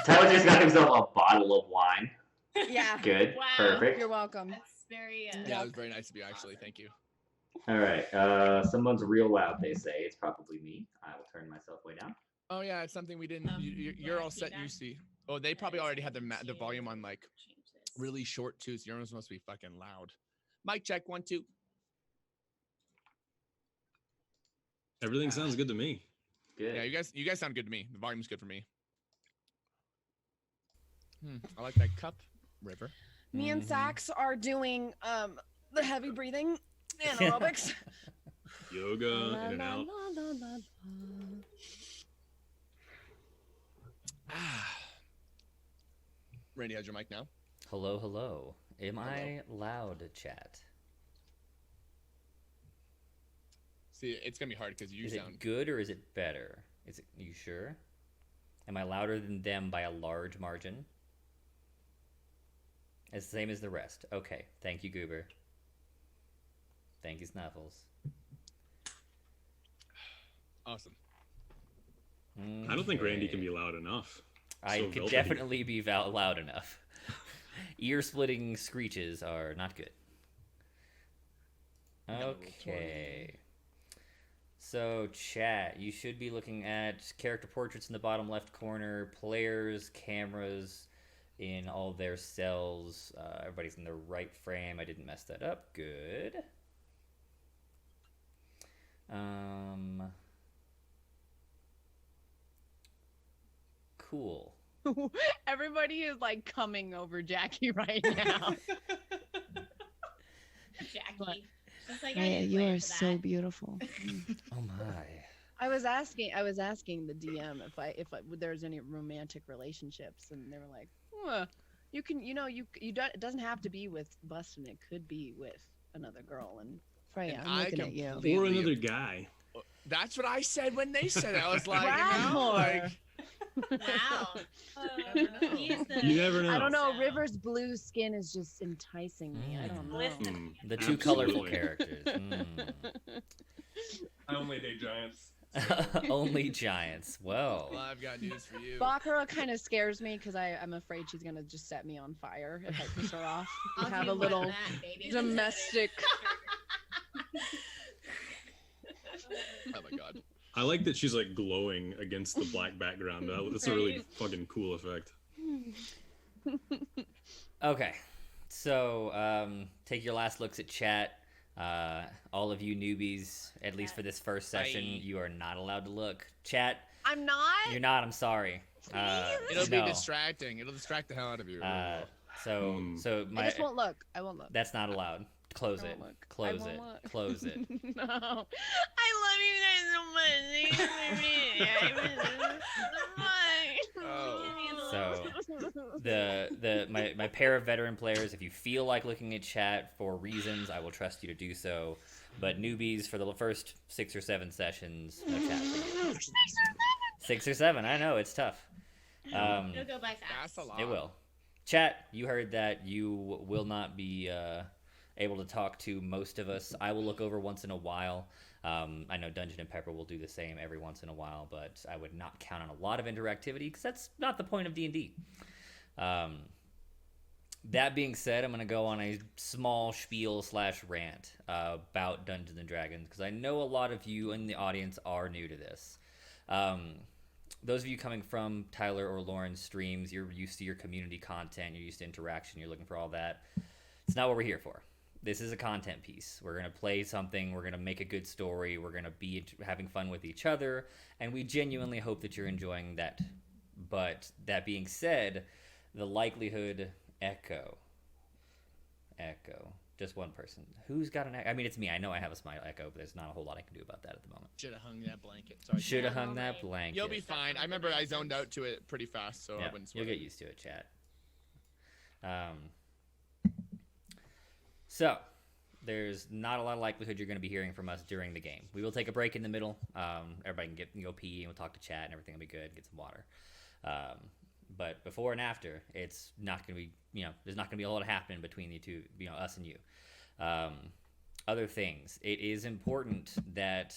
Tyler just got himself a bottle of wine. Yeah. Good. Wow. Perfect. You're welcome. That's very. Yeah, it was very nice of you, actually. Thank you. All right. Someone's real loud. They say it's probably me. I will turn myself way down. Oh yeah, it's something we didn't. You're all set. You see. Oh, they probably already had the volume on like really short too. So yours must be fucking loud. Mic check 1 2. Everything sounds good to me. Good. Yeah, you guys sound good to me. The volume's good for me. I like that cup, River. Me and Sax are doing the heavy breathing anaerobics. Yoga, in and out. Randy, has your mic now? Hello, hello. Am I loud, chat? See, it's gonna be hard because you Is sound it good or is it better? Is it? You sure? Am I louder than them by a large margin? As the same as the rest. Okay. Thank you, Goober. Thank you, Snuffles. awesome. I don't think Randy can be loud enough. I So could velvety. definitely be loud enough. Ear-splitting screeches are not good. Okay. So, chat, you should be looking at character portraits in the bottom left corner, players, cameras in all their cells. Everybody's in the right frame. I didn't mess that up. Good. Cool. Everybody is like coming over Jackie right now. Jackie. Just like Maya, you are so beautiful. Oh my. I was asking the DM if there's any romantic relationships, and they were like, you can, it doesn't have to be with Bustin. It could be with another girl. And Freya, And I'm looking at you. Or another guy. That's what I said when they said it. I was like, Bradmore. Wow. You never know. I don't know. River's blue skin is just enticing me. I don't know. Listen. The two colorful characters. I only date giants. Only giants. Well, I've got news for you. Bakura kind of scares me because I'm afraid she's gonna just set me on fire if I piss her off. We I'll have do a little more than that, baby. domestic. Oh my god. I like that she's like glowing against the black background. That's a really fucking cool effect. okay. So, take your last looks at chat. All of you newbies, at least for this first session, you are not allowed to look. Chat. I'm not. You're not. I'm sorry. It'll be no. distracting. It'll distract the hell out of you. So I just won't look. I won't look. That's not allowed. Close I it. won't look. Close I it. won't look. Close it. No. I love you guys so much. So my pair of veteran players, if you feel like looking at chat for reasons, I will trust you to do so. But newbies, for the first 6 or 7 sessions, no chat for you. 6 or 7, I know, it's tough. It'll go by fast. That's a lot. It will. Chat, you heard that. You will not be able to talk to most of us. I will look over once in a while. I know Dungeon and Pepper will do the same every once in a while, but I would not count on a lot of interactivity because that's not the point of D&D. That being said, I'm going to go on a small spiel / rant about Dungeons and Dragons because I know a lot of you in the audience are new to this. Those of you coming from Tyler or Lauren's streams, you're used to your community content, you're used to interaction, you're looking for all that. It's not what we're here for. This is a content piece. We're going to play something, we're going to make a good story, we're going to be having fun with each other, and we genuinely hope that you're enjoying that. But that being said, the likelihood... Echo. Just one person. Who's got an echo? I mean, it's me. I know I have a smile echo, but there's not a whole lot I can do about that at the moment. Should have hung that blanket. Sorry. Should have hung that blanket. You'll be fine. I remember I zoned out to it pretty fast, so I wouldn't sweat. You'll get used to it, chat. So, there's not a lot of likelihood you're going to be hearing from us during the game. We will take a break in the middle. Everybody can go pee, and we'll talk to chat, and everything will be good. Get some water. But before and after, it's not going to be, there's not going to be a lot happening between the two, us and you. Other things. It is important that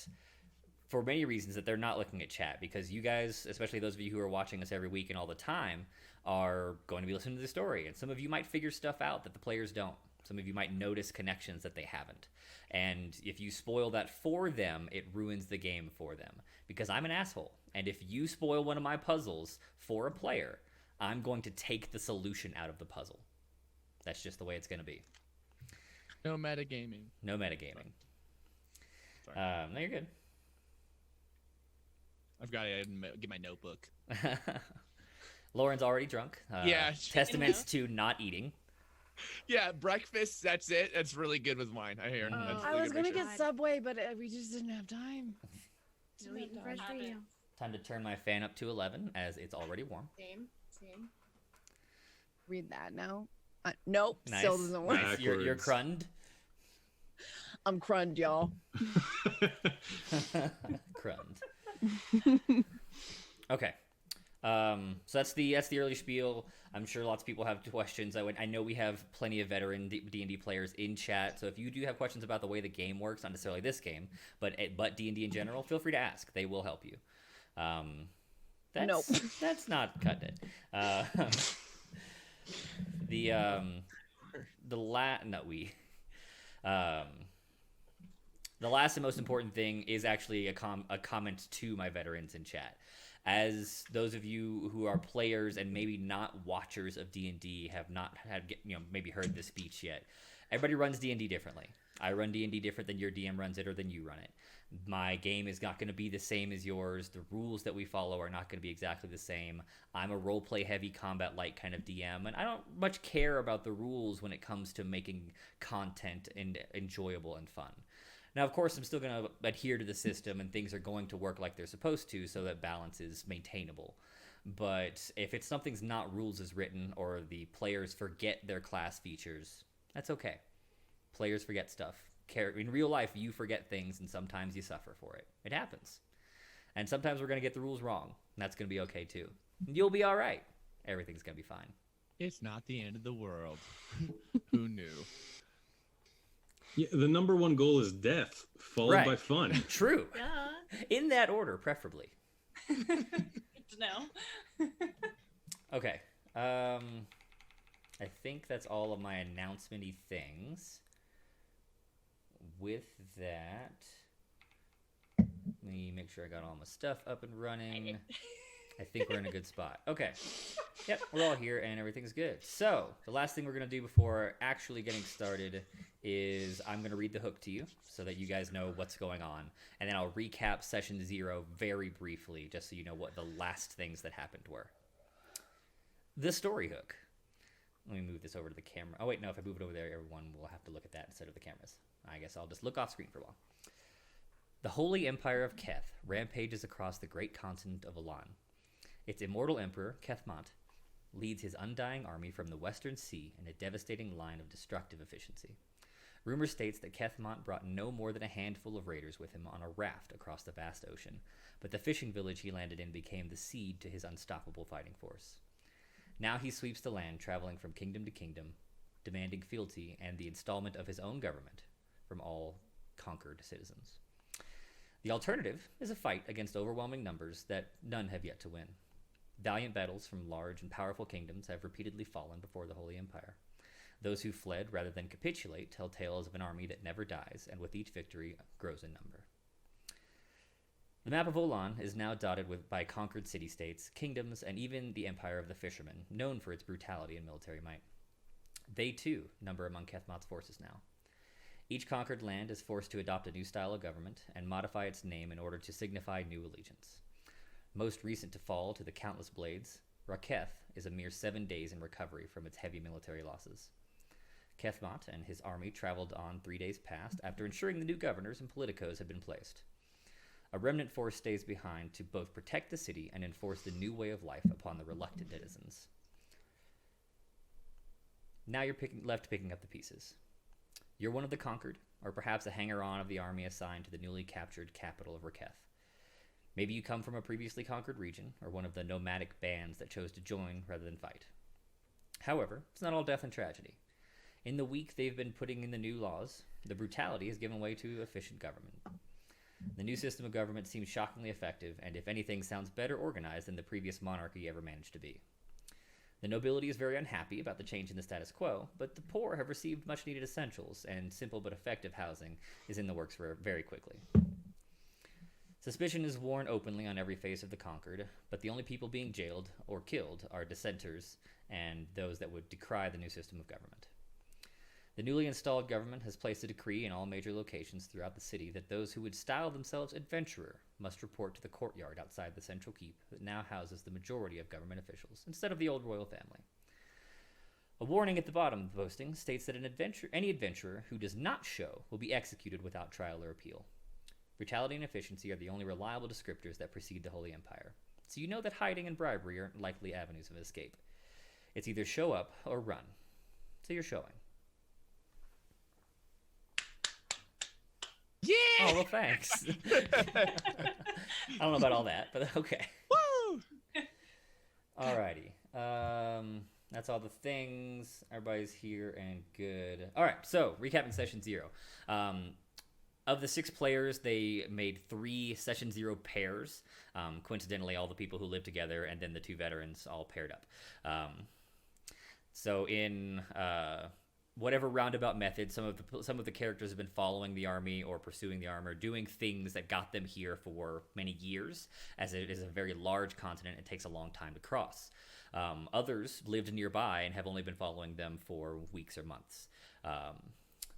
for many reasons that they're not looking at chat, because you guys, especially those of you who are watching us every week and all the time, are going to be listening to the story. And some of you might figure stuff out that the players don't. Some of you might notice connections that they haven't. And if you spoil that for them, it ruins the game for them. Because I'm an asshole. And if you spoil one of my puzzles for a player, I'm going to take the solution out of the puzzle. That's just the way it's going to be. No metagaming. No metagaming. No, you're good. I've got to get my notebook. Lauren's already drunk. Yeah. Testaments to not eating. Yeah, breakfast, that's it. That's really good with wine, I hear. That's I really was good going to mixture. get Subway, but we just didn't have time. No eating fresh for you. Time to turn my fan up to 11, as it's already warm. Same. Read that now. Nope, Nice. still doesn't work. Nice. You're crunned. I'm crunned, y'all. Crumbed. Okay. So that's the early spiel. I'm sure lots of people have questions. I know we have plenty of veteran D&D players in chat, so if you do have questions about the way the game works, not necessarily this game, but D&D in general, feel free to ask. They will help you. Nope. That's not cut it. The last and most important thing is actually a comment to my veterans in chat. As those of you who are players and maybe not watchers of D&D have not had, maybe heard this speech yet, everybody runs D&D differently. I run D&D different than your DM runs it or than you run it. My game is not going to be the same as yours. The rules that we follow are not going to be exactly the same. I'm a roleplay heavy, combat light kind of DM, and I don't much care about the rules when it comes to making content and enjoyable and fun. Now, of course, I'm still going to adhere to the system, and things are going to work like they're supposed to, so that balance is maintainable. But if something's not rules as written, or the players forget their class features, that's okay. Players forget stuff. In real life, you forget things, and sometimes you suffer for it. It happens. And sometimes we're going to get the rules wrong, and that's going to be okay, too. You'll be all right. Everything's going to be fine. It's not the end of the world. Who knew? Yeah, the number one goal is death, followed by fun. True. Yeah. In that order, preferably. Good to know. Okay. I think that's all of my announcement-y things. With that, let me make sure I got all my stuff up and running. I think we're in a good spot. Okay. Yep, we're all here and everything's good. So, the last thing we're going to do before actually getting started is I'm going to read the hook to you so that you guys know what's going on. And then I'll recap session 0 very briefly just so you know what the last things that happened were. The story hook. Let me move this over to the camera. Oh, wait, no, if I move it over there, everyone will have to look at that instead of the cameras. I guess I'll just look off screen for a while. The Holy Empire of Keth rampages across the great continent of Elan. Its immortal emperor, Kethmont, leads his undying army from the western sea in a devastating line of destructive efficiency. Rumor states that Kethmont brought no more than a handful of raiders with him on a raft across the vast ocean, but the fishing village he landed in became the seed to his unstoppable fighting force. Now he sweeps the land, traveling from kingdom to kingdom, demanding fealty and the installment of his own government from all conquered citizens. The alternative is a fight against overwhelming numbers that none have yet to win. Valiant battles from large and powerful kingdoms have repeatedly fallen before the Holy Empire. Those who fled rather than capitulate tell tales of an army that never dies, and with each victory grows in number. The map of Olan is now dotted by conquered city-states, kingdoms, and even the Empire of the Fishermen, known for its brutality and military might. They, too, number among Kethmont's forces now. Each conquered land is forced to adopt a new style of government and modify its name in order to signify new allegiance. Most recent to fall to the countless blades, Raketh is a mere 7 days in recovery from its heavy military losses. Kethmont and his army traveled on 3 days past after ensuring the new governors and politicos had been placed. A remnant force stays behind to both protect the city and enforce the new way of life upon the reluctant denizens. Now you're left picking up the pieces. You're one of the conquered, or perhaps a hanger-on of the army assigned to the newly captured capital of Raketh. Maybe you come from a previously conquered region, or one of the nomadic bands that chose to join rather than fight. However, it's not all death and tragedy. In the week they've been putting in the new laws, the brutality has given way to efficient government. The new system of government seems shockingly effective, and if anything, sounds better organized than the previous monarchy ever managed to be. The nobility is very unhappy about the change in the status quo, but the poor have received much-needed essentials, and simple but effective housing is in the works very quickly. Suspicion is worn openly on every face of the conquered, but the only people being jailed or killed are dissenters and those that would decry the new system of government. The newly installed government has placed a decree in all major locations throughout the city that those who would style themselves adventurer must report to the courtyard outside the central keep that now houses the majority of government officials, instead of the old royal family. A warning at the bottom of the posting states that any adventurer who does not show will be executed without trial or appeal. Brutality and efficiency are the only reliable descriptors that precede the Holy Empire, so you know that hiding and bribery aren't likely avenues of escape. It's either show up or run. So you're showing. Yeah. Oh, well, thanks. I don't know about all that, but okay. Woo! Alrighty. That's all the things. Everybody's here and good. All right, so recapping session 0. Of the 6 players, they made 3 session 0 pairs. Coincidentally, all the people who lived together and then the 2 veterans all paired up. So in whatever roundabout method, some of the characters have been following the army or pursuing the armor, doing things that got them here for many years, as it is a very large continent. It takes a long time to cross. Others lived nearby and have only been following them for weeks or months.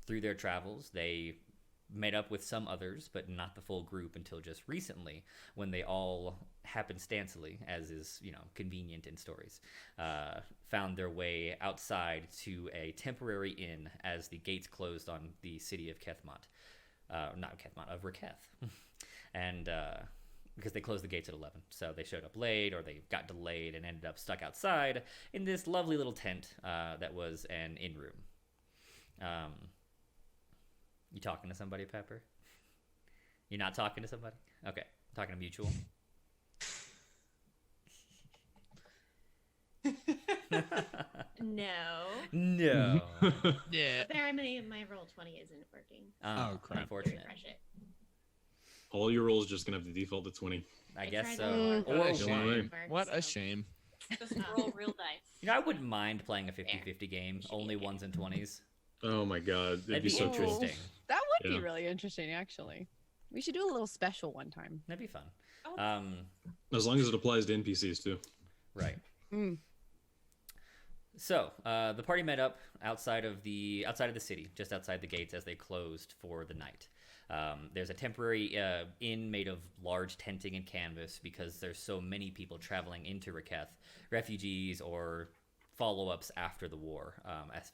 Through their travels, they met up with some others, but not the full group until just recently, when they all happenstancely, as is convenient in stories, found their way outside to a temporary inn as the gates closed on the city of of Raketh. And because they closed the gates at 11, so they showed up late, or they got delayed and ended up stuck outside in this lovely little tent that was an inn room. You talking to somebody, Pepper? You're not talking to somebody? Okay. Talking to Mutual? No. No. Yeah. Apparently, my roll 20 isn't working. Oh, crap. unfortunate. Refresh it. All your rolls just gonna have to default to 20. I I guess tried so. to Or What a Don't shame. worry. What a So- shame. Just roll real dice. I wouldn't mind playing a 50-50 game, Should be only okay. 1s and 20s. Oh my god, it'd That'd be be so cool. interesting. That would Yeah. be really interesting, actually. We should do a little special one time. That'd be fun. Oh. As long as it applies to NPCs too. Right. Mm. So the party met up outside of the city, just outside the gates, as they closed for the night. There's a temporary inn made of large tenting and canvas because there's so many people traveling into Raketh, refugees or follow-ups after the war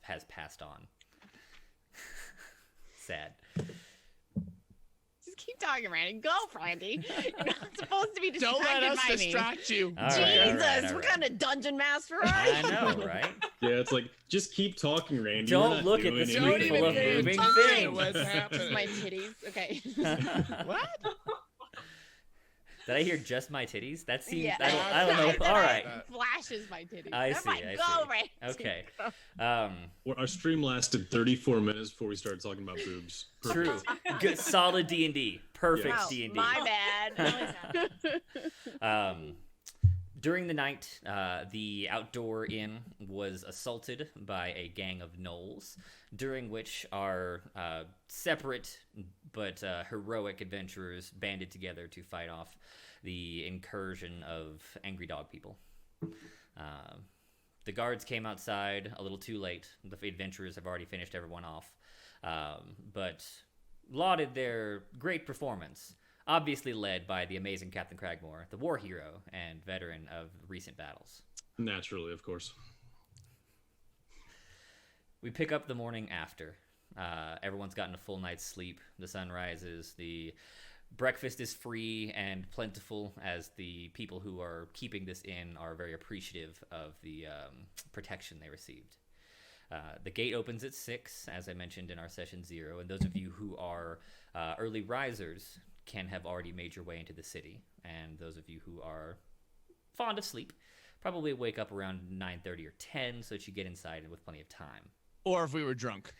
has passed on. Sad. Just keep talking, Randy. Go, Randy. You're not supposed to be Don't distracted let us by me. distract you. All right, Jesus, all right, all what right. kind of dungeon master are I you? know, right? Yeah, it's like just keep talking, Randy. Don't We're not look at doing the anything. Don't people even of pay moving attention to things. what's This is happening. my titties. Okay. What? Did I hear just my titties? That seems. Yeah. I don't Then know. All I right. flashes my titties. I Never see, mind. I Go, see. Randy. Okay. Go. Our stream lasted 34 minutes before we started talking about boobs. True. Good, solid D&D. Perfect Oh, D&D. my bad. During the night, the outdoor inn was assaulted by a gang of gnolls, during which our separate but heroic adventurers banded together to fight off the incursion of angry dog people. The guards came outside a little too late. The adventurers have already finished everyone off, but lauded their great performance. Obviously led by the amazing Captain Cragmore, the war hero and veteran of recent battles. Naturally, of course. We pick up the morning after. Everyone's gotten a full night's sleep. The sun rises. The breakfast is free and plentiful, as the people who are keeping this inn are very appreciative of the protection they received. The gate opens at 6, as I mentioned in our session 0, and those of you who are early risers can have already made your way into the city, and those of you who are fond of sleep probably wake up around 9:30 or 10 so that you get inside with plenty of time. Or if we were drunk.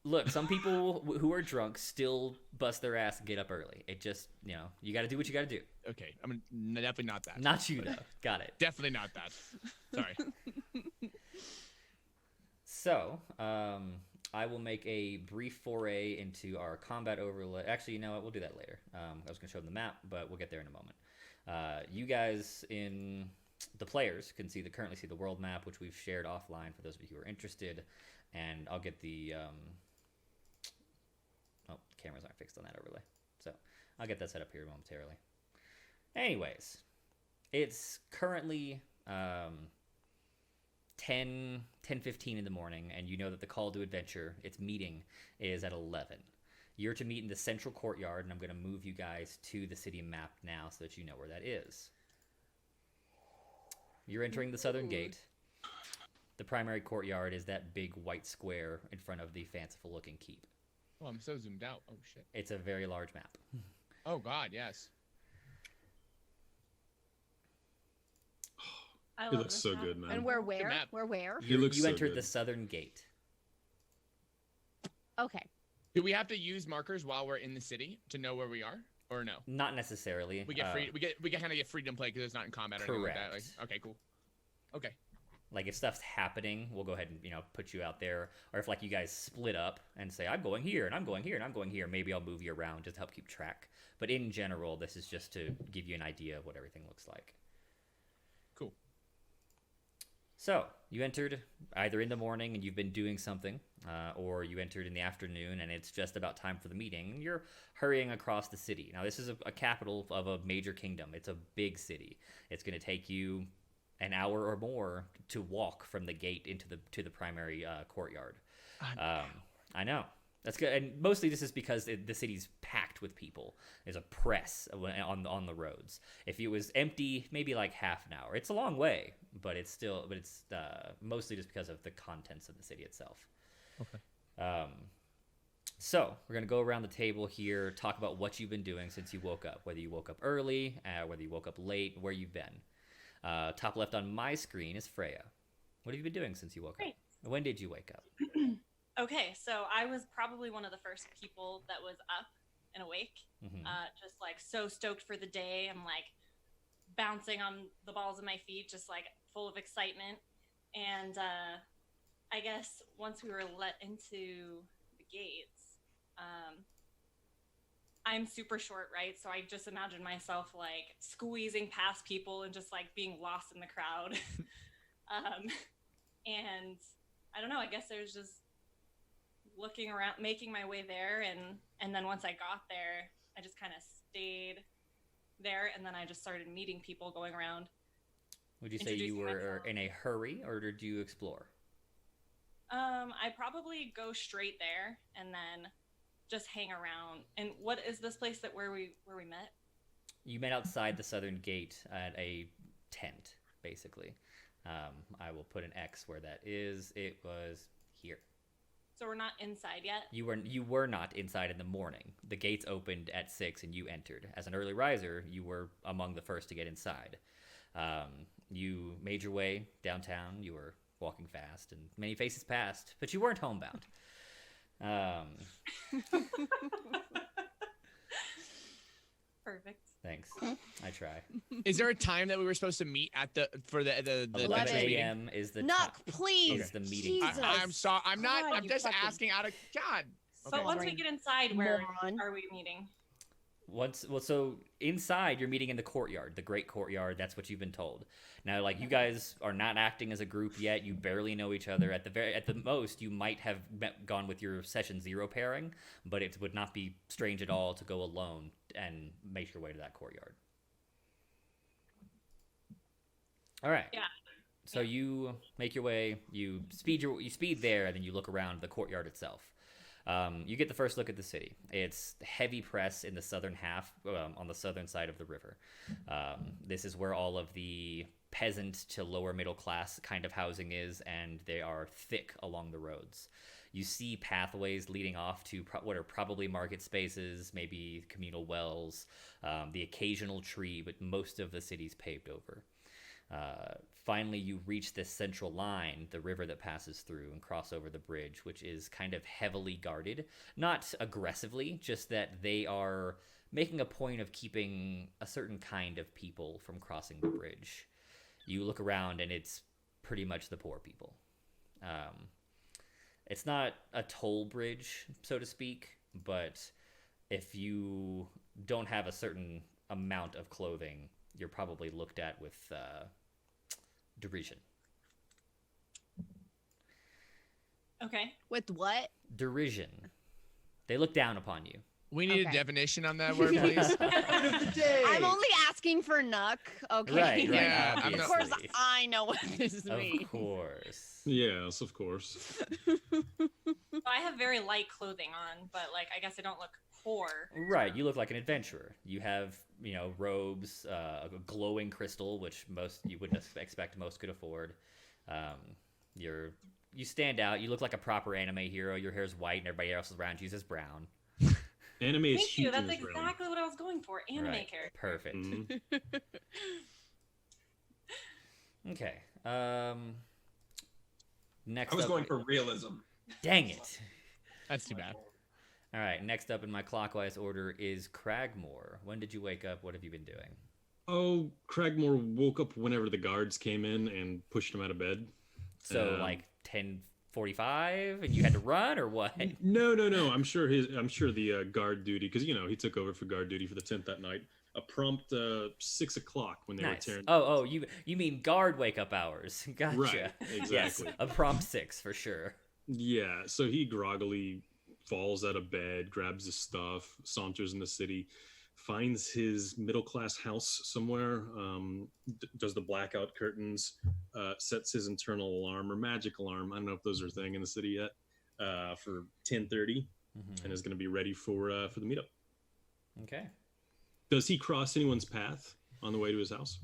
Look, some people who are drunk still bust their ass and get up early. It just, you got to do what you got to do. Okay, I'm definitely not that. Not you, though. Got it. Definitely not that. Sorry. So, I will make a brief foray into our combat overlay. Actually, you know what? We'll do that later. I was going to show them the map, but we'll get there in a moment. You guys the players can currently see the world map, which we've shared offline for those of you who are interested. And I'll get the cameras aren't fixed on that overlay, so I'll get that set up here momentarily. Anyways, it's currently 10:15 in the morning, and you know that the call to adventure, its meeting, is at 11. You're to meet in the central courtyard, and I'm going to move you guys to the city map now so that you know where that is. You're entering the southern gate. The primary courtyard is that big white square in front of the fanciful-looking keep. Oh, I'm so zoomed out. Oh, shit. It's a very large map. Oh, God, yes. He looks so good, man. And we're where? map. We're where? He looks You so entered good. the southern gate. Okay. Do we have to use markers while we're in the city to know where we are, or no? Not necessarily. We get free. We kind of get freedom play because it's not in combat or anything like that. Like, Correct. okay, cool. Okay. Like if stuff's happening, we'll go ahead and put you out there. Or if like you guys split up and say I'm going here and I'm going here and I'm going here, maybe I'll move you around just to help keep track. But in general, this is just to give you an idea of what everything looks like. Cool. So you entered either in the morning and you've been doing something, or you entered in the afternoon and it's just about time for the meeting. And you're hurrying across the city. Now this is a capital of a major kingdom. It's a big city. It's going to take you an hour or more to walk from the gate into the primary courtyard. I know. That's good, and mostly this is because the city's packed with people. There's a press on the roads. If it was empty, maybe like half an hour. It's a long way, but it's mostly just because of the contents of the city itself. Okay. So we're gonna go around the table here, talk about what you've been doing since you woke up. Whether you woke up early, whether you woke up late, where you've been. Top left on my screen is Freya. What have you been doing since you woke up? When did you wake up? Okay, so I was probably one of the first people that was up and awake. Mm-hmm. Just like so stoked for the day. I'm like bouncing on the balls of my feet, just like full of excitement. And I guess once we were let into the gates, I'm super short, right? So I just imagine myself like squeezing past people and just like being lost in the crowd. And I don't know, I guess I was just looking around, making my way there. And then once I got there, I just kind of stayed there. And then I just started meeting people going around. Would you say you were in a hurry or did you explore? I probably go straight there and then just hang around. And what is this place where we met? You met outside the southern gate at a tent, basically. I will put an X where that is. It was here. So we're not inside yet? You were not inside in the morning. The gates opened at 6 and you entered. As an early riser, you were among the first to get inside. You made your way downtown. You were walking fast, and many faces passed, but you weren't homebound. Perfect. Thanks. I try. Is there a time that we were supposed to meet at the 11 a.m. is the Knock, please. is the meeting. Jesus. I'm sorry. I'm not. God, I'm you just fucking- asking out of God. But once we get inside, where Moron. are we meeting? So inside you're meeting in the courtyard, the great courtyard. That's what you've been told. Now, like, you guys are not acting as a group yet. You barely know each other. At the most, you might have gone with your session 0 pairing, but it would not be strange at all to go alone and make your way to that courtyard. All right. Yeah. So you make your way. You speed there, and then you look around the courtyard itself. You get the first look at the city. It's heavy press in the southern half, on the southern side of the river. This is where all of the peasant to lower middle class kind of housing is, and they are thick along the roads. You see pathways leading off to what are probably market spaces, maybe communal wells, the occasional tree, but most of the city's paved over. Finally, you reach this central line, the river that passes through, and cross over the bridge, which is kind of heavily guarded. Not aggressively, just that they are making a point of keeping a certain kind of people from crossing the bridge. You look around, and it's pretty much the poor people. It's not a toll bridge, so to speak, but if you don't have a certain amount of clothing, you're probably looked at with derision. Okay. With what? Derision. They look down upon you. We need a Okay. definition on that word, please. I'm only asking for Nuck. Okay. Right, Yeah, I'm Of not- course, I know what this means. Of course. Yes, of course. I have very light clothing on, but like I guess I don't look poor. Right, you look like an adventurer. You have, robes, a glowing crystal, which you wouldn't expect most could afford. You stand out. You look like a proper anime hero. Your hair's white, and everybody else around you is brown. Anime is Thank you. huge in That's this realm. exactly what I was going for. Anime Right, character. perfect. Mhm. Okay. Next I was up, going for realism. Dang it. That's too bad. All right, next up in my clockwise order is Cragmore. When did you wake up? What have you been doing? Oh, Cragmore woke up whenever the guards came in and pushed him out of bed. So like 10:45, and you had to run, or what? No. I'm sure the guard duty, because he took over for guard duty for the 10th that night. A prompt 6 o'clock when they Nice. were tearing. Oh, you mean guard wake up hours? Gotcha. Right, Yes, exactly. a prompt 6 for sure. Yeah, so he groggily falls out of bed, grabs his stuff, saunters in the city, finds his middle-class house somewhere, does the blackout curtains, sets his internal alarm or magic alarm. I don't know if those are a thing in the city yet, for 10:30, and is going to be ready for the meetup. Okay. Does he cross anyone's path on the way to his house?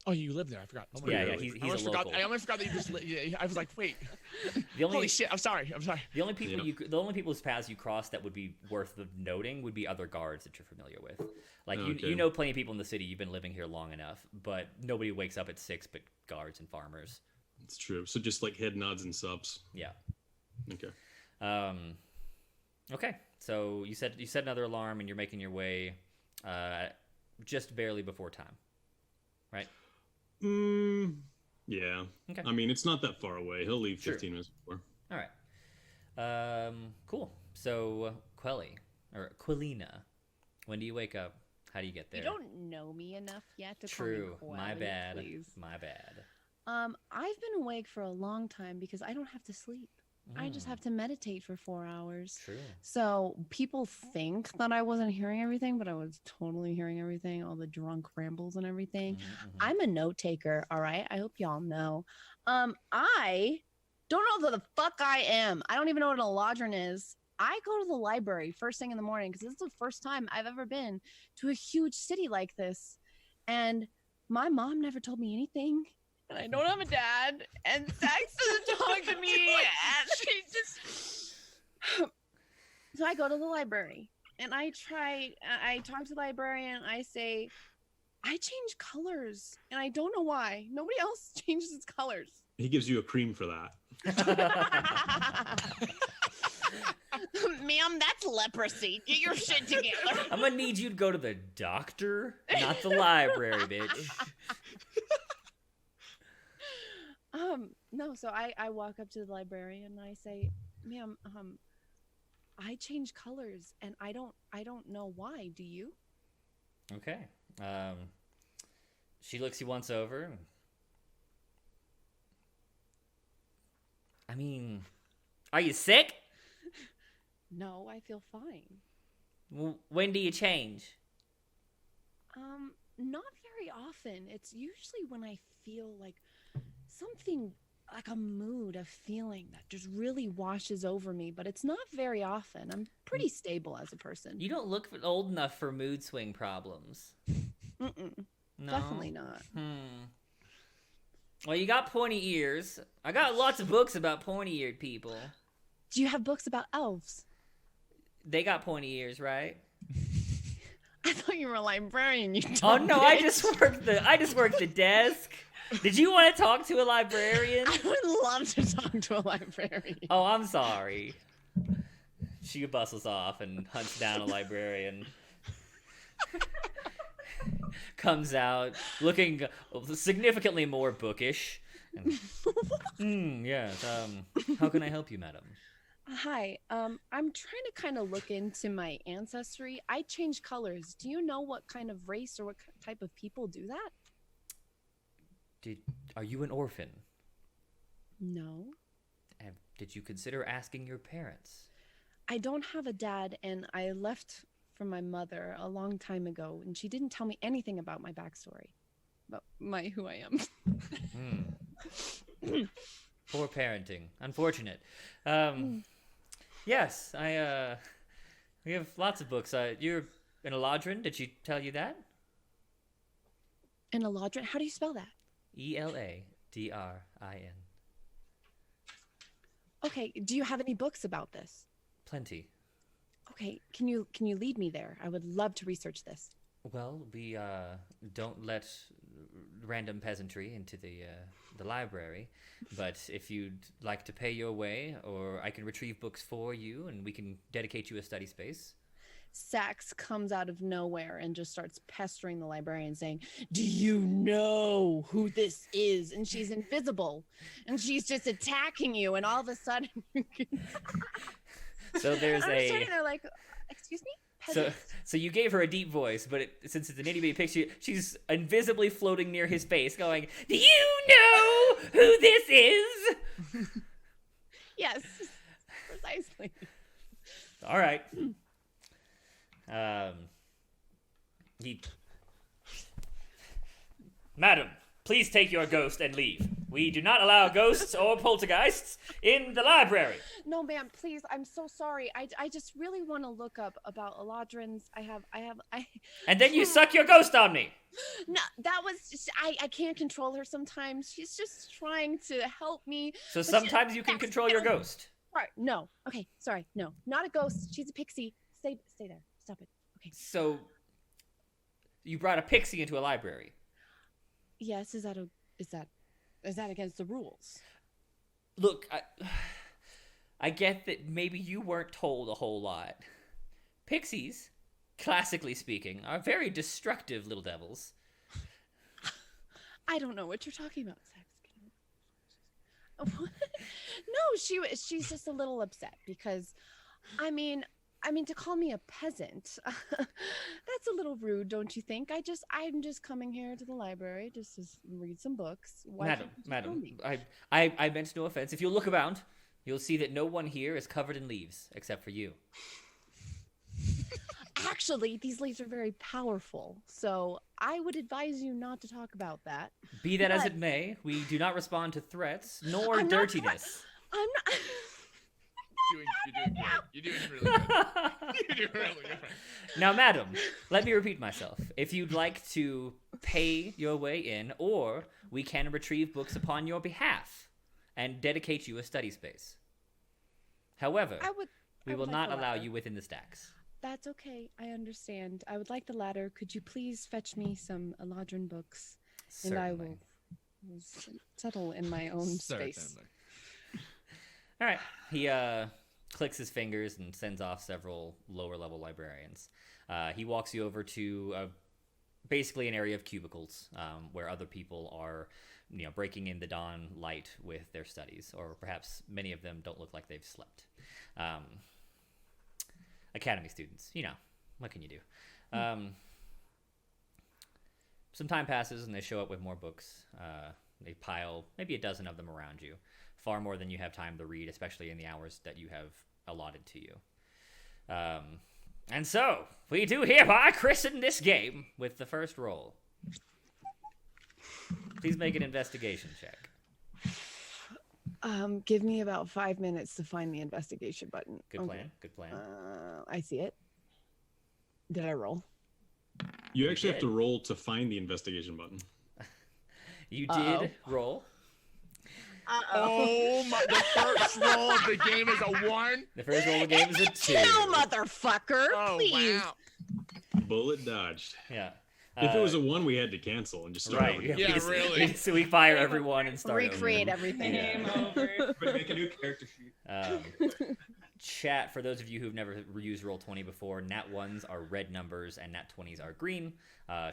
Oh, you live there. I forgot. Oh my Yeah, God. yeah, he's I almost a forgot. local. I almost forgot that you just. Yeah, I was like, wait. The only Holy shit! I'm sorry. The only people Yeah. the only people's paths you cross that would be worth of noting would be other guards that you're familiar with. Like Okay. you know plenty of people in the city. You've been living here long enough, but nobody wakes up at 6 but guards and farmers. It's true. So just like head nods and subs. Yeah. Okay. Okay. So you set another alarm, and you're making your way just barely before time, right? Yeah. Okay. I mean, it's not that far away. He'll leave Sure. 15 minutes before. All right. Cool. So Quilina, when do you wake up? How do you get there? You don't know me enough yet to True. call me My Quelly, bad. Please. My bad. I've been awake for a long time because I don't have to sleep. I just have to meditate for 4 hours. True. So people think that I wasn't hearing everything, but I was totally hearing everything, all the drunk rambles and everything. I'm a note taker, all right? I hope y'all know. I don't know who the fuck I am. I don't even know what a Eladrin is. I go to the library first thing in the morning because this is the first time I've ever been to a huge city like this. And my mom never told me anything. And I don't have a dad. And Sax doesn't talk to me. And she just... So I go to the library. And I talk to the librarian. I say, I change colors. And I don't know why. Nobody else changes its colors. He gives you a cream for that. Ma'am, that's leprosy. Get your shit together. I'm gonna need you to go to the doctor, not the library, bitch. No, so I walk up to the librarian and I say, ma'am, I change colors and I don't know why. Do you? Okay. She looks you once over. I mean, are you sick? No, I feel fine. When do you change? Not very often. It's usually when I feel like something, like a mood, a feeling that just really washes over me, but it's not very often. I'm pretty stable as a person. You don't look old enough for mood swing problems. Mm-mm. No? Definitely not. Well, you got pointy ears. I got lots of books about pointy-eared people. Do you have books about elves? They got pointy ears, right? I thought you were a librarian. You Oh dumb no, I bitch. just worked the desk. Did you want to talk to a librarian? I would love to talk to a librarian. Oh, I'm sorry. She bustles off and hunts down a librarian. Comes out looking significantly more bookish. Yes. How can I help you, madam? Hi. I'm trying to kind of look into my ancestry. I change colors. Do you know what kind of race or what type of people do that? Are you an orphan? No. Did you consider asking your parents? I don't have a dad, and I left from my mother a long time ago, and she didn't tell me anything about my backstory, about who I am. Poor parenting. Unfortunate. Yes, we have lots of books. You're an Eladrin. Did she tell you that? An Eladrin? How do you spell that? Eladrin. Okay. Do you have any books about this? Plenty. Okay. Can you lead me there? I would love to research this. Well, we don't let random peasantry into the library, but if you'd like to pay your way, or I can retrieve books for you, and we can dedicate you a study space. Sax comes out of nowhere and just starts pestering the librarian, saying, "Do you know who this is?" And she's invisible, and she's just attacking you, and all of a sudden, so there's I'm sitting there like, "Excuse me." So you gave her a deep voice, but since it's an itty bitty picture, she's invisibly floating near his face, going, "Do you know who this is?" Yes, precisely. All right. Madam, please take your ghost and leave. We do not allow ghosts or poltergeists in the library. No, ma'am, please. I'm so sorry. I just really want to look up about Eladrins. I And then you suck your ghost on me. No, that was just, I can't control her sometimes. She's just trying to help me. So sometimes you can control your ghost. Right. No. Okay. Sorry. No, not a ghost. She's a pixie. Stay there. Stop it. Okay. So you brought a pixie into a library. Yes. Is that against the rules? Look, I get that maybe you weren't told a whole lot. Pixies, classically speaking, are very destructive little devils. I don't know what you're talking about, Sax. No, she's just a little upset because, I mean, to call me a peasant, that's a little rude, don't you think? I'm just coming here to the library just to read some books. Why Madam, I meant no offense. If you look around, you'll see that no one here is covered in leaves except for you. Actually, these leaves are very powerful, so I would advise you not to talk about that. Be that as it may, we do not respond to threats nor dirtiness. I'm not. You're doing really good. You're doing really good. Now, madam, let me repeat myself. If you'd like to pay your way in, or we can retrieve books upon your behalf and dedicate you a study space. However, we will not allow you within the stacks. That's okay. I understand. I would like the latter. Could you please fetch me some Eladrin books? Certainly. And I will settle in my own space. All right. He clicks his fingers and sends off several lower-level librarians. He walks you over to basically an area of cubicles where other people are, breaking in the dawn light with their studies, or perhaps many of them don't look like they've slept. Academy students, what can you do? Some time passes and they show up with more books. They pile maybe a dozen of them around you. Far more than you have time to read, especially in the hours that you have allotted to you. And so, we do hereby christen this game with the first roll. Please make an investigation check. Give me about 5 minutes to find the investigation button. Good plan. I see it. Did I roll? You actually have to roll to find the investigation button. You did roll. Oh my! The first roll of the game is a 1. The first roll of the game is a 2. No, motherfucker! Oh, please. wow. Bullet dodged. Yeah. If it was a 1, we had to cancel and just start right. over. Yeah, really. So we fire everyone and start Recreate over. everything. Game over. Make a new character sheet. Chat, for those of you who've never used Roll20 before, nat 1s are red numbers and nat 20s are green.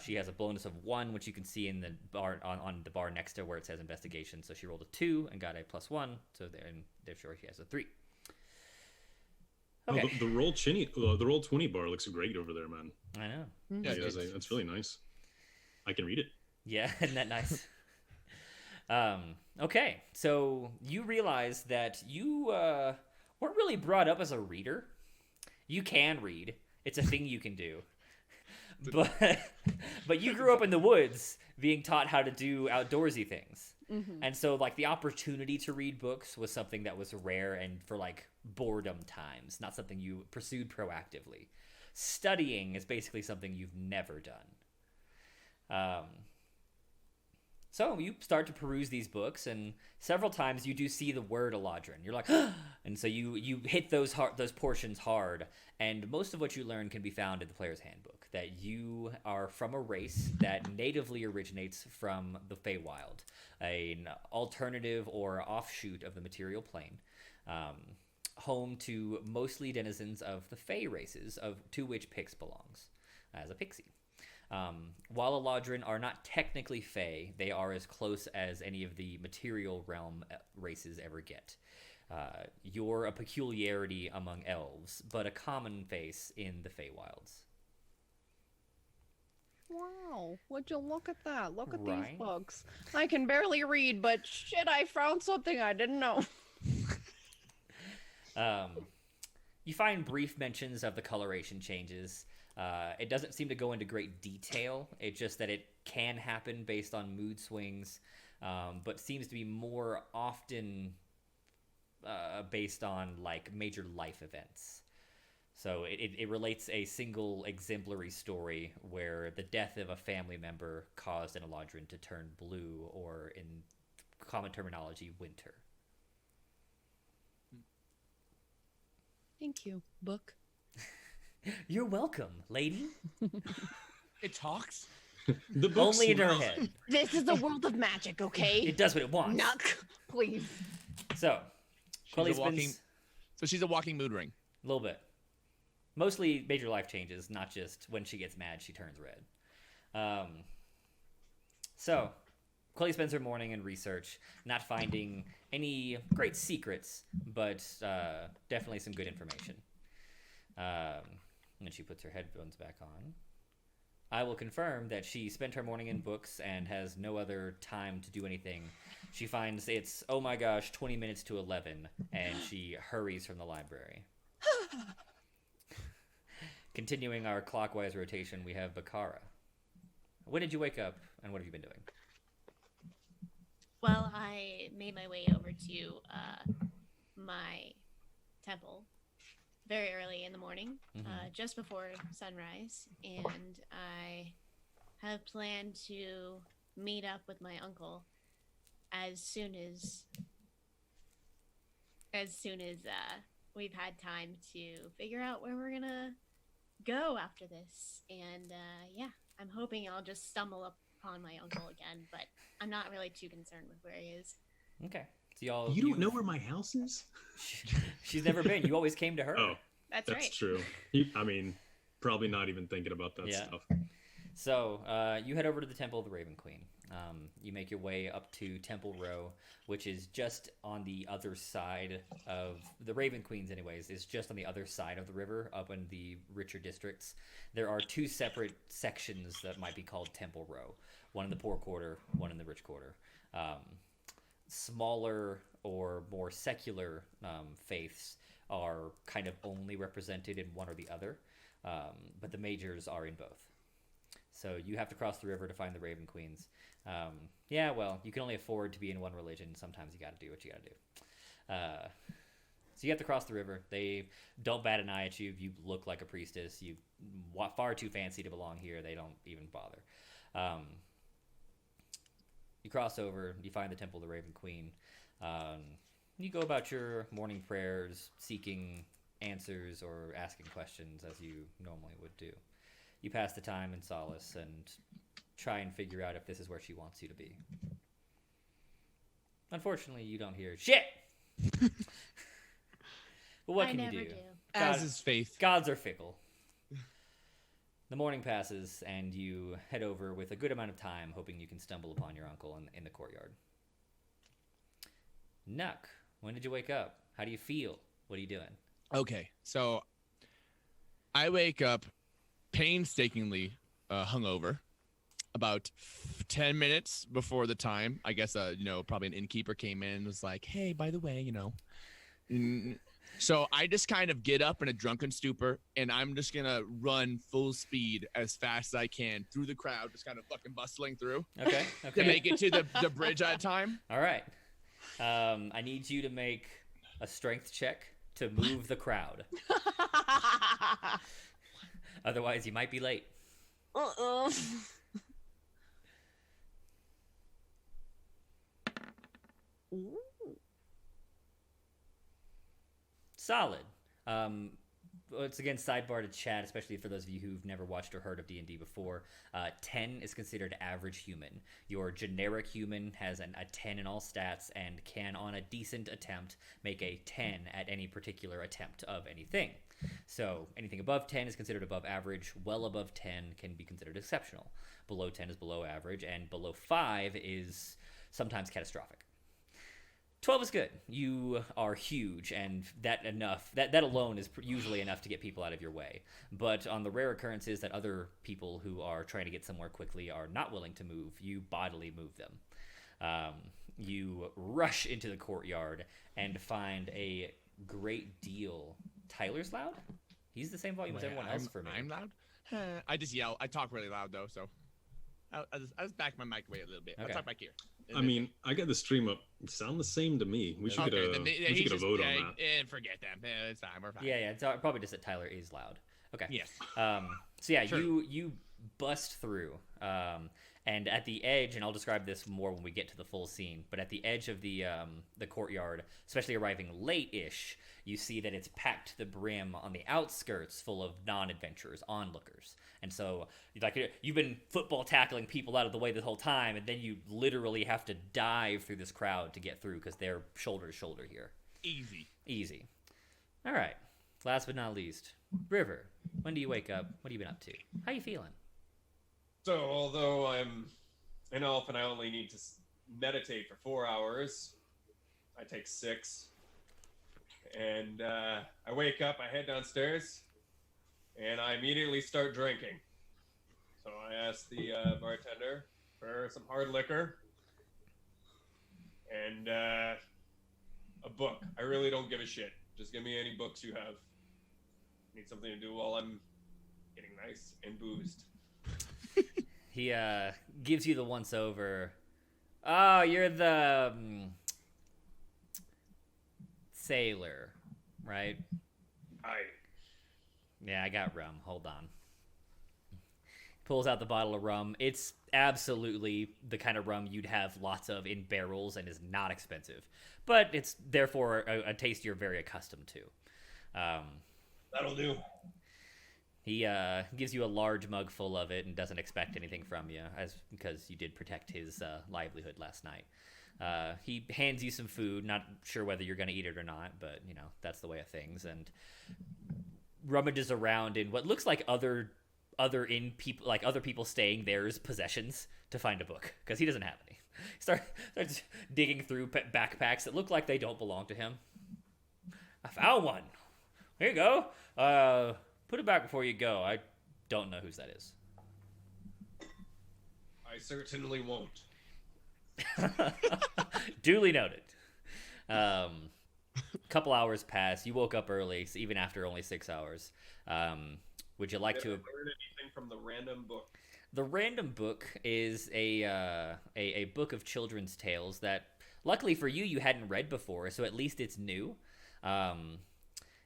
She has a bonus of 1, which you can see in the bar on the bar next to where it says investigation. So she rolled a 2 and got a +1. So therefore she has a 3. Okay. Oh, the Roll20 bar looks great over there, man. I know. Yeah, That's really nice. I can read it. Yeah, isn't that nice? Okay, so you realize that you weren't really brought up as a reader. You can read. It's a thing you can do. But you grew up in the woods being taught how to do outdoorsy things. Mm-hmm. And so like the opportunity to read books was something that was rare and for like boredom times, not something you pursued proactively. Studying is basically something you've never done. So you start to peruse these books, and several times you do see the word Eladrin. You're like, and so you hit those portions hard, and most of what you learn can be found in the player's handbook. That you are from a race that natively originates from the Feywild, an alternative or offshoot of the material plane, home to mostly denizens of the Fey races, to which Pix belongs as a pixie. While Eladrin are not technically Fey, they are as close as any of the material realm races ever get. You're a peculiarity among elves, but a common face in the Feywilds. Wow, would you look at that? Look at Right. these books. I can barely read, but shit, I found something I didn't know. You find brief mentions of the coloration changes. It doesn't seem to go into great detail. It's just that it can happen based on mood swings, but seems to be more often based on like major life events. So it relates a single exemplary story where the death of a family member caused an Eladrin to turn blue, or in common terminology, winter. Thank you, book. You're welcome, lady. It talks. The book Only in her smells- head. This is a world of magic, okay? It does what it wants. Nuck, please. So, Chloe She's a walking. spends So she's a walking mood ring. a little bit. Mostly major life changes, not just when she gets mad, she turns red. So, Chloe spends her morning in research, not finding any great secrets, but definitely some good information. And then she puts her headphones back on. I will confirm that she spent her morning in books and has no other time to do anything. She finds it's, oh my gosh, 20 minutes to 11, and she hurries from the library. Continuing our clockwise rotation, we have Bakara. When did you wake up, and what have you been doing? Well, I made my way over to my temple very early in the morning, just before sunrise, and I have planned to meet up with my uncle as soon as we've had time to figure out where we're gonna go after this. And yeah, I'm hoping I'll just stumble upon my uncle again, but I'm not really too concerned with where he is. Okay. So You don't know where my house is? She's never been. You always came to her. Oh, That's that's right. true. I mean, probably not even thinking about that Yeah. stuff. So you head over to the Temple of the Raven Queen. You make your way up to Temple Row, which is just on the other side of the Raven Queens. Anyways, is just on the other side of the river, up in the richer districts. There are two separate sections that might be called Temple Row. One in the poor quarter, one in the rich quarter. Smaller or more secular faiths are kind of only represented in one or the other, but the majors are in both. So you have to cross the river to find the Raven Queens. Yeah, well, you can only afford to be in one religion. Sometimes you got to do what you got to do. So you have to cross the river. They don't bat an eye at you. You look like a priestess. You far too fancy to belong here. They don't even bother. You cross over. You find the Temple of the Raven Queen. You go about your morning prayers, seeking answers or asking questions as you normally would do. You pass the time in solace and try and figure out if this is where she wants you to be. Unfortunately, you don't hear shit. But what can you do? As is faith. Gods are fickle. The morning passes, and you head over with a good amount of time, hoping you can stumble upon your uncle in the courtyard. Nuck, when did you wake up? How do you feel? What are you doing? Okay, so I wake up painstakingly hungover about 10 minutes before the time. I guess, probably an innkeeper came in and was like, hey, by the way, So I just kind of get up in a drunken stupor, and I'm just going to run full speed as fast as I can through the crowd, just kind of fucking bustling through. Okay. To make it to the bridge on time. All right. I need you to make a strength check to move the crowd. Otherwise, you might be late. Solid. Once again, sidebar to chat, especially for those of you who've never watched or heard of D&D before. 10 is considered average human. Your generic human has a 10 in all stats and can, on a decent attempt, make a 10 at any particular attempt of anything. So anything above 10 is considered above average. Well above 10 can be considered exceptional. Below 10 is below average, and below 5 is sometimes catastrophic. 12 is good. You are huge, and that alone is usually enough to get people out of your way. But on the rare occurrences that other people who are trying to get somewhere quickly are not willing to move, you bodily move them. You rush into the courtyard and find a great deal. Tyler's loud? He's the same volume as everyone else for me. I'm loud? I just yell. I talk really loud, though, so I'll just back my mic away a little bit. Okay. I'll talk back here. I mean, I got the stream up. It sound the same to me. We should get a vote on that. And forget them. It's fine. We're fine. Yeah. It's probably just that Tyler is loud. Okay. Yes. So yeah, Sure. you bust through, and at the edge, and I'll describe this more when we get to the full scene. But at the edge of the courtyard, especially arriving late-ish, you see that it's packed to the brim on the outskirts, full of non-adventurers, onlookers. And so, you've been football tackling people out of the way this whole time, and then you literally have to dive through this crowd to get through because they're shoulder to shoulder here. Easy. All right. Last but not least, River. When do you wake up? What have you been up to? How you feeling? So, although I'm an elf and I only need to meditate for 4 hours, I take 6. And I wake up, I head downstairs, and I immediately start drinking. So I ask the bartender for some hard liquor and a book. I really don't give a shit. Just give me any books you have. Need something to do while I'm getting nice and boozed. He gives you the once over. Oh, you're the sailor, right? Yeah, I got rum. Hold on. Pulls out the bottle of rum. It's absolutely the kind of rum you'd have lots of in barrels and is not expensive. But it's therefore a taste you're very accustomed to. That'll do. He gives you a large mug full of it and doesn't expect anything from you, because you did protect his livelihood last night. He hands you some food, not sure whether you're going to eat it or not, but, that's the way of things, and rummages around in what looks like other people staying there's possessions to find a book, because he doesn't have any. Starts digging through backpacks that look like they don't belong to him. I found one. Here you go. Put it back before you go. I don't know whose that is. I certainly won't. Duly noted. Couple hours pass. You woke up early, so even after only 6 hours. Would you like to learn anything from the random book? The random book is a book of children's tales that, luckily for you, you hadn't read before, so at least it's new. Now,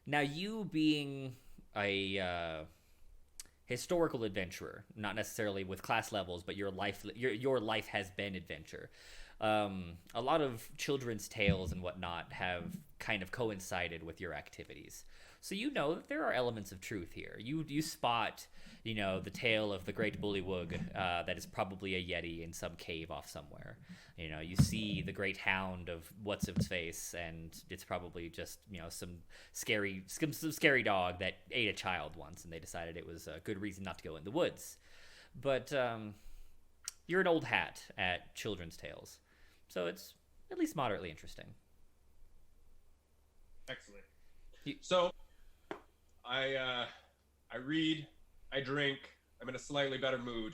you being a historical adventurer, not necessarily with class levels, but your life has been adventure. A lot of children's tales and whatnot have kind of coincided with your activities. So you know that there are elements of truth here. You spot, the tail of the great bullywug that is probably a yeti in some cave off somewhere. You see the great hound of what's its face, and it's probably just some scary dog that ate a child once, and they decided it was a good reason not to go in the woods. But you're an old hat at children's tales, so it's at least moderately interesting. Excellent. So, I read, I drink, I'm in a slightly better mood,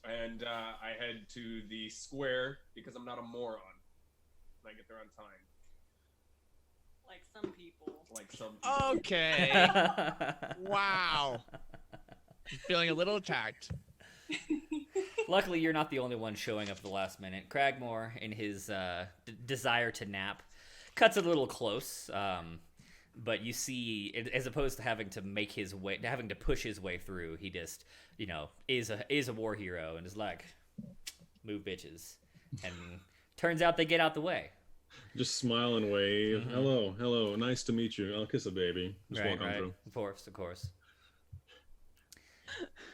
and I head to the square because I'm not a moron. And I get there on time. Like some people. Like some people. Okay. Wow. I'm feeling a little attacked. Luckily, you're not the only one showing up at the last minute. Cragmore, in his desire to nap, cuts it a little close. But you see, as opposed to having to push his way through, he just, is a war hero and is like, move bitches. And turns out they get out the way. Just smile and wave. Mm-hmm. Hello, nice to meet you. I'll kiss a baby. Just walk on through. Of course.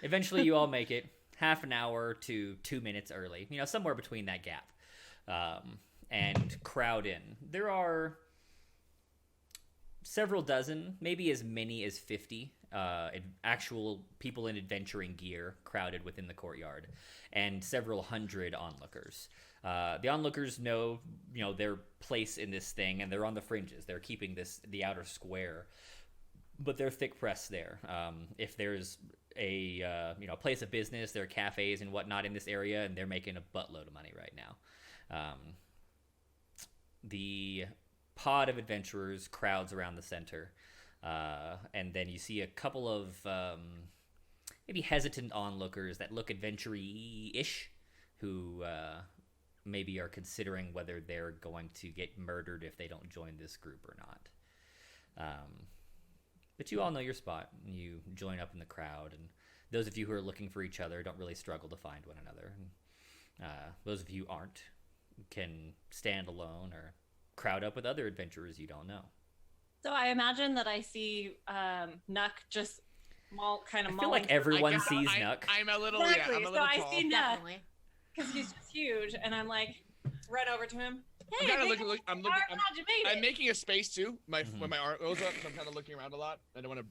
Eventually, you all make it half an hour to 2 minutes early, somewhere between that gap, and crowd in. There are several dozen, maybe as many as 50 actual people in adventuring gear crowded within the courtyard, and several hundred onlookers. The onlookers know, their place in this thing, and they're on the fringes. They're keeping the outer square, but they're thick pressed there. If there's a place of business, there are cafes and whatnot in this area, and they're making a buttload of money right now. The pod of adventurers crowds around the center, and then you see a couple of maybe hesitant onlookers that look adventure-y-ish, who maybe are considering whether they're going to get murdered if they don't join this group or not. But you all know your spot. You join up in the crowd, and those of you who are looking for each other don't really struggle to find one another. Those of you who aren't can stand alone or crowd up with other adventurers you don't know. So I imagine that I see Nuck just kind of I feel like everyone sees Nuck. I'm a little, exactly. I'm a so little I tall. see Nuck Definitely. because he's just huge, and I'm like, run over to him. Hey, I'm kind of I'm I'm making a space too. When my arm goes up, so I'm kind of looking around a lot. I don't want to.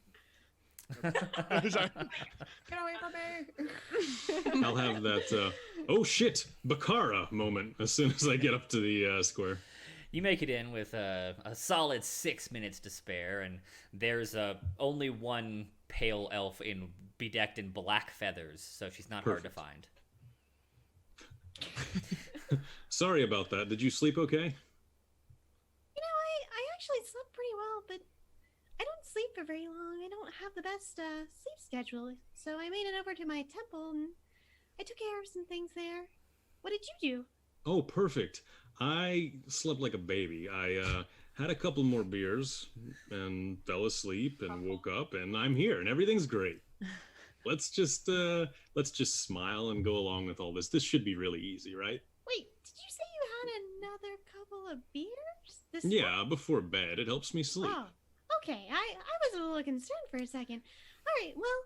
Get away from me! I'll have that oh shit Bakara moment as soon as I get up to the square. You make it in with a solid 6 minutes to spare, and there's only one pale elf bedecked in black feathers, so she's not Perfect. hard to find. Sorry about that. Did you sleep okay? I actually slept pretty well, but I don't sleep for very long. I don't have the best sleep schedule, so I made it over to my temple, and I took care of some things there. What did you do? Oh, perfect. I slept like a baby. I had a couple more beers and fell asleep and woke up, and I'm here, and everything's great. Let's just smile and go along with all this. This should be really easy, right? Wait, did you say you had another couple of beers? Yeah, before bed. It helps me sleep. Oh, okay. I was a little concerned for a second. All right, well,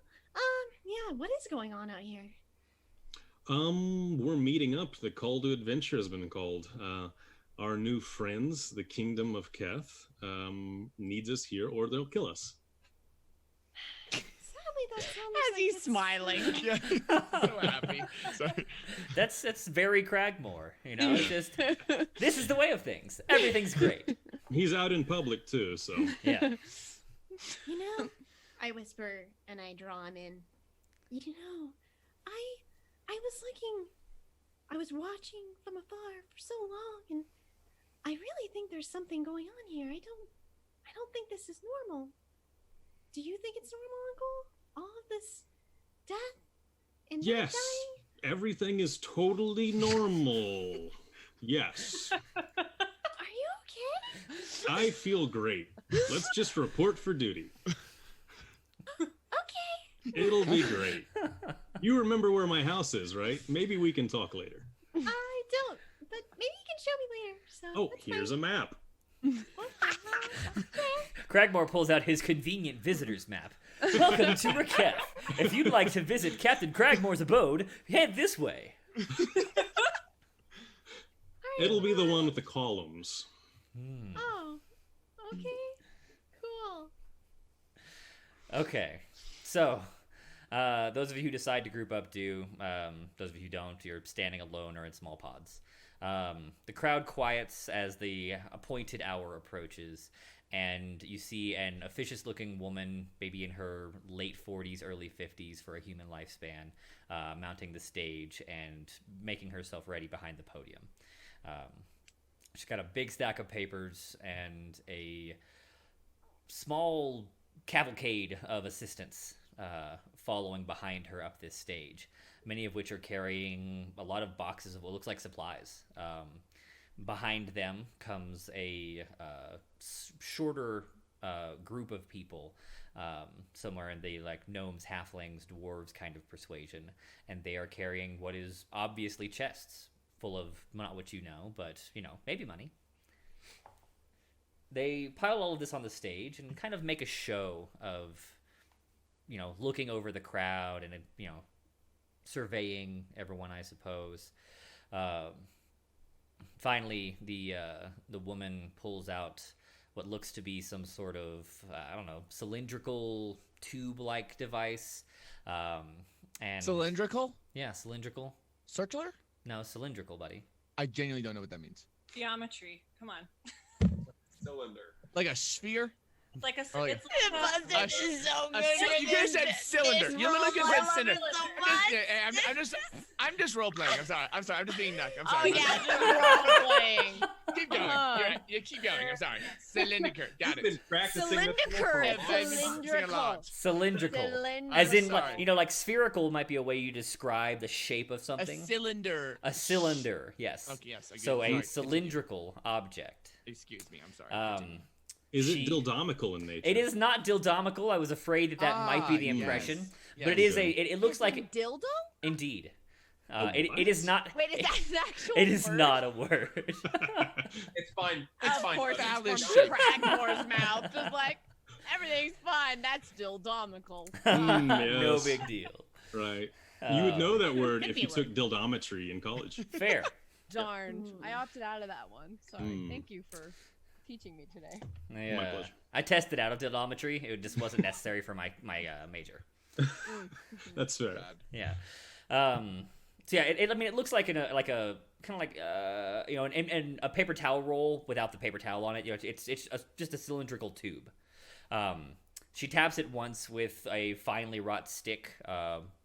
yeah, what is going on out here? We're meeting up. The call to adventure has been called. Our new friends, the Kingdom of Keth, needs us here or they'll kill us. Sadly, that sounds As like he's it's- smiling. Yeah, so happy. Sorry. That's very Cragmore, It's just this is the way of things. Everything's great. He's out in public too, so. Yeah. I whisper and I draw him in. I was watching from afar for so long, and I really think there's something going on here. I don't think this is normal. Do you think it's normal, Uncle? All of this death and Yes, dying? everything is totally normal. Yes, Are you okay? I feel great. Let's just report for duty. Okay. It'll be great. You remember where my house is, right? Maybe we can talk later. I don't, but maybe you can show me later. So Oh, that's here's fine. a map. What the hell? Okay. Cragmore pulls out his convenient visitor's map. Welcome to Raketh. If you'd like to visit Captain Cragmore's abode, head this way. It'll be the one with the columns. Oh, okay, cool. Okay, so those of you who decide to group up do. Those of you who don't, you're standing alone or in small pods. The crowd quiets as the appointed hour approaches, and you see an officious-looking woman, maybe in her late 40s, early 50s for a human lifespan, mounting the stage and making herself ready behind the podium. She's got a big stack of papers and a small cavalcade of assistants following behind her up this stage, many of which are carrying a lot of boxes of what looks like supplies. Behind them comes a shorter group of people, somewhere in the like gnomes, halflings, dwarves kind of persuasion, and they are carrying what is obviously chests full of not what you know, but maybe money. They pile all of this on the stage and kind of make a show of looking over the crowd and surveying everyone, I suppose. Finally, the woman pulls out what looks to be some sort of cylindrical tube-like device. And Cylindrical? Yeah, cylindrical. Circular? No, cylindrical, buddy. I genuinely don't know what that means. Geometry. Come on. Cylinder. Like a sphere? Like a. Oh, yeah. It's is so You could have said cylinder. You literally could have said cylinder. I'm just role playing. I'm sorry. I'm just being nuts. I'm sorry. Oh yeah, just role playing. Keep going. You keep going. I'm sorry. Cylindrical. Got You've been it. practicing this Cylindrical. Cylindrical. As in, like spherical might be a way you describe the shape of something. A cylinder. A cylinder, yes. Okay, yes. So a cylindrical object. Excuse me. I'm sorry. Is it dildomical in nature? It is not dildomical. I was afraid that might be the impression, yes. but it is a. It looks like dildo. Indeed. It is not. Wait, is that an actual It is word? not a word. It's fine. It's Of fine. course, buddy. it's from Cragmore's mouth. Just like everything's fine. That's dildomical. No Yes. big deal. Right. You would know that word could if be you a took dildometry in college. Fair. Darn, I opted out of that one. Sorry. Hmm. Thank you for teaching me today. My pleasure. I tested out of dildometry. It just wasn't necessary for my major. That's fair. Yeah. So yeah, it looks like a a paper towel roll without the paper towel on it. It's just a cylindrical tube. She taps it once with a finely wrought stick.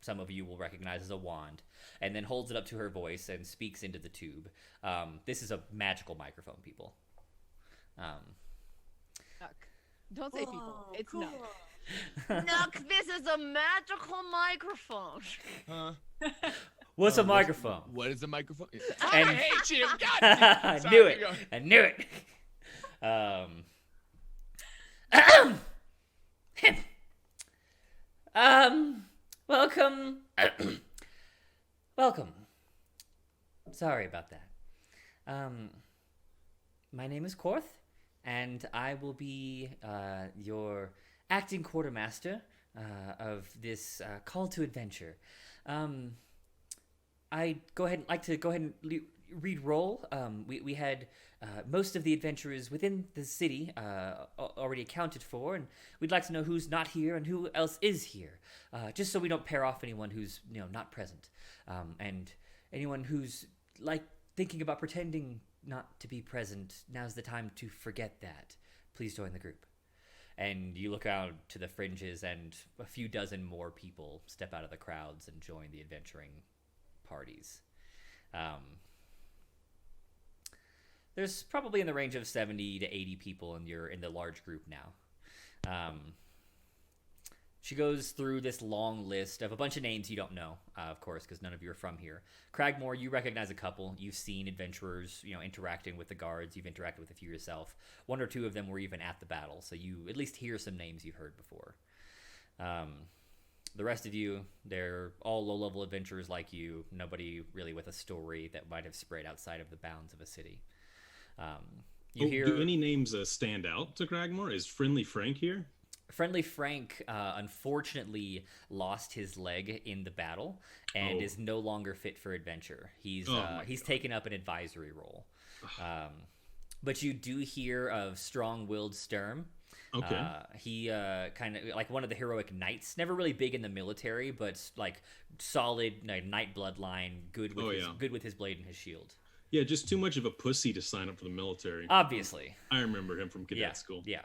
Some of you will recognize as a wand, and then holds it up to her voice and speaks into the tube. This is a magical microphone, people. Nuck. Don't say people. It's cool. Nuck. Nuck, this is a magical microphone. Huh? What's a microphone? What is a microphone? And- I hate you. God I Sorry, knew it. keep going. I knew it. Welcome. Welcome. Sorry about that. My name is Korth, and I will be your acting quartermaster of this call to adventure. I like to go ahead and read roll. We had most of the adventurers within the city already accounted for, and we'd like to know who's not here and who else is here, just so we don't pair off anyone who's not present, and anyone who's like thinking about pretending not to be present. Now's the time to forget that. Please join the group. And you look out to the fringes, and a few dozen more people step out of the crowds and join the adventuring parties. There's probably in the range of 70 to 80 people in the large group now. She goes through this long list of a bunch of names you don't know, of course, because none of you are from here. Cragmore, you recognize a couple. You've seen adventurers, interacting with the guards. You've interacted with a few yourself. One or two of them were even at the battle, so you at least hear some names you've heard before. The rest of you, they're all low-level adventurers like you. Nobody really with a story that might have spread outside of the bounds of a city. You hear Do any names stand out to Cragmore? Is Friendly Frank here? Friendly Frank unfortunately lost his leg in the battle and is no longer fit for adventure. He's taken up an advisory role. But you do hear of Strong-Willed Sturm. Okay. He kind of like one of the heroic knights, never really big in the military, but like solid knight bloodline, good with his blade and his shield. Yeah, just too much of a pussy to sign up for the military. Obviously. I remember him from cadet school. Yeah.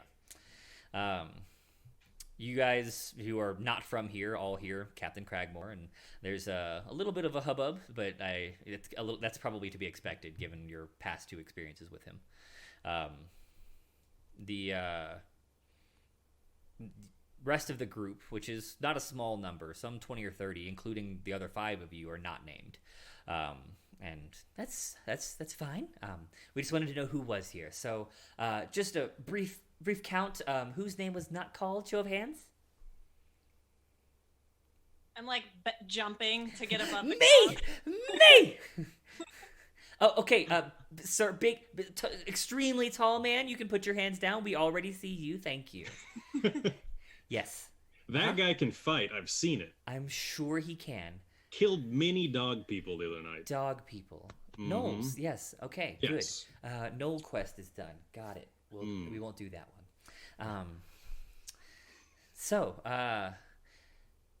You guys who are not from here all hear Captain Cragmore, and there's a little bit of a hubbub, but that's probably to be expected given your past 2 experiences with him. The rest of the group, which is not a small number, some 20 or 30, including the other 5 of you, are not named. And that's fine. We just wanted to know who was here. So just a brief count. Whose name was not called? Show of hands. I'm like jumping to get above the Me! Oh, okay. Sir, extremely tall man, you can put your hands down. We already see you. Thank you. Yes. That guy can fight. I've seen it. I'm sure he can. Killed many dog people the other night. Dog people. Gnolls. Yes. Okay. Yes. Good. Gnoll quest is done. Got it. We won't do that one.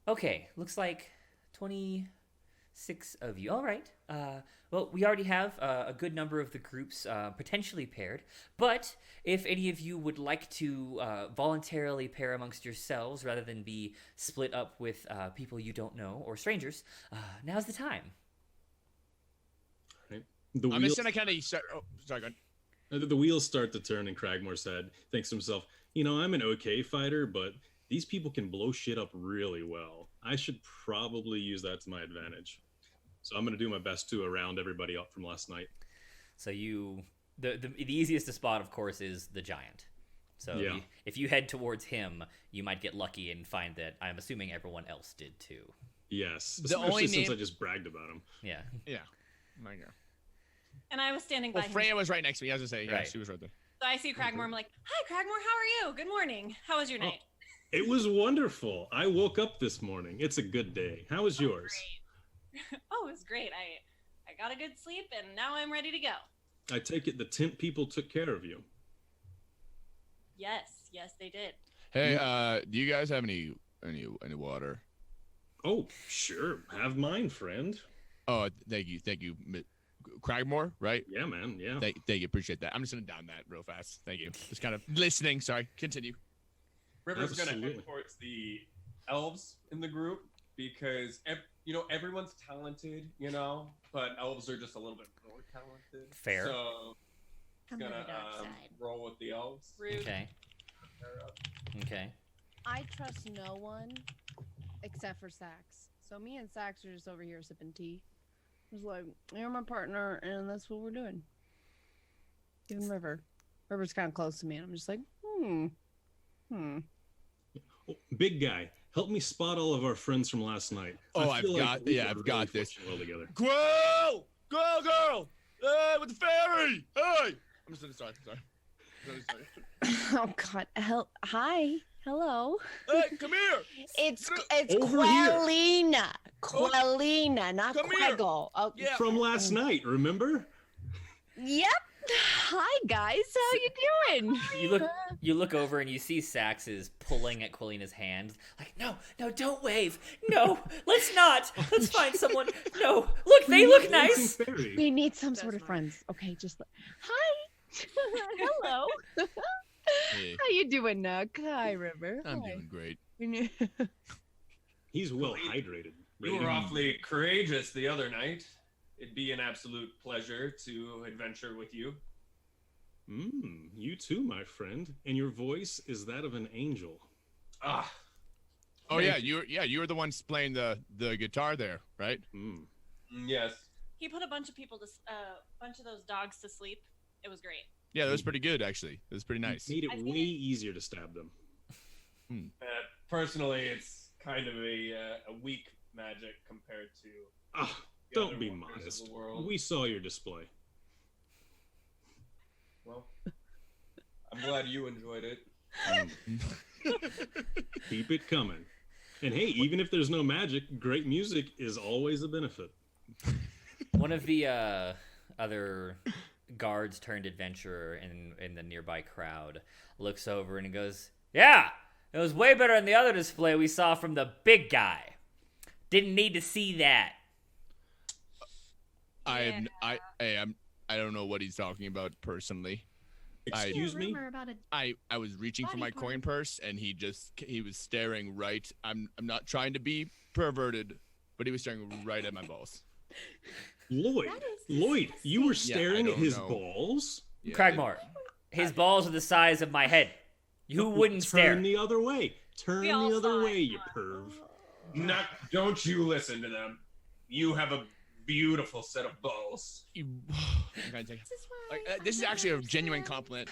Okay. Looks like 26 of you. All right. Well, we already have a good number of the groups potentially paired, but if any of you would like to voluntarily pair amongst yourselves rather than be split up with people you don't know or strangers, now's the time. Right. I'm just gonna kind of start. Oh, sorry, go ahead. The wheels start to turn in Cragmore's head. Thinks to himself, I'm an okay fighter, but these people can blow shit up really well. I should probably use that to my advantage. So I'm going to do my best to round everybody up from last night. So the easiest to spot, of course, is the giant. So if you head towards him, you might get lucky and find that I'm assuming everyone else did too. Yes, especially since I just bragged about him. Yeah. Yeah. My God. And I was standing by him. Freya was right next to me. I was going to say, yeah, she was right there. So I see Cragmore. I'm like, hi, Cragmore. How are you? Good morning. How was your night? It was wonderful. I woke up this morning. It's a good day. How was yours? Great. Oh, it was great. I got a good sleep, and now I'm ready to go. I take it the tent people took care of you. Yes, they did. Hey, do you guys have any water? Oh, sure. Have mine, friend. Oh, thank you. Cragmore, right? Yeah, man. Yeah. Thank you. Appreciate that. I'm just gonna down that real fast. Thank you. Just kind of listening. Sorry. Continue. River's gonna head towards the elves in the group because everyone's talented, but elves are just a little bit more talented. Fair. So Come to gonna the dark side. roll with the elves. Rude. Okay. I trust no one except for Sax. So me and Sax are just over here sipping tea. It's like, you're my partner, and that's what we're doing. Even River. River's kind of close to me, and I'm just like, Oh, big guy, help me spot all of our friends from last night. Oh, I've got this. Well together. Girl, with the fairy. Hey, I'm just sorry. oh God, hi, hello. Hey, come here. It's Over here. Quellina, not Come here. Queggle. Oh, Yeah. From last night, remember? Yep. Hi guys, how you doing? You look over and you see Sax is pulling at Quillina's hand. Like, no, don't wave. No, let's not. Let's find someone. No, look, they look nice. Fairy. We need some sort of friends. Okay, just hi. Hello. Hey. How you doing, Hi, River. I'm Hi. doing great. He's well hydrated. You were awfully courageous the other night. It'd be an absolute pleasure to adventure with you. You too, my friend. And your voice is that of an angel. Ah. Oh yeah, you were the ones playing the guitar there, right? Yes. He put a bunch of bunch of those dogs to sleep. It was great. Yeah, that was pretty good actually. It was pretty nice. Made it way easier to stab them. Personally, it's kind of a weak magic compared to. Don't other be wonders of modest. the world. We saw your display. Well, I'm glad you enjoyed it. Keep it coming. And hey, even if there's no magic, great music is always a benefit. One of the other guards turned adventurer in the nearby crowd looks over and he goes, "Yeah, it was way better than the other display we saw from the big guy. Didn't need to see that." I don't know what he's talking about personally. Excuse me? I was reaching for my coin purse and he was staring right. I'm not trying to be perverted, but he was staring right at my balls. Lloyd, you were staring at his balls? Yeah, Cragmore, his balls are the size of my head. Who wouldn't stare? Turn the other way. Turn We all the other saw way, it. you perv. Don't you listen to them. You have a beautiful set of balls. This is actually a genuine compliment.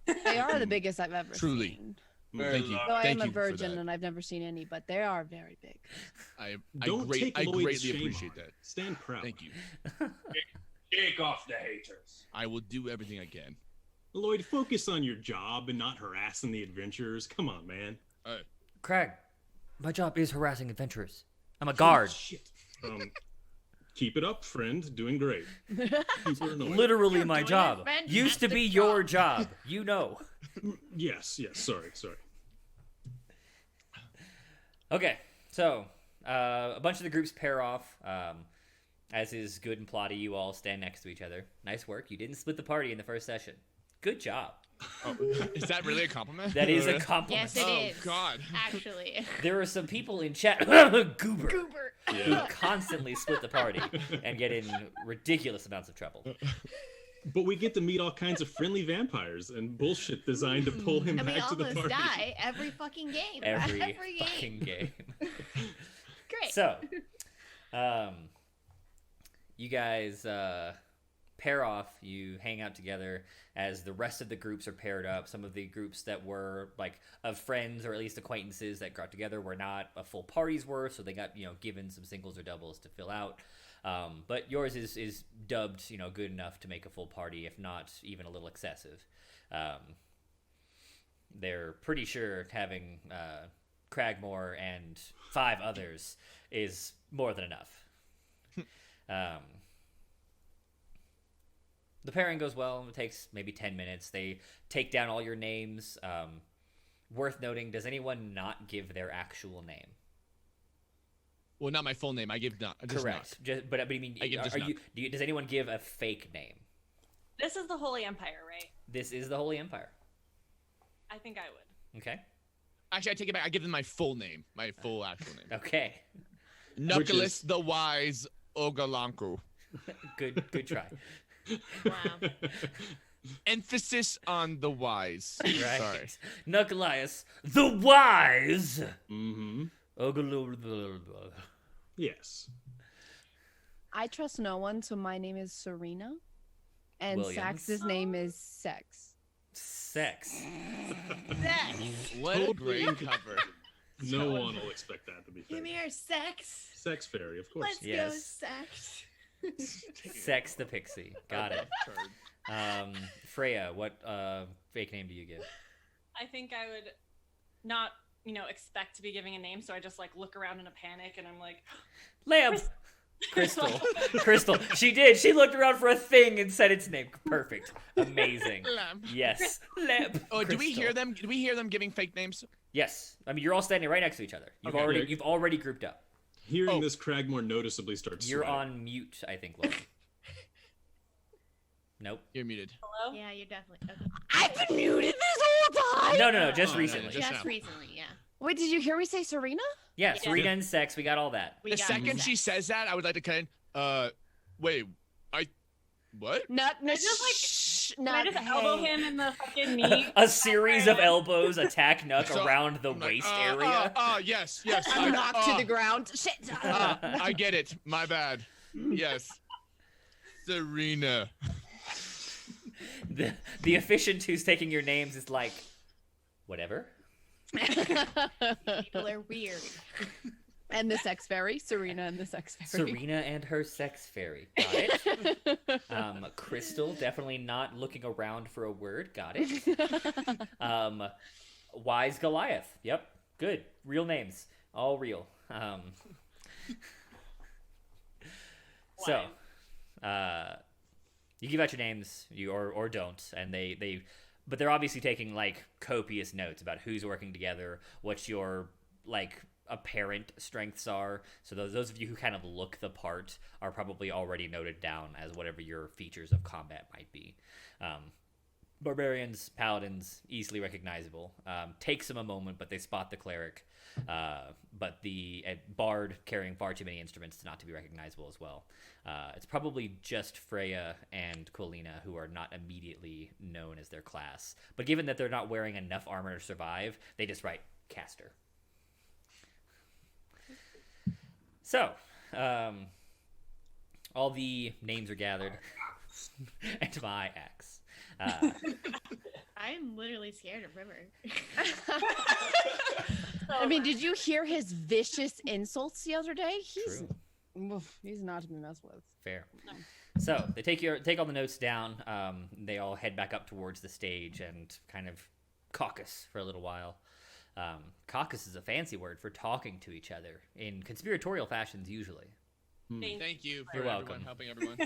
They are the biggest I've ever Truly. seen. Thank you. Though I Thank am a you for virgin that. and I've never seen any, but they are very big. I Take Lloyd's greatly shame appreciate on it. that. Stand proud. Thank you. Shake off the haters. I will do everything I can. Lloyd, focus on your job and not harassing the adventurers. Come on, man. Crag, my job is harassing adventurers. I'm a guard. Shit. Keep it up, friend. Doing great. Super annoying. Literally my doing job. a Used to be fantastic your job. You know. Yes. Sorry. Okay, so a bunch of the groups pair off. As is good and plotty, you all stand next to each other. Nice work. You didn't split the party in the first session. Good job. Oh, is that really a compliment? That is a compliment. Yes, it Oh, is. God. Actually. There are some people in chat, Goober, who Yeah. constantly split the party and get in ridiculous amounts of trouble. But we get to meet all kinds of friendly vampires and bullshit designed to pull him And we back to the almost party. die every fucking game. Every game. fucking game. Great. So, you guys pair off. You hang out together as the rest of the groups are paired up. Some of the groups that were like of friends or at least acquaintances that got together were not a full party's worth, so they got given some singles or doubles to fill out. But yours is dubbed good enough to make a full party, if not even a little excessive. They're pretty sure having Cragmore and 5 others is more than enough. The pairing goes well. It takes maybe 10 minutes. They take down all your names. Worth noting, does anyone not give their actual name? Well, not my full name. I give not. Just Correct. Not. But I mean, I give just are you? Does anyone give a fake name? This is the Holy Empire, right? This is the Holy Empire. I think I would. Okay. Actually, I take it back. I give them my full name. My full actual name. Okay. Knuckles the Wise Ogalanku. Good try. Wow. Emphasis on the wise. Right. Sorry. Knuckleius the Wise. Mm-hmm. Ogaloo- Yes. I trust no one, so my name is Serena. And Williams. Sax's name is Sex. Sex. What a great cover. No one will expect that to be fair. Give me your sex. Sex fairy, of course. Let's go Yes. sex. Sex the Pixie. Got it. Freya, what fake name do you give? I think I would not, expect to be giving a name, so I just look around in a panic and I'm like, Lamp. Crystal. She did. She looked around for a thing and said its name. Perfect. Amazing. Lamp. Yes. Lamp. Oh, do we Crystal. hear them? Do we hear them giving fake names? Yes. I mean, you're all standing right next to each other. Okay. You've already grouped up. Hearing this, Cragmore noticeably starts You're sweating. on mute, I think, Logan. Nope. You're muted. hello? Yeah, you're definitely. Okay. I've been muted this whole time. No. Just Oh, recently. just Just now. recently, yeah. Wait, did you hear me say Serena? Yeah, Yeah. Serena and sex. We got all that. We The got second sex. she says that, I would like to cut in. Wait, what? Not, no, I just, like, shh, Can I not just hey. elbow him in the fucking knee? A series of elbows attack Nuck So- around the I'm like, waist area. Yes. I'm knocked to the ground. Shit. I get it. My bad. Yes. Serena. The efficient who's taking your names is like, whatever. People are weird. And the sex fairy, Serena and the sex fairy. Serena and her sex fairy. Got it. Crystal, definitely not looking around for a word. Got it. Wise Goliath. Yep. Good. Real names. All real. So, you give out your names, or don't, and but they're obviously taking like copious notes about who's working together, what your like apparent strengths are. So those of you who kind of look the part are probably already noted down as whatever your features of combat might be. Barbarians, paladins, easily recognizable. Takes them a moment, but they spot the cleric. But the bard carrying far too many instruments to not to be recognizable as well. It's probably just Freya and Colina who are not immediately known as their class. But given that they're not wearing enough armor to survive, they just write caster. So, all the names are gathered, and my axe. I'm literally scared of River. I mean, did you hear his vicious insults the other day? He's not to be messed with. Fair. So they take all the notes down. They all head back up towards the stage and kind of caucus for a little while. Caucus is a fancy word for talking to each other in conspiratorial fashions, usually. Thank you for You're welcome. helping everyone.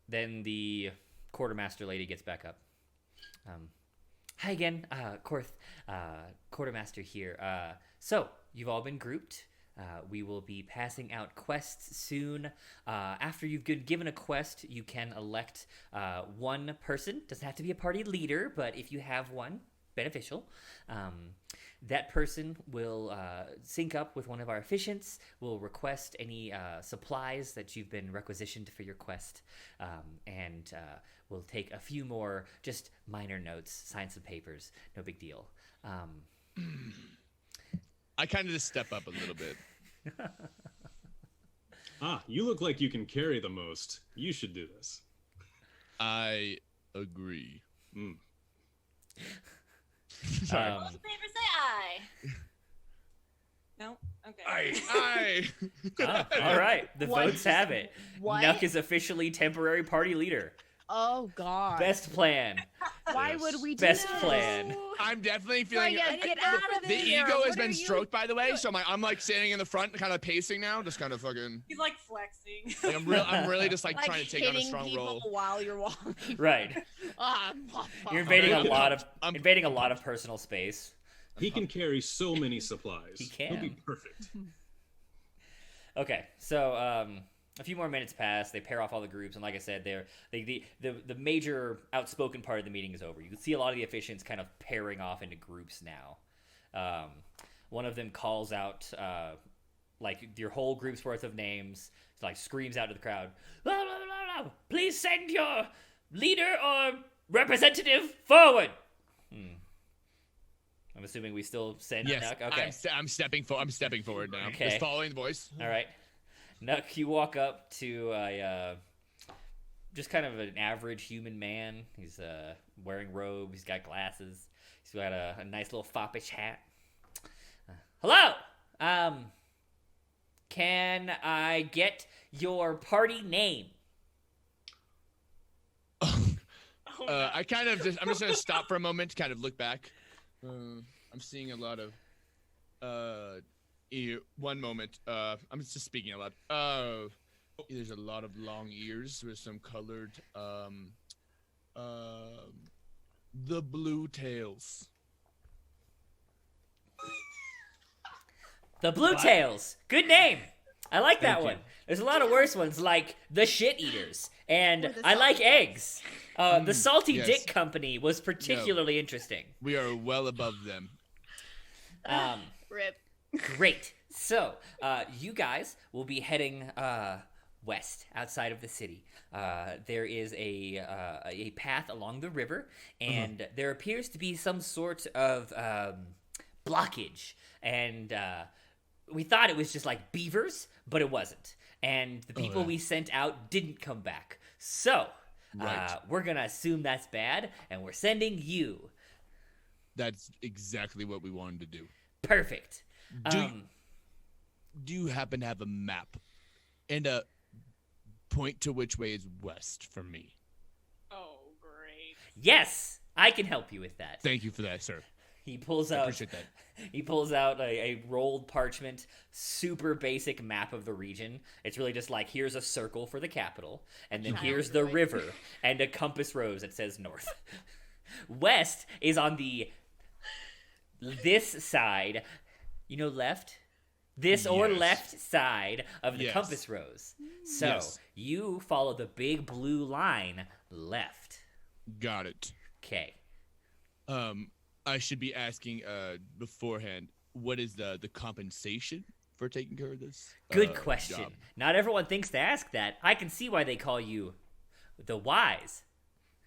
Then the quartermaster lady gets back up. Hi again, quartermaster here. So you've all been grouped. We will be passing out quests soon. After you've been given a quest, you can elect one person. Doesn't have to be a party leader, but if you have one, beneficial. That person will sync up with one of our efficients, will request any supplies that you've been requisitioned for your quest, and we'll take a few more just minor notes, sign some papers, no big deal. I kind of just step up a little bit. You look like you can carry the most. You should do this. I agree. Sorry. All in favor, say aye. No? Okay. Aye. All right, the What? votes have it. What? Nuck is officially temporary party leader. Oh God. Best plan. Why would we do Best this? plan. I'm definitely feeling Freya, get out of the here. ego has What are been you stroked, by the way. So I'm like standing in the front, kind of pacing now, just kind of fucking. He's like flexing. Like, I'm really just like trying to take on a hitting strong people role. while you're walking. Right. Ah, You're invading a I'm- lot of I'm- invading a lot of personal space. He can carry so many supplies. He He'll be can. perfect. Okay, so a few more minutes pass. They pair off all the groups, and like I said, the major outspoken part of the meeting is over. You can see a lot of the efficients kind of pairing off into groups now. One of them calls out like your whole group's worth of names, like screams out to the crowd, "La, la, la, la. Please send your leader or representative forward." I'm assuming we still send Yes. Nuck. Okay. I'm stepping forward now. Okay. Just following the voice. All right. Nuck, you walk up to a just kind of an average human man. He's wearing robes. He's got glasses. He's got a nice little foppish hat. Hello. Can I get your party name? I'm just gonna stop for a moment to kind of look back. I'm seeing a lot of one moment. I'm just speaking a lot. There's a lot of long ears with some colored the blue tails. The Blue Tails. Good name. I like that Thank one. you. There's a lot of worse ones like the Shit Eaters, and the I like Salty eggs. The Salty yes. Dick Company was particularly interesting. We are well above them. Rip. Great. So, you guys will be heading west outside of the city. There is a path along the river, and there appears to be some sort of blockage. And we thought it was just like beavers, but it wasn't. And the people yeah. we sent out didn't come back. So, Right. we're going to assume that's bad, and we're sending you. That's exactly what we wanted to do. Perfect. Do you happen to have a map and a point to which way is west for me? Oh, great. Yes, I can help you with that. Thank you for that, sir. He pulls I out. appreciate that. He pulls out a rolled parchment, super basic map of the region. It's really just like, here's a circle for the capital, and then Child here's the droid. river, and a compass rose that says north. West is on this side, left? This or Yes. left side of the Yes. compass rose. So Yes. you follow the big blue line left. Got it. Okay. I should be asking beforehand, what is the compensation for taking care of this? Good question. job? Not everyone thinks to ask that. I can see why they call you the wise.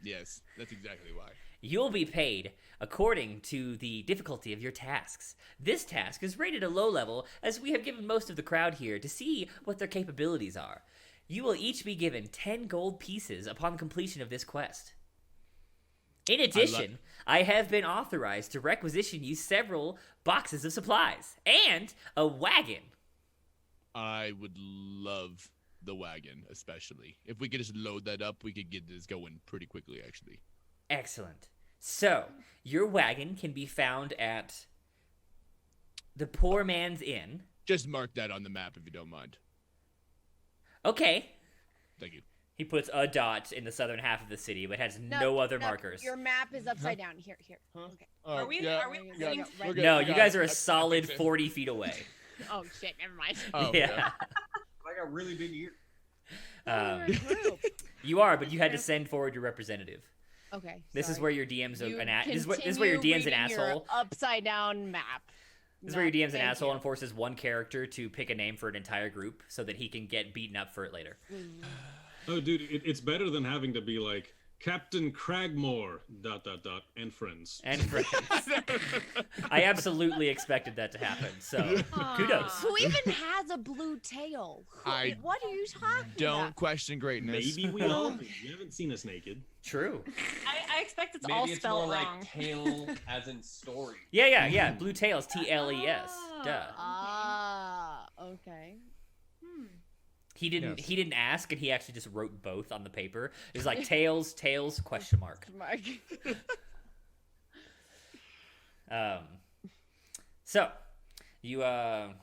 Yes, that's exactly why. You'll be paid according to the difficulty of your tasks. This task is rated a low level, as we have given most of the crowd here to see what their capabilities are. You will each be given 10 gold pieces upon completion of this quest. In addition, I have been authorized to requisition you several boxes of supplies and a wagon. I would love the wagon, especially. If we could just load that up, we could get this going pretty quickly, actually. Excellent. So, your wagon can be found at the Poor Man's Inn. Just mark that on the map if you don't mind. Okay. Thank you. He puts a dot in the southern half of the city, but has no other markers. Your map is upside down. Here. Okay. Are we yeah, sitting yeah, right yeah. No, I you got guys it. are I a solid fixed it. 40 feet away. Oh shit! Never mind. Oh, Yeah. I got really big ears. Group. You are, but you had to send forward your representative. Okay. This is sorry. where your DM's You this is where your DM's an continue reading your asshole. Upside down map. This is where your DM's an Thank asshole you. and forces one character to pick a name for an entire group so that he can get beaten up for it later. Oh, dude, it's better than having to be like Captain Cragmore ... and friends. And friends. I absolutely expected that to happen. So kudos. Who even has a blue tail? What are you talking Don't about? question greatness. Maybe we all do. You haven't seen us naked. True. I expect it's Maybe all it's spelled more wrong. like tail as in story. Yeah. Blue tails, TLES. Duh. Okay. He didn't. Yes. He didn't ask, and he actually just wrote both on the paper. It was like tails, question mark. So, you I've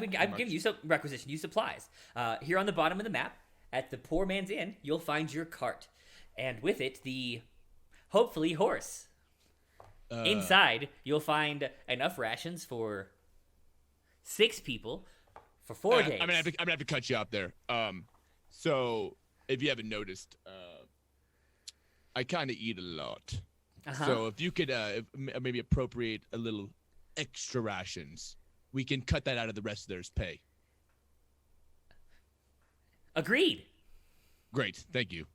giving you some requisition you supplies. Here on the bottom of the map, at the Poor Man's Inn, you'll find your cart, and with it the hopefully horse. Inside, you'll find enough rations for 6 people for 4 days. I'm gonna have to cut you out there. So if you haven't noticed, I kind of eat a lot. Uh-huh. So if you could maybe appropriate a little extra rations, we can cut that out of the rest of their pay. Agreed. Great, thank you.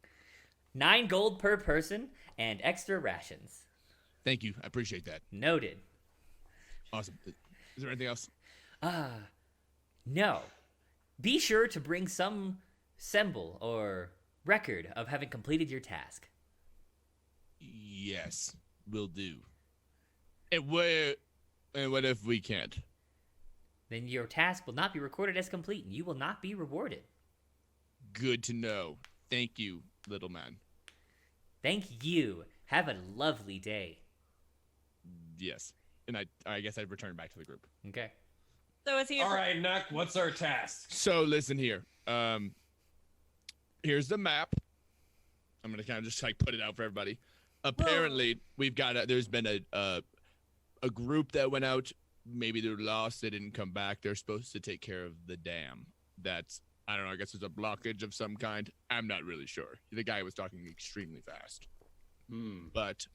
9 gold per person and extra rations. Thank you, I appreciate that. Noted. Awesome. Is there anything else? No. Be sure to bring some symbol or record of having completed your task. Yes, will do. And what if we can't? Then your task will not be recorded as complete and you will not be rewarded. Good to know. Thank you, little man. Thank you. Have a lovely day. Yes. And I guess I'd return back to the group. Okay. So is he? All right, Nuck, what's our task? So listen here. Here's the map. I'm gonna kind of just like put it out for everybody. Apparently, we've got there's been a group that went out. Maybe they're lost. They didn't come back. They're supposed to take care of the dam. That's I don't know. I guess it's a blockage of some kind. I'm not really sure. The guy was talking extremely fast. But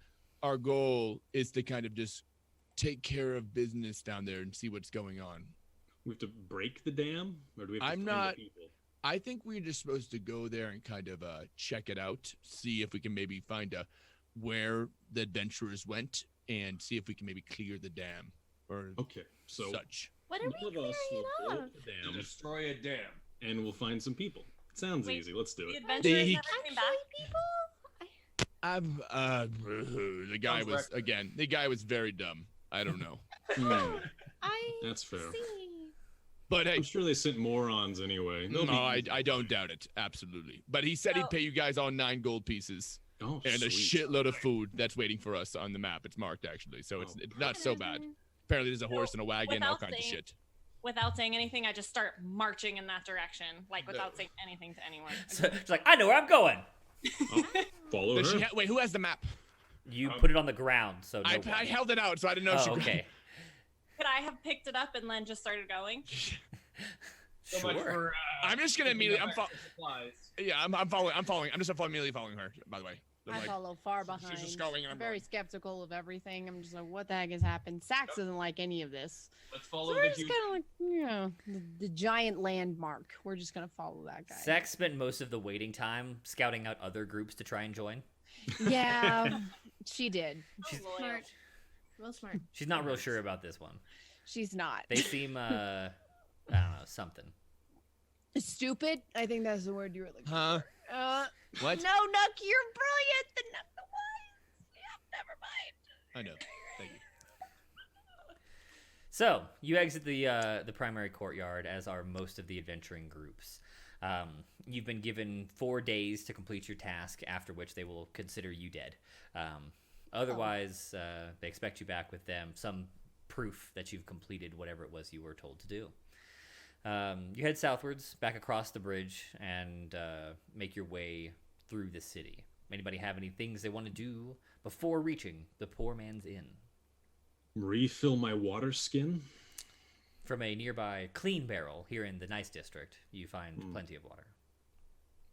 our goal is to kind of just take care of business down there and see what's going on. We have to break the dam, or do we have to I'm find not- the people? I think we're just supposed to go there and kind of check it out, see if we can maybe find where the adventurers went, and see if we can maybe clear the dam or Okay, so such. What are one we of us clearing will it build of? the To dam, destroy a dam. and we'll find some people. It sounds Wait, easy. Let's do the it. adventurers They- never came back. The guy Sounds was reckless. the guy was very dumb. I don't know. That's fair. See. But hey, I'm sure they sent morons anyway. no, I don't doubt it. Absolutely. But he said he'd pay you guys all 9 gold pieces Oh, and a sweet. shitload of food that's waiting for us on the map. It's marked actually, so it's not so bad. Apparently, there's a horse and a wagon, all kinds of shit. Without saying anything, I just start marching in that direction, like without saying anything to anyone. So it's like, I know where I'm going. Oh, follow Does her. she wait, who has the map? You put it on the ground, so no I one. held it out, so I didn't know if she Oh, okay. Could I have picked it up and then just started going? So much Sure. for, I'm just gonna picking immediately. up extra supplies. Yeah, I'm following. I'm just immediately following her. By the way. I'm I like, follow far behind. she's just going, and I'm I'm very going. skeptical of everything. I'm just like, what the heck has happened? Sax doesn't like any of this. Let's So follow we're the just huge. kind of like, you know, the giant landmark. We're just gonna follow that guy. Sax spent most of the waiting time scouting out other groups to try and join. Yeah, she did. She's Oh, Smart. Real smart. She's not real sure about this one. She's not. They seem I don't know, something. Stupid. I think that's the word you were looking Huh? for. What? No, Nook, you're brilliant. The yeah, never mind. I know. Thank you. So you exit the primary courtyard, as are most of the adventuring groups. You've been given 4 days to complete your task, after which they will consider you dead. Otherwise, they expect you back with them, some proof that you've completed whatever it was you were told to do. You head southwards, back across the bridge, and make your way through the city. Anybody have any things they want to do before reaching the Poor Man's Inn? Refill my water skin. From a nearby clean barrel here in the Nice District, you find plenty of water.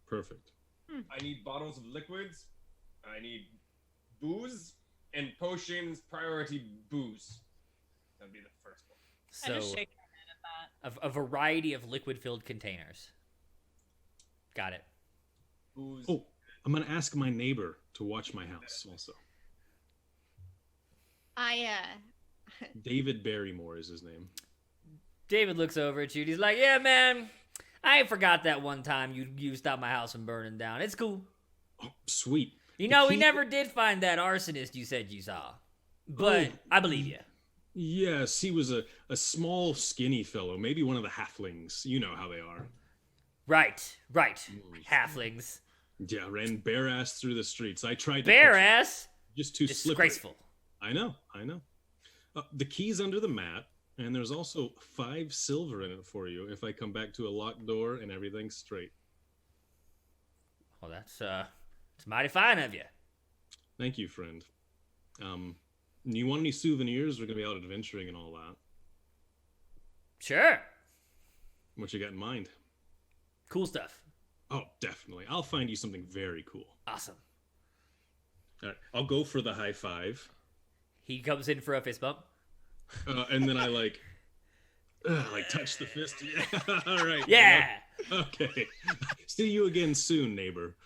Perfect. I need bottles of liquids. I need booze and potions. Priority booze. That'd be the first one. I just So shake my head at that. a variety of liquid-filled containers. Got it. Booze. Oh, I'm gonna ask my neighbor to watch my house also. David Barrymore is his name. David looks over at you and he's like, yeah, man, I ain't forgot that one time you stopped my house from burning down. It's cool. Oh, sweet. You The know, we key- never did find that arsonist you said you saw. But I believe you. Yes, he was a small, skinny fellow, maybe one of the halflings. You know how they are. Right. Halflings. Yeah, ran bare ass through the streets. I tried to Bare catch him, ass. just too slippery. Disgraceful. I know. The key's under the mat, and there's also 5 silver in it for you if I come back to a locked door and everything's straight. Well, it's mighty fine of you. Thank you, friend. You want any souvenirs? We're gonna be out adventuring and all that. Sure. What you got in mind? Cool stuff. Oh, definitely. I'll find you something very cool. Awesome. All right, I'll go for the high five, He comes in for a fist bump. and then I like touch the fist. Yeah, all right. Yeah. Okay. See you again soon, neighbor.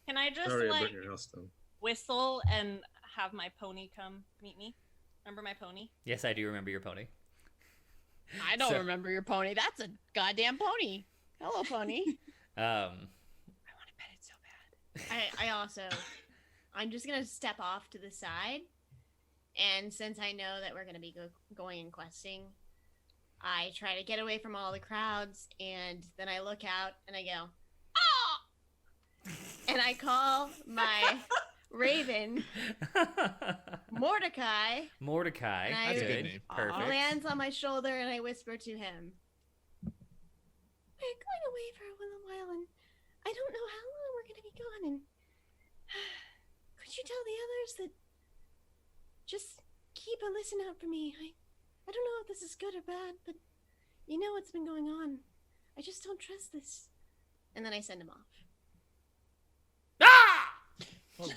Can I just Sorry, I like burnt your house down. whistle and have my pony come meet me? Remember my pony? Yes, I do remember your pony. I don't So- remember your pony. That's a goddamn pony. Hello, pony. I want to pet it so bad. I also, I'm just gonna step off to the side, and since I know that we're gonna be going and questing, I try to get away from all the crowds, and then I look out and I go, oh, and I call my raven Mordecai. Mordecai. And That's I- a good name. Perfect. Lands on my shoulder, and I whisper to him, "We're going away for a little while, and I don't know how long we're gonna be gone. And could you tell the others that just keep a listen out for me? I don't know if this is good or bad, but you know what's been going on. I just don't trust this." And then I send him off. Ah! Oh,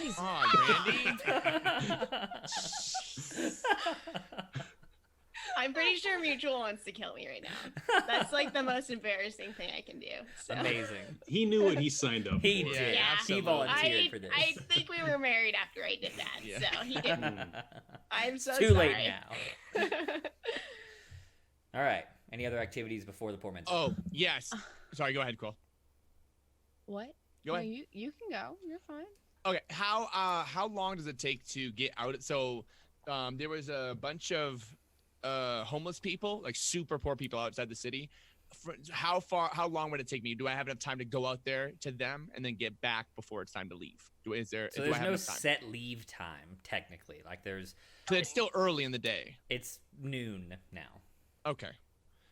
Randy. I'm pretty sure Mutual wants to kill me right now. That's like the most embarrassing thing I can do. So. Amazing. He knew what he signed up He for. did. Yeah. He absolutely. volunteered for this. I think we were married after I did that, Yeah. so he didn't. I'm so Too sorry. late now. All right. Any other activities before the poor man's? Oh, yes. Sorry, go ahead, Cole. What? Go No, ahead. you can go. You're fine. Okay, how long does it take to get out? So there was a bunch of homeless people, like super poor people outside the city. How long would it take me? Do I have enough time to go out there to them and then get back before it's time to leave? There's no set leave time technically. Like there's. So it's still early in the day. It's noon now. Okay.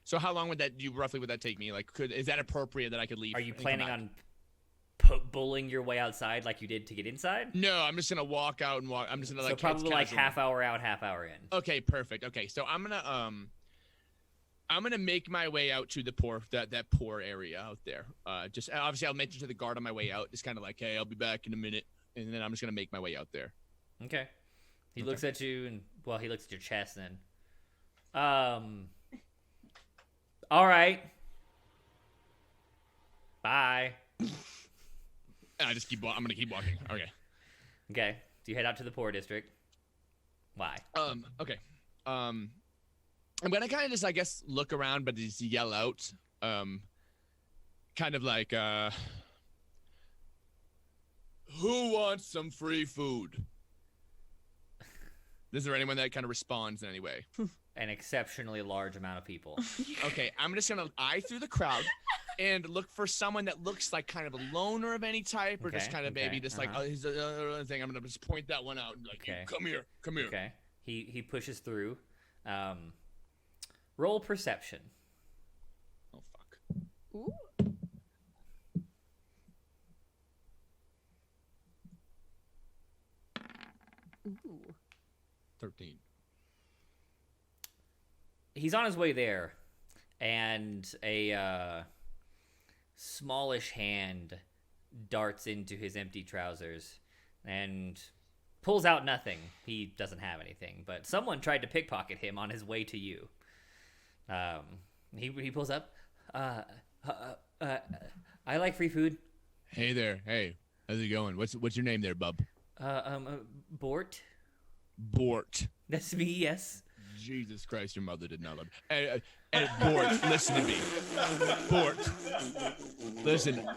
So how long would that take me? Like, is that appropriate that I could leave? Are you planning on bullying your way outside like you did to get inside? No, I'm just gonna walk out and walk. I'm just gonna so probably like half hour out, half hour in. Okay, perfect. Okay, so I'm gonna make my way out to the that poor area out there. Just obviously I'll mention to the guard on my way out. Just kind of like, hey, I'll be back in a minute, and then I'm just gonna make my way out there. Okay. He looks at you and he looks at your chest then. All right. Bye. And I just I'm gonna keep walking. Okay. Okay. Do you head out to the poor district? Why? Okay. I'm gonna kind of just, I guess, look around, but just yell out. Kind of like, who wants some free food? Is there anyone that kind of responds in any way? An exceptionally large amount of people. Okay, I'm just gonna eye through the crowd and look for someone that looks like kind of a loner of any type, or just kind of maybe just like, oh, he's a thing. I'm gonna just point that one out and like, hey, come here. Okay. He pushes through. Roll perception. Oh fuck. Ooh. Ooh. 13. He's on his way there, and a smallish hand darts into his empty trousers and pulls out nothing. He doesn't have anything, but someone tried to pickpocket him on his way to you. He pulls up. I like free food. Hey there. Hey, how's it going? What's your name there, bub? Bort. Bort. That's me. Yes. Jesus Christ, your mother did not love me. Hey, Bort, listen to me. Bort, listen.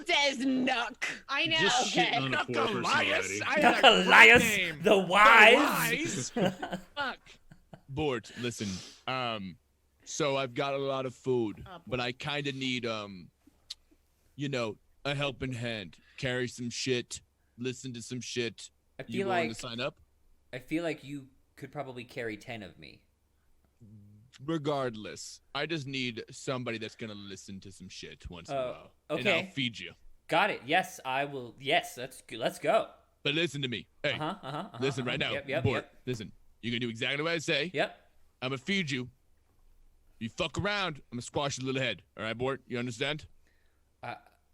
Says Nuck. I know. Just Okay. shitting on a poor person already. Elias, the wise. Fuck. Bort, listen. So I've got a lot of food, but I kind of need a helping hand. Carry some shit. Listen to some shit. I feel you willing to sign up? I feel like you could probably carry 10 of me. Regardless, I just need somebody that's gonna listen to some shit once in a while. Okay. And I'll feed you. Got it. Yes, I will. Yes, that's good. Let's go. But listen to me. Hey, listen right now. Bort, listen. You're gonna do exactly what I say. Yep. I'm gonna feed you. You fuck around, I'm gonna squash your little head. All right, Bort? You understand?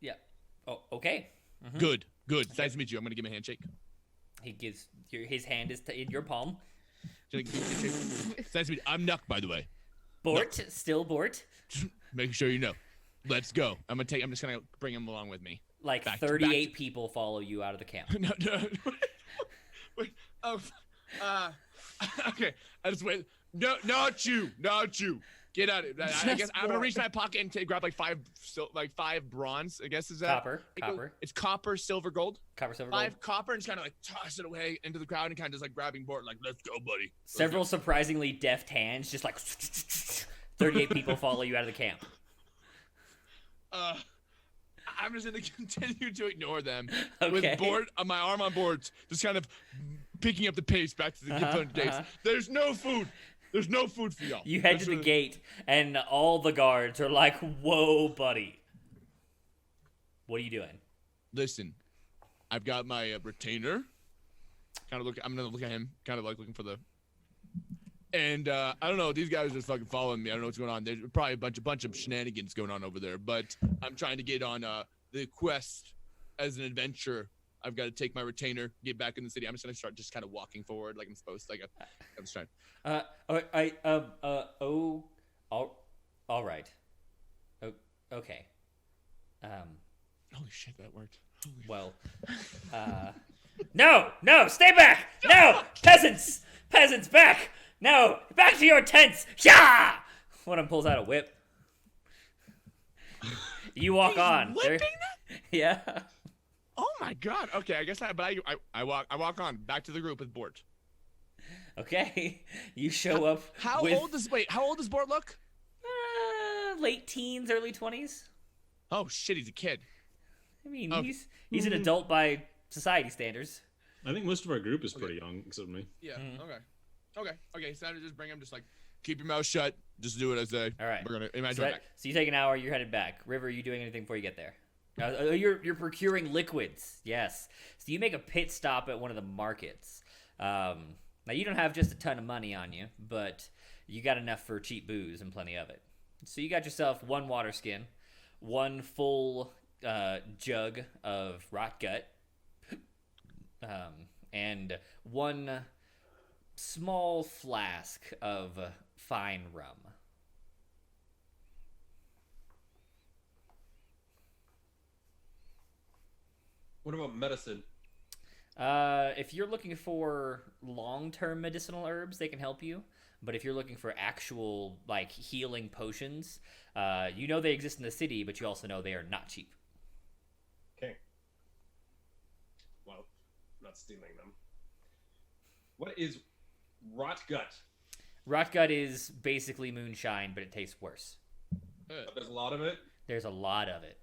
Yeah. Oh, okay. Mm-hmm. Good. It's nice to meet you. I'm gonna give him a handshake. He gives his hand is in your palm. It's nice to meet you. I'm Nuck, by the way. Bort, Nuck. still Bort. Make sure you know. Let's go. I'm just gonna bring him along with me. Like 38 people follow you out of the camp. No. Wait. Okay. I just wait. No, not you. Get out of it. I guess I'm gonna reach my pocket and grab like five bronze. I guess is that copper. It's copper, silver, gold. Copper, silver, gold. 5 gold. copper, and just kind of like toss it away into the crowd and kind of just like grabbing Bort, like, let's go, buddy. Several surprisingly deft hands, just like 38 people follow you out of the camp. I'm just gonna continue to ignore them Okay. with my arm on board, just kind of picking up the pace back to the days. There's no food. There's no food for y'all. You head to the gate, and all the guards are like, "Whoa, buddy, what are you doing?" Listen, I've got my retainer. I'm gonna look at him, kind of like looking for the. And I don't know. These guys are just fucking following me. I don't know what's going on. There's probably a bunch of shenanigans going on over there. But I'm trying to get on the quest as an adventurer. I've got to take my retainer, get back in the city. I'm just gonna start just kind of walking forward like I'm supposed to. I'm just trying. All right. Okay. Holy shit, that worked. Well, no, stay back! No, peasants, back! No, back to your tents! Yeah! One of them pulls out a whip. You walk on. Whipping that? Yeah. Oh my god. Okay, I guess I walk on back to the group with Bort. Okay, you show up. How with, old does Bort look? Late teens, early 20s. Oh shit, he's a kid. I mean, Oh. he's an adult by society standards. I think most of our group is pretty young, except me. Yeah. Okay. So I just bring him. Just like keep your mouth shut. Just do what I say. All right. We're gonna imagine. So you take an hour. You're headed back. River, are you doing anything before you get there? You're procuring liquids. Yes. So you make a pit stop at one of the markets. Now you don't have just a ton of money on you, but you got enough for cheap booze and plenty of it. So you got yourself one water skin, one full jug of rot gut, and one small flask of fine rum. What about medicine? If you're looking for long-term medicinal herbs, they can help you. But if you're looking for actual like healing potions, you know they exist in the city, but you also know they are not cheap. Okay. Well, I'm not stealing them. What is rot gut? Rot gut is basically moonshine, but it tastes worse. But there's a lot of it. There's a lot of it.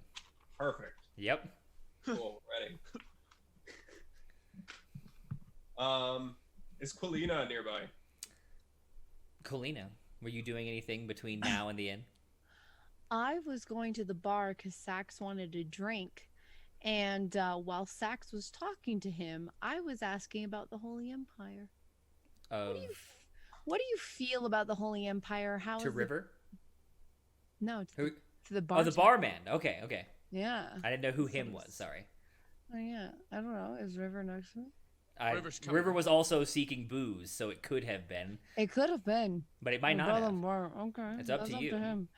Perfect. Yep. Cool. Ready. Is Quilina nearby? Colina, were you doing anything between now and the inn? I was going to the bar because Sax wanted a drink. And while Sax was talking to him, I was asking about the Holy Empire. What do you feel about the Holy Empire? How to is River? No, Who? to the bar. Oh, the barman. Okay. Yeah. I didn't know who him was. Sorry. Oh yeah. I don't know. Is River next to me? River was also seeking booze, so it could have been. It could have been. But it might not have. Okay. It's up to you. him.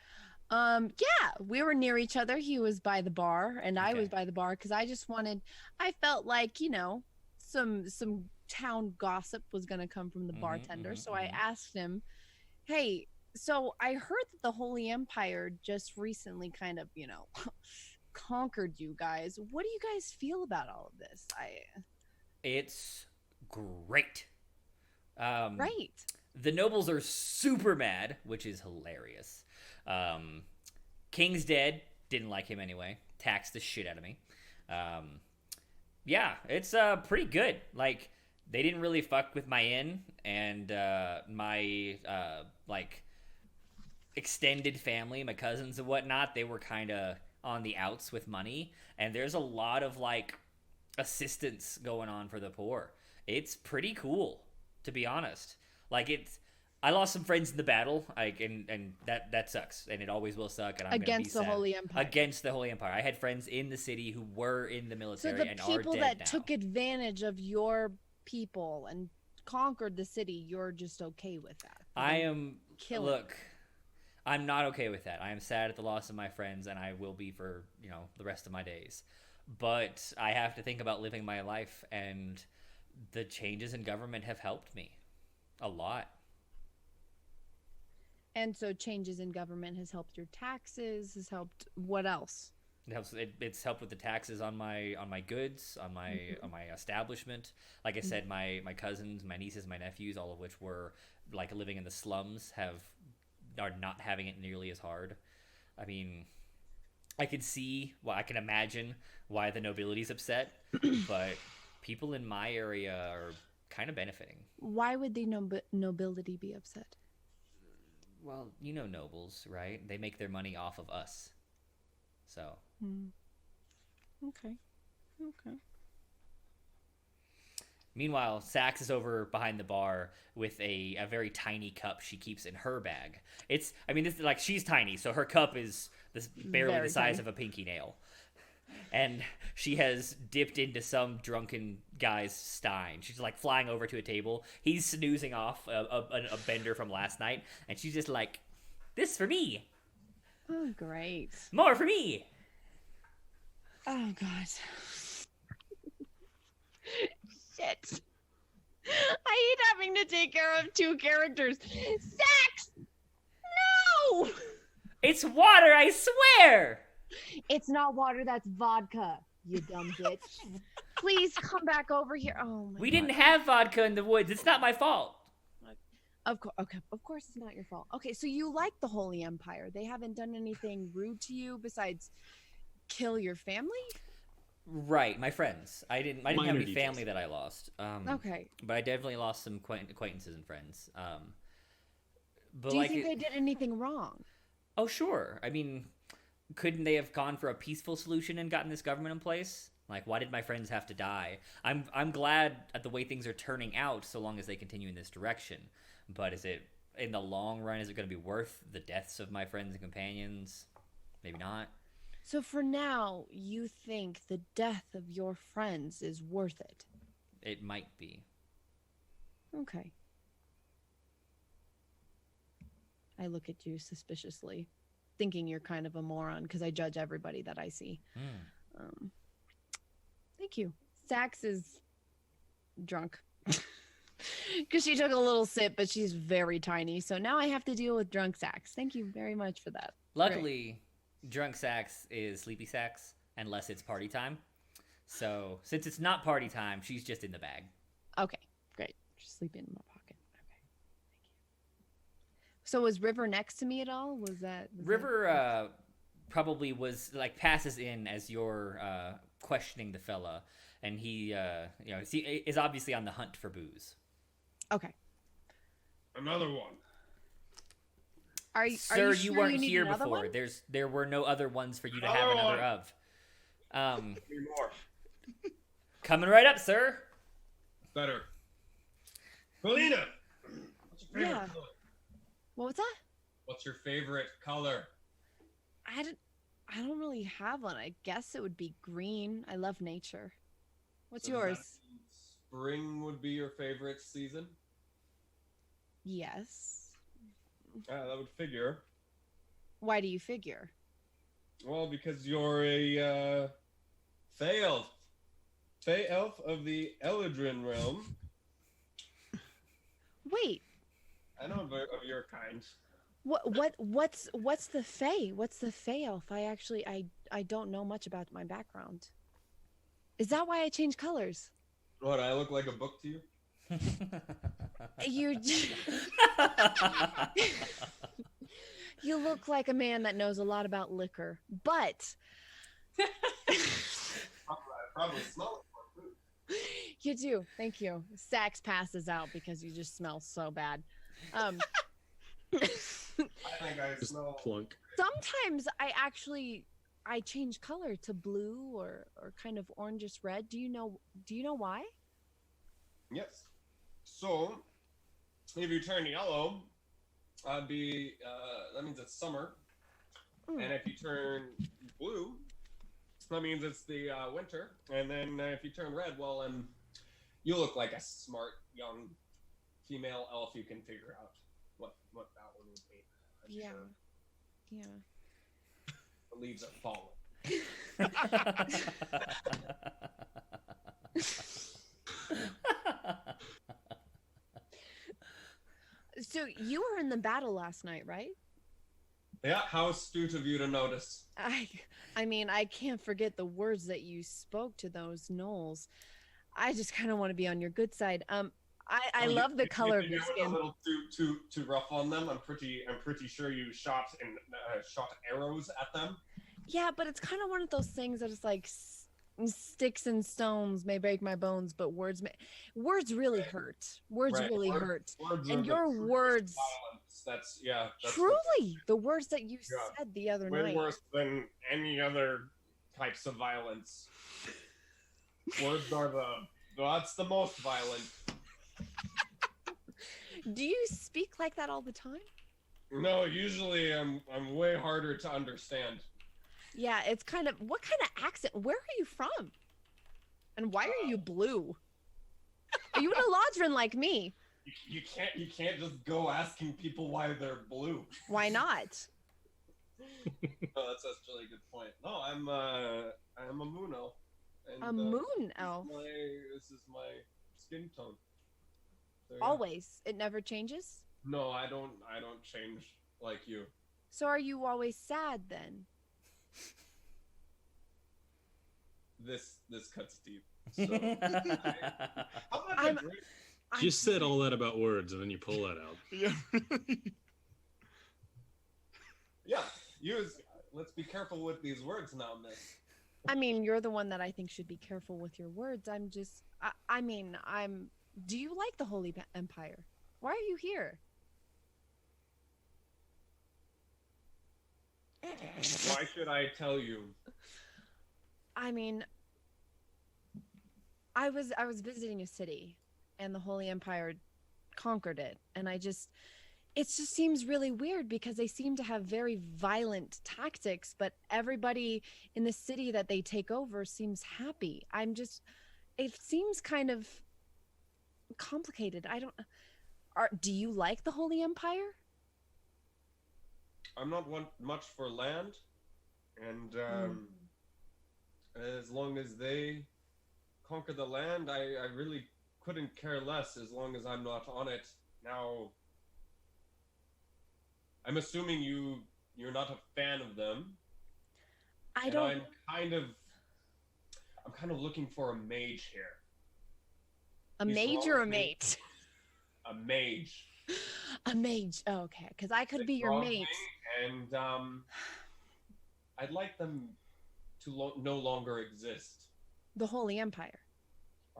Yeah, we were near each other. He was by the bar, and I was by the bar because I felt like, some town gossip was gonna come from the bartender. So I asked him, hey, so I heard that the Holy Empire just recently kind of, conquered you guys. What do you guys feel about all of this? It's great. Right. The nobles are super mad, which is hilarious. King's dead. Didn't like him anyway. Taxed the shit out of me. Yeah, it's pretty good. Like, they didn't really fuck with my inn and my extended family, my cousins and whatnot. They were kind of on the outs with money, and there's a lot of assistance going on for the poor. It's pretty cool, to be honest. I lost some friends in the battle, and that sucks, and it always will suck. And I'm against the sad. Holy Empire. Against the Holy Empire. I had friends in the city who were in the military and are dead now. So the people that took advantage of your people and conquered the city, you're just okay with that? Look, I'm not okay with that. I am sad at the loss of my friends, and I will be for the rest of my days. But I have to think about living my life, and the changes in government have helped me a lot. And so changes in government has helped your taxes, has helped what else? It's helped with the taxes on my goods, on my establishment. Like I said, my cousins, my nieces, my nephews, all of which were living in the slums, are not having it nearly as hard. I mean, I can imagine why the nobility's upset, but people in my area are kind of benefiting. Why would the nobility be upset? Well, nobles, right? They make their money off of us. So. Okay. Meanwhile, Sax is over behind the bar with a very tiny cup she keeps in her bag. She's tiny, so her cup is barely Very the size tiny. of a pinky nail. And she has dipped into some drunken guy's stein. She's flying over to a table. He's snoozing off a bender from last night, and she's just like, "This for me. Oh, great. More for me." Oh, God. Shit. I hate having to take care of two characters. Sax! No! It's water, I swear! It's not water, that's vodka, you dumb bitch. Please come back over here. Oh, my We God. didn't have vodka in the woods. It's not my fault. Of course, okay. Of course, it's not your fault. Okay, so you like the Holy Empire? They haven't done anything rude to you besides kill your family? Right, my friends. I didn't have Minor any details. family that I lost. Okay. But I definitely lost some acquaintances and friends. But Do you like, think they did anything wrong? oh sure. I mean, couldn't they have gone for a peaceful solution and gotten this government in place? Like, why did my friends have to die? I'm glad at the way things are turning out, so long as they continue in this direction. But is it in the long run? Is it going to be worth the deaths of my friends and companions? Maybe not. So for now, you think the death of your friends is worth it? It might be. Okay. I look at you suspiciously, thinking you're kind of a moron because I judge everybody that I see. Thank you. Sax is drunk because she took a little sip, but she's very tiny. So now I have to deal with drunk Sax. Thank you very much for that. Luckily, drunk Sax is sleepy Sax, unless it's party time. So since it's not party time, she's just in the bag. Okay, great. She's sleeping in my pocket. Okay, thank you. So was River next to me at all? Was that River probably was like passes in as you're questioning the fella, and he is obviously on the hunt for booze. Okay. Another one. Sir, you you sure weren't you need here another before. one? There were no other ones for you to Another have another one. of. Give me more. Coming right up, sir. Better. Polina, what's your favorite Yeah. color? What was that? What's your favorite color? I don't really have one. I guess it would be green. I love nature. What's So does that yours? mean spring would be your favorite season? Yes. That would figure. Why do you figure? Well, because you're a Fey elf. Fey elf of the Eladrin realm. Wait, I know of your kind. what's the Fae? What's the Fae elf? I don't know much about my background. Is that why I change colors? What, I look like a book to you? You you look like a man that knows a lot about liquor, but Probably smell it. you do. Thank you. Sax passes out because you just smell so bad. I think I Just smell. plunk. Sometimes I change color to blue or kind of orangish red. Do you know why? Yes. So, if you turn yellow, that means it's summer. And if you turn blue, that means it's the winter. And then if you turn red, well, you look like a smart young female elf. You can figure out what that one would be. I'm Yeah. sure. Yeah. The leaves are falling. So you were in the battle last night, right? Yeah, how astute of you to notice. I mean, I can't forget the words that you spoke to those gnolls. I just kind of want to be on your good side. I love the color of your I was skin. a little too rough on them. I'm pretty sure you shot arrows at them. Yeah, but it's kind of one of those things that is like sticks and stones may break my bones, but words really hurt. Words Right. really Words- hurt. Words And are the your truest words, violence. That's truly, the words that you Yeah. said the other way night. worse than any other types of violence. Words are that's the most violent. Do you speak like that all the time? No, usually I'm way harder to understand. Yeah, it's kind of, what kind of accent? Where are you from? And why are you blue? Are you an Eladrin like me? You can't just go asking people why they're blue. Why not? Oh, that's a really good point. No, I'm a moon elf. And, A moon elf. This is my skin tone. So, yeah. Always. It never changes? No, I don't change like you. So are you always sad then? This cuts deep. So, how about I'm- a drink? Just said all that about words, and then you pull that out. Yeah. Yeah, let's be careful with these words now, miss. I mean, you're the one that I think should be careful with your words. Do you like the Holy Empire? Why are you here? Why should I tell you? I mean, I was visiting a city, and the Holy Empire conquered it, and it just seems really weird because they seem to have very violent tactics, but everybody in the city that they take over seems happy. It seems kind of complicated. Do you like the Holy Empire? I'm not much for land, and as long as they conquer the land, I really couldn't care less as long as I'm not on it. Now, I'm assuming you're not a fan of them. I'm kind of looking for a mage here. A mage or a mate? A mage. A mage. Oh, okay, because I could be your mate. And I'd like them to no longer exist. The Holy Empire.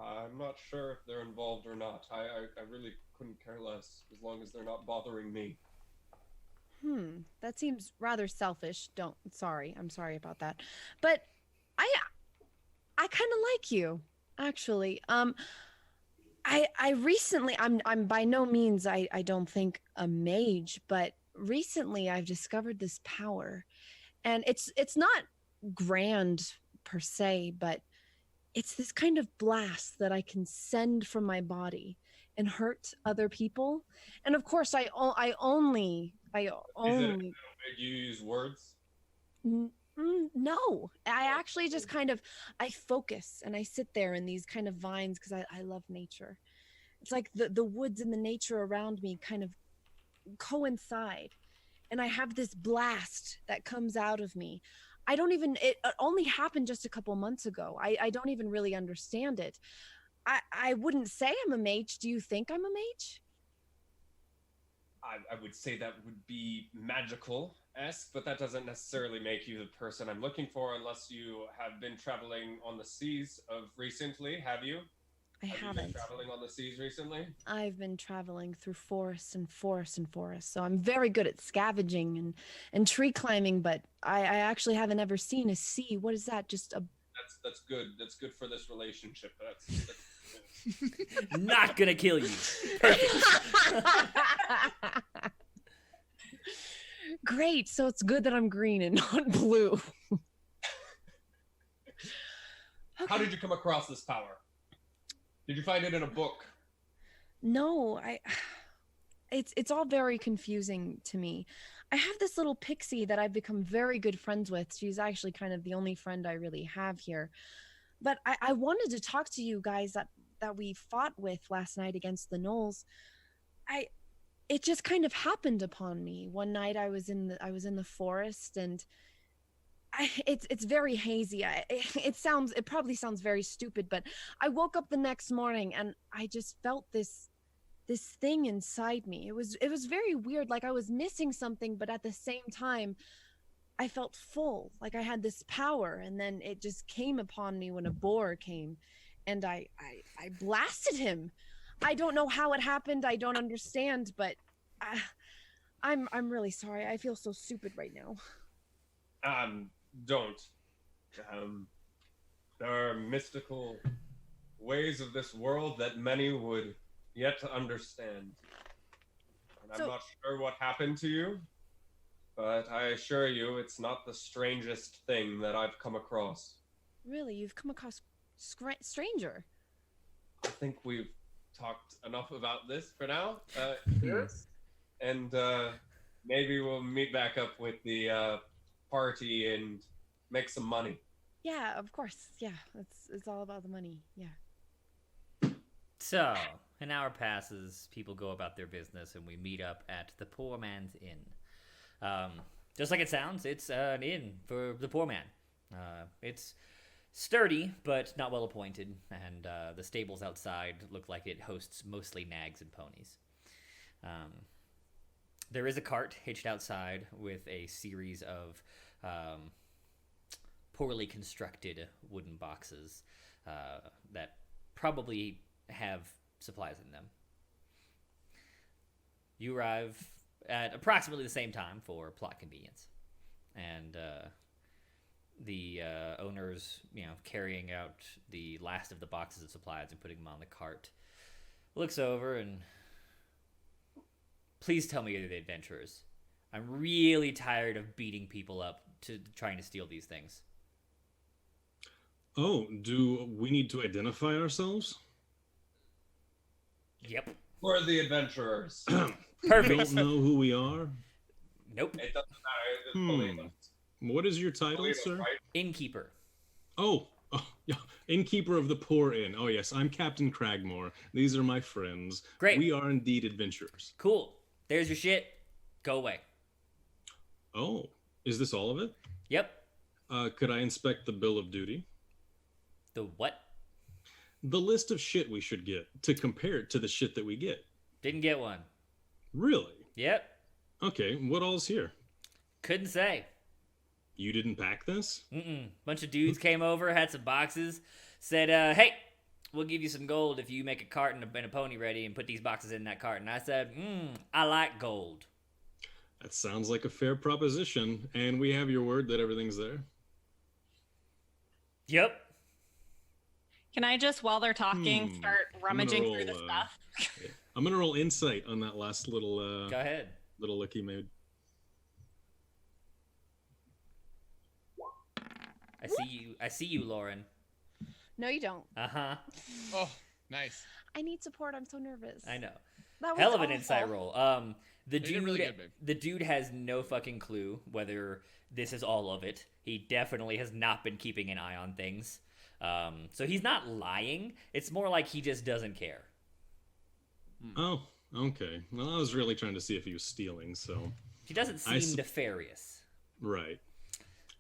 I'm not sure if they're involved or not. I really couldn't care less as long as they're not bothering me. That seems rather selfish. I'm sorry about that. But I kind of like you, actually. I recently, I'm by no means, I don't think a mage, but recently I've discovered this power, and it's not grand per se, but it's this kind of blast that I can send from my body and hurt other people. And of course, I only. Is it you use words? No, I actually just I focus and I sit there in these kind of vines because I love nature. It's like the woods and the nature around me kind of coincide, and I have this blast that comes out of me. It only happened just a couple months ago. I don't even really understand it. I wouldn't say I'm a mage. Do you think I'm a mage? I would say that would be magical-esque, but that doesn't necessarily make you the person I'm looking for unless you have been traveling on the seas recently. Have you? I haven't. Have you been traveling on the seas recently? I've been traveling through forests and forests and forests, so I'm very good at scavenging and tree climbing, but I actually haven't ever seen a sea. What is that? Just a... That's good. That's good for this relationship. That's Not gonna kill you. Perfect. Great. So it's good that I'm green and not blue. How did you come across this power? Did you find it in a book? No, it's all very confusing to me. I have this little pixie that I've become very good friends with. She's actually kind of the only friend I really have here. But I wanted to talk to you guys that we fought with last night against the gnolls. It just kind of happened upon me. One night I was in the forest, and it's very hazy. It probably sounds very stupid, but I woke up the next morning and I just felt this thing inside me. It was very weird, like I was missing something, but at the same time I felt full, like I had this power, and then it just came upon me when a boar came, and I blasted him. I don't know how it happened. I don't understand, but I'm really sorry. I feel so stupid right now. Don't. There are mystical ways of this world that many would yet to understand. And I'm not sure what happened to you, but I assure you it's not the strangest thing that I've come across. Really? You've come across stranger? I think we've talked enough about this for now. Yes. And maybe we'll meet back up with the party and make some money. Yeah, of course. Yeah, it's all about the money. Yeah. So, an hour passes, people go about their business, and we meet up at the Poor Man's Inn. Just like it sounds, it's an inn for the poor man. It's sturdy but not well appointed, and the stables outside look like it hosts mostly nags and ponies. There is a cart hitched outside with a series of poorly constructed wooden boxes that probably have supplies in them. You arrive at approximately the same time for plot convenience, and the owners, carrying out the last of the boxes of supplies and putting them on the cart, looks over and, please tell me you're the adventurers. I'm really tired of beating people up to trying to steal these things. Oh, do we need to identify ourselves? Yep. We're the adventurers. Perfect. You don't know who we are? Nope. It doesn't matter. Believe us. What is your title, Believe us, sir? right? Innkeeper. Oh, yeah. Innkeeper of the Poor Inn. Oh, yes, I'm Captain Cragmore. These are my friends. Great. We are indeed adventurers. Cool. There's your shit. Go away. Oh, is this all of it? Yep. Could I inspect the bill of duty? The what? The list of shit we should get to compare it to the shit that we get. Didn't get one. Really? Yep. Okay, what all's here? Couldn't say. You didn't pack this? Bunch of dudes came over, had some boxes, said, hey, we'll give you some gold if you make a cart and a pony ready and put these boxes in that cart. And I said, I like gold. That sounds like a fair proposition. And we have your word that everything's there? Yep. Can I just, while they're talking, start rummaging through the stuff? I'm gonna roll insight on that last little Go ahead. little lick he made. I see you, Lauren. No, you don't. Uh-huh. Oh, nice. I need support. I'm so nervous. I know. That was Hell of an awful. insight roll. The You did dude, really good, babe. the dude has no fucking clue whether this is all of it. He definitely has not been keeping an eye on things. So he's not lying. It's more like he just doesn't care. Oh, okay. Well, I was really trying to see if he was stealing, so... He doesn't seem nefarious. Right.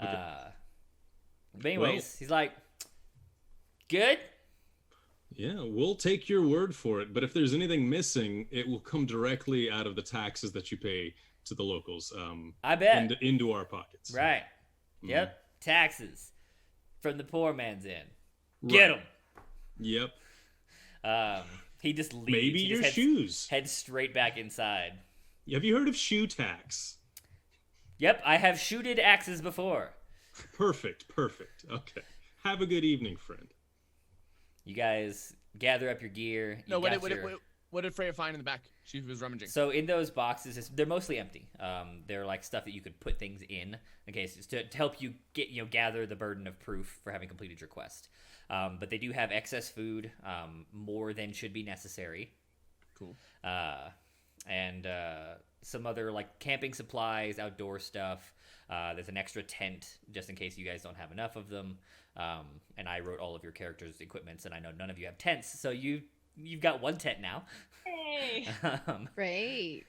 Okay. But anyways, he's like, good? Yeah, we'll take your word for it, but if there's anything missing, it will come directly out of the taxes that you pay to the locals. I bet. Into our pockets. Right. Yep. Taxes from the poor man's end. Get him. Yep. He just leaves. Maybe He your just shoes. heads straight back inside. Have you heard of shoe tax? Yep, I have shooted axes before. Perfect. Okay. Have a good evening, friend. You guys gather up your gear. No, what did Freya find in the back? She was rummaging. So in those boxes, they're mostly empty. They're like stuff that you could put things in case to help you get gather the burden of proof for having completed your quest. But they do have excess food, more than should be necessary. Cool. And some other like camping supplies, outdoor stuff. There's an extra tent just in case you guys don't have enough of them. And I wrote all of your characters' equipments, and I know none of you have tents, so you've got one tent now. Hey. Great.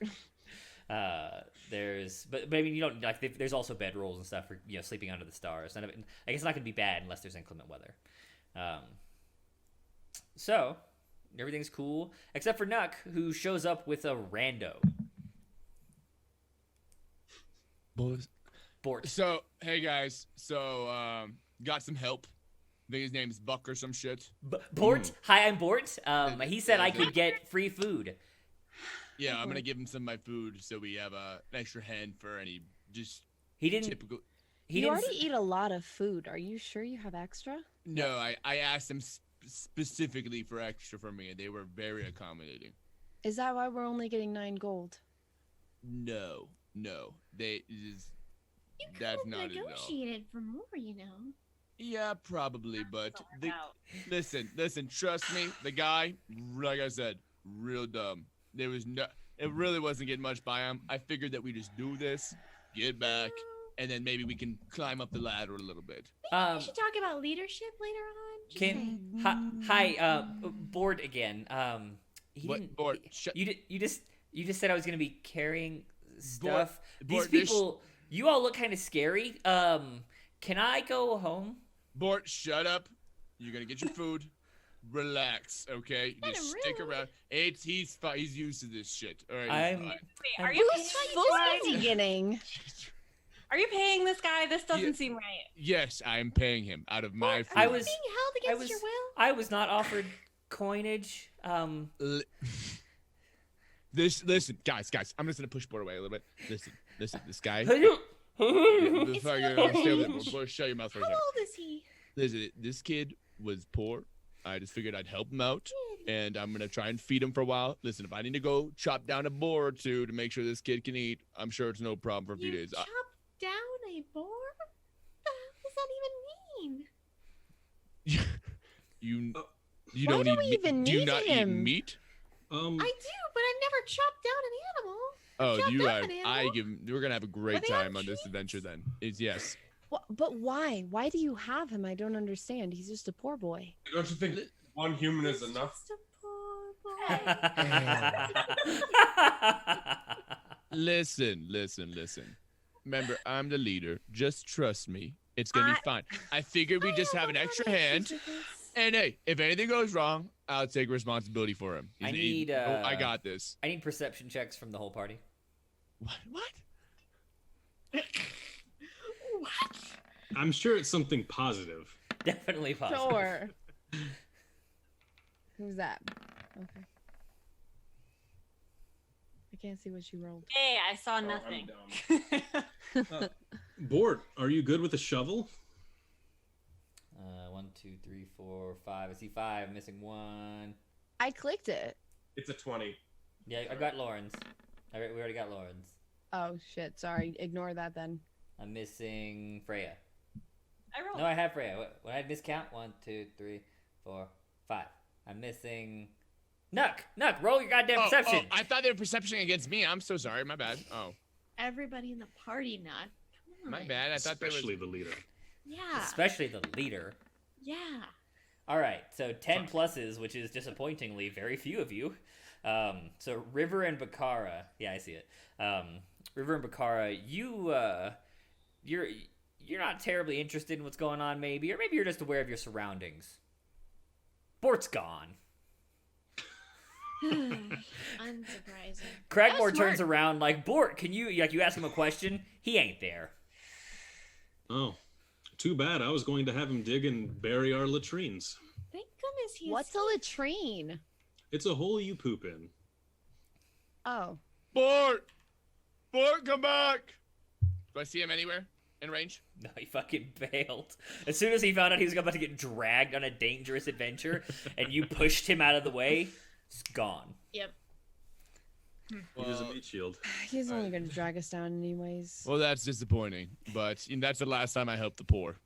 But I mean, you don't like. There's also bedrolls and stuff for sleeping under the stars. None of it. I guess it's not gonna be bad unless there's inclement weather. So everything's cool except for Nuck, who shows up with a rando. Boys. Bort. So, hey guys. So, got some help. I think his name's Buck or some shit. Bort? Hi, I'm Bort. He said I could get free food. Yeah, I'm gonna give him some of my food so we have an extra hand for any just He didn't. typical. You already eat a lot of food. Are you sure you have extra? No, I asked them specifically for extra for me, and they were very accommodating. Is that why we're only getting 9 gold? No, they just You could that's have not it at all. negotiated for more, Yeah, probably, but listen, trust me, the guy, like I said, real dumb. There was it really wasn't getting much by him. I figured that we just do this, get back, and then maybe we can climb up the ladder a little bit. We should talk about leadership later on. Just saying. Hi, Bort again. He What, didn't. Bort, You just said I was gonna be carrying stuff. These Bort, people, you all look kind of scary. Can I go home? Bort, shut up. You're gonna get your food. Relax, okay? Just stick around. He's used to this shit. All right. Wait, are you paying Food is he getting? Are you paying this guy? This doesn't seem right. Yes, I'm paying him out of my food. I was Being held against your will. I was not offered coinage. Listen, guys. I'm just gonna push Bort away a little bit. Listen. This guy. Hey, Stay over there. Bort, shut your mouth for a How second. old is he? Listen, this kid was poor. I just figured I'd help him out, and I'm gonna try and feed him for a while. Listen, if I need to go chop down a boar or two to make sure this kid can eat, I'm sure it's no problem for a few days. Chop down a boar? What the hell does that even mean? You Why don't do eat we meat? even Do you need not him? eat meat? I do, but I've never chopped down an animal. Oh, chopped you up are. an animal? We're gonna have a great they on time on this treats? adventure. Then is yes. But why? Why do you have him? I don't understand. He's just a poor boy. Don't you think one human is enough? Just a poor boy. Listen. Remember, I'm the leader. Just trust me. It's gonna be fine. I figured we just have an extra hand. And hey, if anything goes wrong, I'll take responsibility for him. I got this. I need perception checks from the whole party. What? What? I'm sure it's something positive. Definitely positive. Sure. Who's that? Okay. I can't see what she rolled. Hey, I saw I'm nothing. dumb. Bort, are you good with a shovel? 1, 2, 3, 4, 5. I see 5. Missing 1. I clicked it. It's a 20. Yeah, I got Lauren's. We already got Lauren's. Oh shit! Sorry. Ignore that then. I'm missing Freya. I rolled. No, I have Freya. When I miscount, 1, 2, 3, 4, 5. I'm missing Nuck. Roll your goddamn perception. I thought they were perception against me. I'm so sorry. My bad. Oh, Everybody in the party not. Come on. my bad. I thought Especially they the leader. Yeah. Especially the leader. Yeah. All right, so 10 pluses, which is disappointingly very few of you. So River and Bakara, yeah, I see it. River and Bakara, you're not terribly interested in what's going on, maybe, or maybe you're just aware of your surroundings. Bort's gone. Unsurprising. Cragmore That's turns smart. around like, Bort, can you ask him a question? He ain't there. Oh, too bad. I was going to have him dig and bury our latrines. Thank goodness he's. What's a latrine? It's a hole you poop in. Oh. Bort, come back. Do I see him anywhere in range? No, he fucking bailed. As soon as he found out he was about to get dragged on a dangerous adventure, and you pushed him out of the way, he's gone. Yep. He has a meat shield. He's only going to drag us down anyways. Well, that's disappointing, but that's the last time I helped the poor.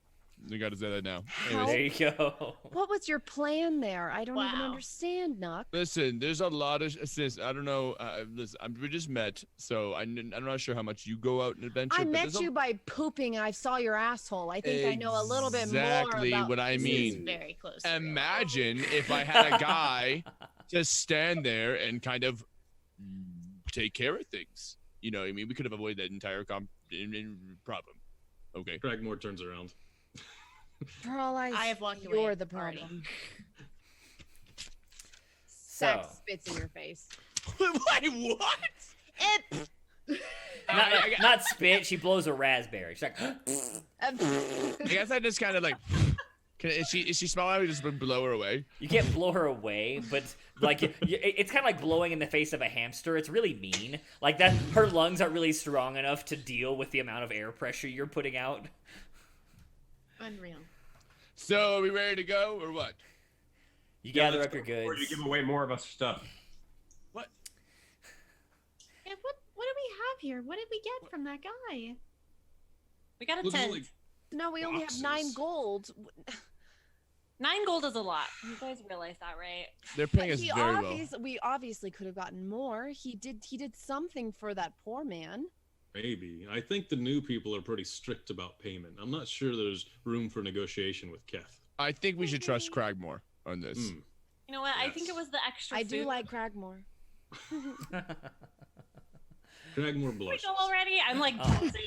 You got to say that now. How? Anyways, There you go. What was your plan there? I don't even Wow. understand, Nuck. listen, there's a lot of assists. I don't know. Listen, we just met, so I'm not sure how much you go out and adventure. I but met there's a- you by pooping and I saw your asshole. I think I know a little bit more Exactly about... what I This mean. is very close. to real. Imagine if I had a guy just stand there and kind of take care of things. You know what I mean? We could have avoided that entire problem. Okay. Cragmore turns around. For all I I have walked away you're the already. problem. Sack So. spits in your face. Wait, what? Not spit. She blows a raspberry. She's like, I guess I just kind of like. Is she small enough to just blow her away? you can't blow her away, but like it's kind of like blowing in the face of a hamster. It's really mean. Like that, her lungs aren't really strong enough to deal with the amount of air pressure you're putting out. Unreal. So are we ready to go or what? You Yeah, gather let's up your go, Or you goods. give away more of our stuff. What? And what do we have here? What did we get from that guy? We got a Looks tent. like No, we only have 9 boxes. gold. 9 gold is a lot. You guys realize that, right? They're But paying us very well. we obviously could have gotten more. He did something for that poor man. Maybe. I think the new people are pretty strict about payment. I'm not sure there's room for negotiation with Keth. I think we should trust Cragmore on this. Hmm. You know what? I think Yes. it was the extra I do food. like Cragmore. Cragmore Can we blushes. go already? I'm like Oh. bouncing.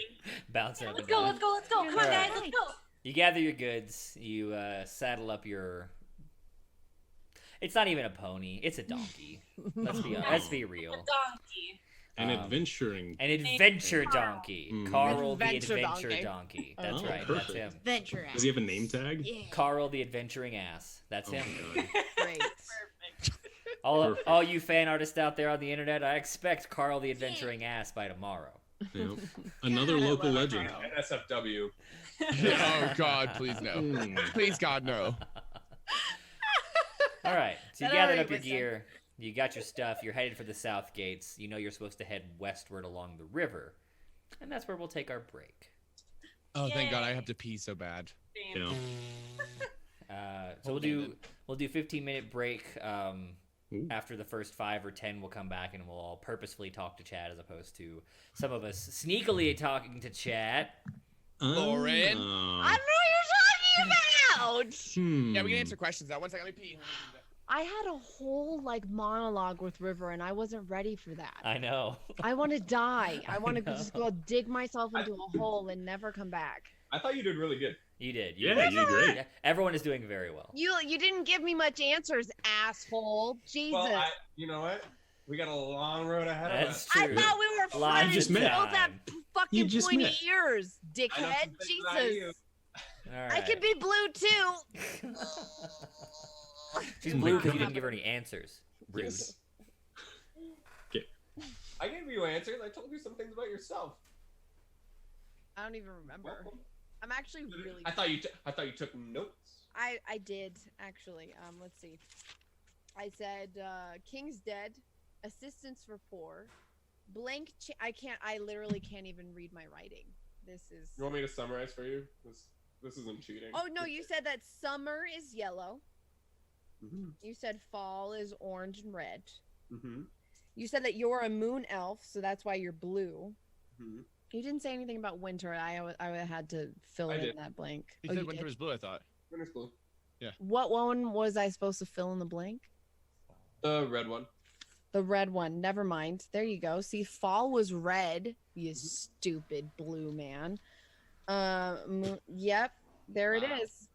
Bouncing Yeah, up let's and go, down. let's go, let's go. Come on, Alright. guys, let's go. You gather your goods. You saddle up your. It's not even a pony. It's a donkey. Let's be real. A donkey. An adventuring. An adventure donkey. Mhm. Carl the Adventure adventure donkey. That's Oh, right. perfect. That's him. Venture out. Does he have a name tag? Yeah. Carl the adventuring ass. That's Oh him. my God. Great. Perfect. All you fan artists out there on the internet, I expect Carl the adventuring ass by tomorrow. Yep. Another God, I local love legend. Carl. NSFW. Oh God, please no. Mm. Please God no. All right. So you That gathered already up your was done. gear. You got your stuff. You're headed for the south gates. You know you're supposed to head westward along the river, and that's where we'll take our break. Oh thank God, I have to pee so bad. Damn. Yeah. So we'll do 15-minute break. Ooh. After the first 5 or 10, we'll come back and we'll all purposefully talk to Chad as opposed to some of us sneakily talking to Chad. Lauren? I know what you're talking about. Hmm. Yeah, we can answer questions now. One second, let me pee. I had a whole like monologue with River, and I wasn't ready for that. I know. I want to die. I want to know. just go dig myself into a hole and never come back. I thought you did really good. You did. Yeah, you did great. Yeah, everyone is doing very well. You didn't give me much answers, asshole. Jesus. Well, you know what? We got a long road ahead of That's us. true. I thought we were Lots friends. just of met. Both have time. fucking You just pointy met. ears, I know some dickhead. things about you. Jesus. All right. I can be blue too. She's Oh my blue because you God. didn't give her any answers. Rude. Yes. I gave you answers. I told you some things about yourself. I don't even remember. I'm actually really. I thought you took notes. I did actually. Let's see. I said King's dead. Assistance for poor. Blank. I literally can't even read my writing. This is. You want me to summarize for you? This isn't cheating. Oh no! You said that summer is yellow. Mm-hmm. You said fall is orange and red. Mm-hmm. You said that you're a moon elf, so that's why you're blue. Mm-hmm. You didn't say anything about winter. I had to fill I in did. that blank. He Oh, said you winter did? was blue, I thought. Winter's blue. What one was I supposed to fill in the blank? The red one. The red one. Never mind. There you go. See, fall was red. You stupid blue man. Yep. There it Wow. is.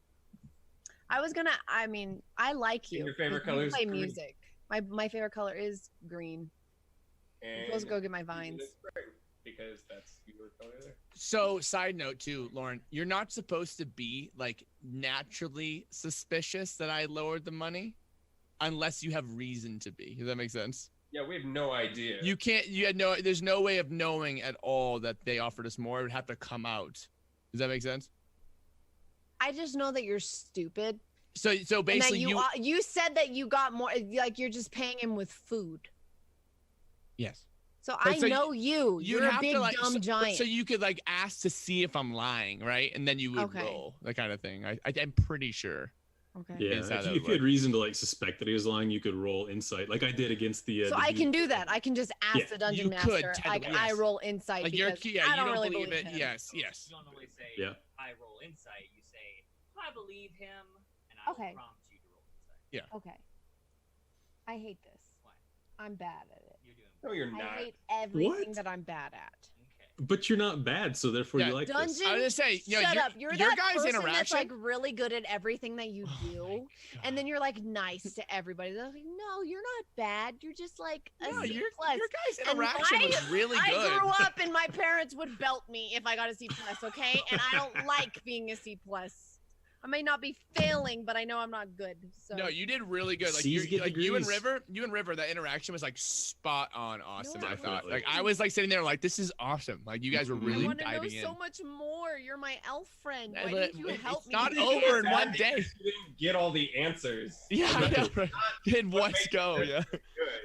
I was gonna. I mean, I like you. Your favorite 'cause color you is play green. music. My favorite color is green. I'm And supposed to go get my you vines. did spring, because that's your color there. So, side note too, Lauren, you're not supposed to be like naturally suspicious that I lowered the money, unless you have reason to be. Does that make sense? Yeah, we have no idea. You can't. You had no. There's no way of knowing at all that they offered us more. It would have to come out. Does that make sense? I just know that you're stupid. So And that basically, you said that you got more. Like you're just paying him with food. yes. So But I so know you. You'd You're a have big to like, dumb giant. So you could like ask to see if I'm lying, right? And then you would Okay. roll that kind of thing. I'm pretty sure. Okay. Yeah, Is how if that you would had work. reason to like suspect that he was lying, you could roll insight, like I did against the. So the I dude. can do that. I can just ask Yeah, the dungeon you could, master. technically, Like I yes. roll insight Like because yeah, I you don't really believe it. him. Yes, yes. You don't always say, Yeah. I roll insight. You say, I believe him, and I Okay. will prompt you to roll insight. Okay. I hate this. Why? I'm bad at it. You're doing No, you're I not. hate everything What? that I'm bad at. okay. But you're not bad, so therefore Yeah. you like Dungeon. this. I was gonna say, you know, shut your- up. You're your that guys' person that's interaction- like really good at everything that you Oh do, and then you're like nice to everybody. They're like, no, you're not bad. You're just like a No, C your plus. guys' And interaction was really I good. grew up and my parents would belt me if I got a C plus, okay? And I don't like being a C plus. I may not be failing, but I know I'm not good. So No, you did really good. Like C's you, get like you and degrees. River, that interaction was like spot on awesome. No, I it thought. wasn't. Like I was like sitting there like this is awesome. Like you guys were Mhm. really I want to know diving in. so much more. You're my elf friend. Yeah, Why but didn't you it's help me? not with over this? in one day. You didn't get all the answers. Yeah, I know. right? In one makes go. it Yeah. Good.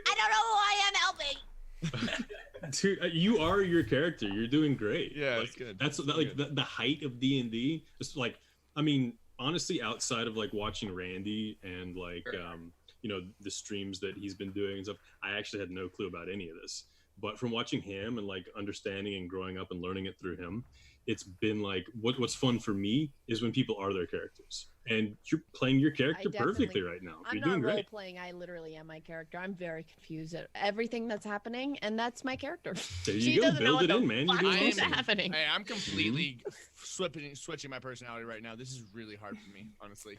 I don't know who I am helping. Dude, you are your character. You're doing great. Yeah, like, it's good. That's It's like good. the height of D&D. Just like, I mean, honestly, outside of like watching Randy and like Sure. you know, the streams that he's been doing and stuff, I actually had no clue about any of this. But from watching him and like understanding and growing up and learning it through him, it's been like what's fun for me is when people are their characters, and you're playing your character perfectly right now. I'm You're not doing role great. playing. I literally am my character. I'm very confused at everything that's happening, and that's my character. There you She go. doesn't know Build what it the in, man. You're fuck doing is awesome. happening. Hey, I'm completely switching my personality right now. This is really hard for me, honestly.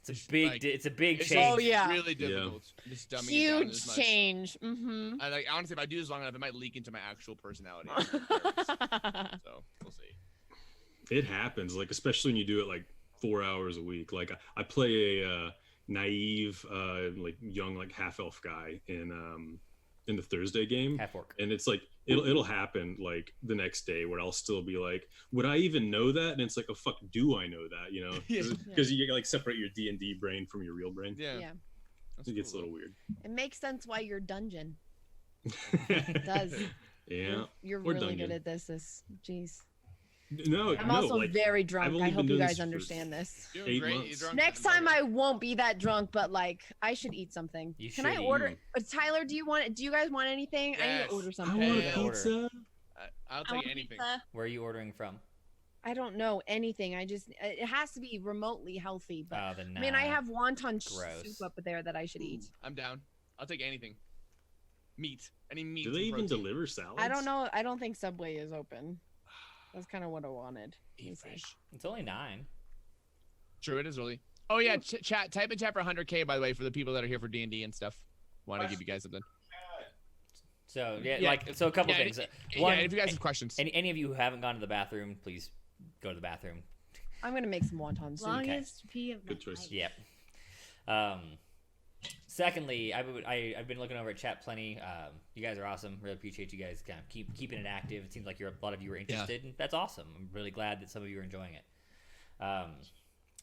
It's a big It's change. Oh, yeah. really difficult. Just dumbing it down Huge this much. change. Mm-hmm. I like honestly, if I do this long enough, it might leak into my actual personality. So we'll see. It happens, like especially when you do it like 4 hours a week. Like I play a naive, like young, like half elf guy in the Thursday game, Half orc. and it's like it'll happen like the next day where I'll still be like, would I even know that? And it's like, oh fuck, do I know that? You know, because you like separate your D&D brain from your real brain. Yeah. It gets a little weird. It makes sense why you're dungeon. It does. Yeah. You're Or really dungeon. good at this. Jeez. No, I'm no, also like, very I've drunk. only I been hope you doing guys this for understand this. Doing 8 great. months. You're drunk. Next time I won't be that drunk, but like I should eat something. You Can I should order? eat. Tyler, do you guys want anything? I need Yes. to order I something. want Yeah. a pizza. I'll I take want anything. pizza. Where are you ordering from? I don't know anything. It has to be remotely healthy. But Oh, then I mean, I nah. have wonton Gross. soup up there that I should eat. I'm down. I'll take anything. Meat. Any meat. Do they and even protein. deliver salads? I don't know. I don't think Subway is open. That's kind of what I wanted. Let me Eat see. fresh. It's only 9. True, it is really. Oh yeah, chat. Type in chat for 100K by the way for the people that are here for D&D and stuff. Want to give you guys something. So Yeah. a couple things. One, Yeah, if you guys have questions. any of you who haven't gone to the bathroom, please go to the bathroom. I'm gonna make some wonton soup. Longest pee of my Good choice. life. Yep. Secondly, I've been looking over at chat plenty. You guys are awesome. Really appreciate you guys kind of keeping it active. It seems like a lot of you are interested. And that's awesome. I'm really glad that some of you are enjoying it.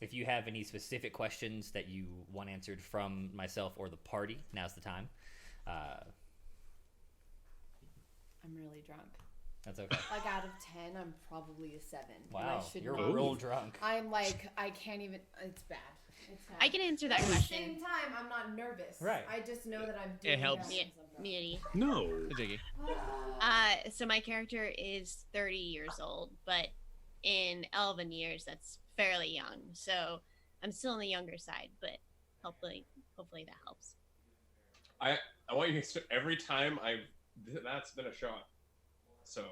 If you have any specific questions that you want answered from myself or the party, now's the time. I'm really drunk. That's okay. Like out of 10, I'm probably a 7. and Wow, I should you're not real be. drunk. I'm like, I can't even. It's bad. It's bad. I can answer that At the question. same time, I'm not nervous. Right. I just know that I'm doing helps. bad Yeah, sometimes. Immunity. No. Jiggy. So my character is 30 years old, but in elven years, that's fairly young. So I'm still on the younger side, but hopefully that helps. I want you to every time that's been a shot. So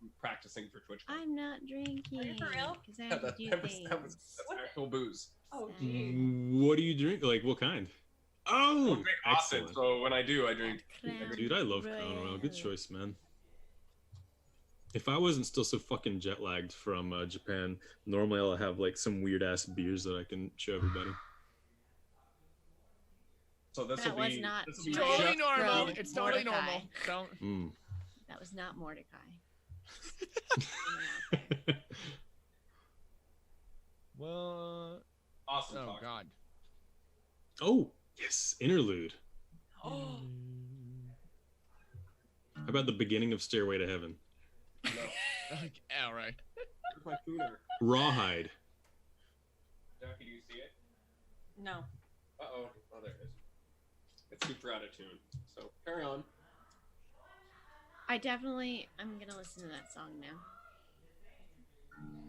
I'm practicing for TwitchCon. I'm not drinking. Are you for real? Because I have to do things. That's actual booze. Oh, So- gee. What do you drink? Like what kind? I Oh, don't drink often, excellent. so when I do, I drink. Crown Dude, I love Crown Royal. Good Royal. choice, man. If I wasn't still so fucking jet lagged from Japan, normally I'll have like some weird ass beers that I can show everybody. So this That will was be not this will be my- Totally just- normal. Bro, It's totally Mordecai. normal. Don't. Mm. That was not Mordecai. Well. awesome Oh talk. God. Oh, yes, interlude. How about the beginning of Stairway to Heaven? No, All right. where's my cooler? Rawhide. Jackie, do you see it? No. Uh-oh. Oh, there it is. It's super out of tune. So carry on. I'm gonna listen to that song now.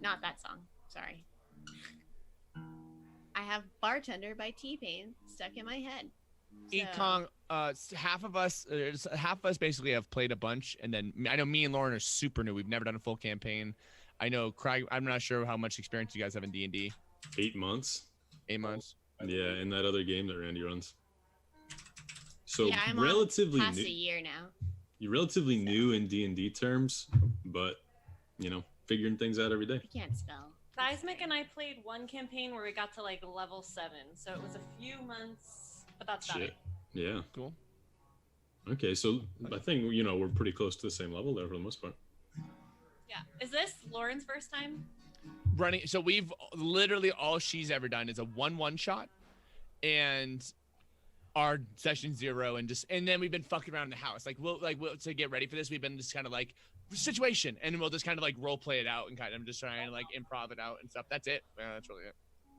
Not that song. Sorry. I have Bartender by T-Pain stuck in my head. Eat So- Kong. Half of us basically have played a bunch, and then I know me and Lauren are super new. We've never done a full campaign. I know Craig. I'm not sure how much experience you guys have in D&D. 8 months. 8 months. Yeah, in that other game that Randy runs. So Yeah, I'm on relatively past new. a year now. You're relatively new in D&D terms, but you know, figuring things out every day. I can't spell. Seismic and I played one campaign where we got to like level 7, so it was a few months, but that's about Shit. it. Yeah. Cool. Okay, so I think we're pretty close to the same level there for the most part. Yeah. Is this Lauren's first time? Running. So we've literally all she's ever done is a 1-1 shot, and our session 0, and then we've been fucking around in the house. We'll to get ready for this. We've been just kind of like situation, and we'll just kind of like role play it out and kind of just trying to like improv it out and stuff. That's it. Yeah, that's really it.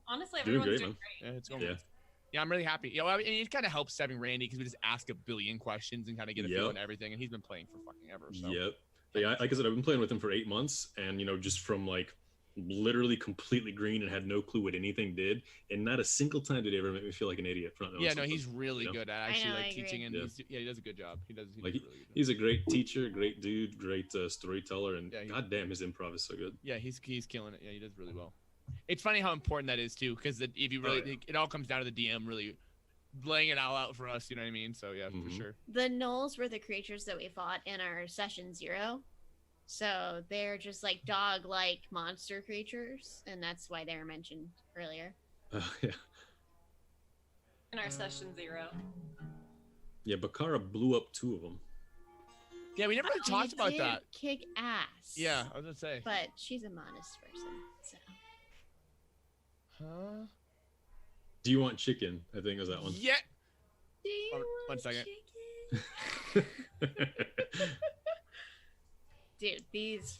Honestly, Doing everyone's great, doing man. great. Yeah, it's going. Yeah. Yeah, I'm really happy. You know, I mean, it kind of helps having Randy because we just ask a billion questions and kind of get a feel Yep. on everything, and he's been playing for fucking ever. So. Yep. But yeah, like I said, I've been playing with him for 8 months, and just from like literally completely green and had no clue what anything did, and not a single time did he ever make me feel like an idiot for not knowing Yeah, no, something, he's really good at actually like teaching, and he does a good job. He does Like a really good job. he's a great teacher, great dude, great storyteller, and goddamn, his improv is so good. Yeah, he's killing it. Yeah, he does really well. It's funny how important that is too, because if you really, it all comes down to the DM really laying it all out for us. You know what I mean? So yeah, for sure. The gnolls were the creatures that we fought in our session 0. So they're just like dog-like monster creatures, and that's why they were mentioned earlier. Yeah. In our session 0. Yeah, Bakara blew up 2 of them. Yeah, we never really talked about that. Kick ass. Yeah, I was gonna say. But she's a modest person, so. Huh? Do you want chicken? I think it was that one. Yeah. Do you One second. Dude, these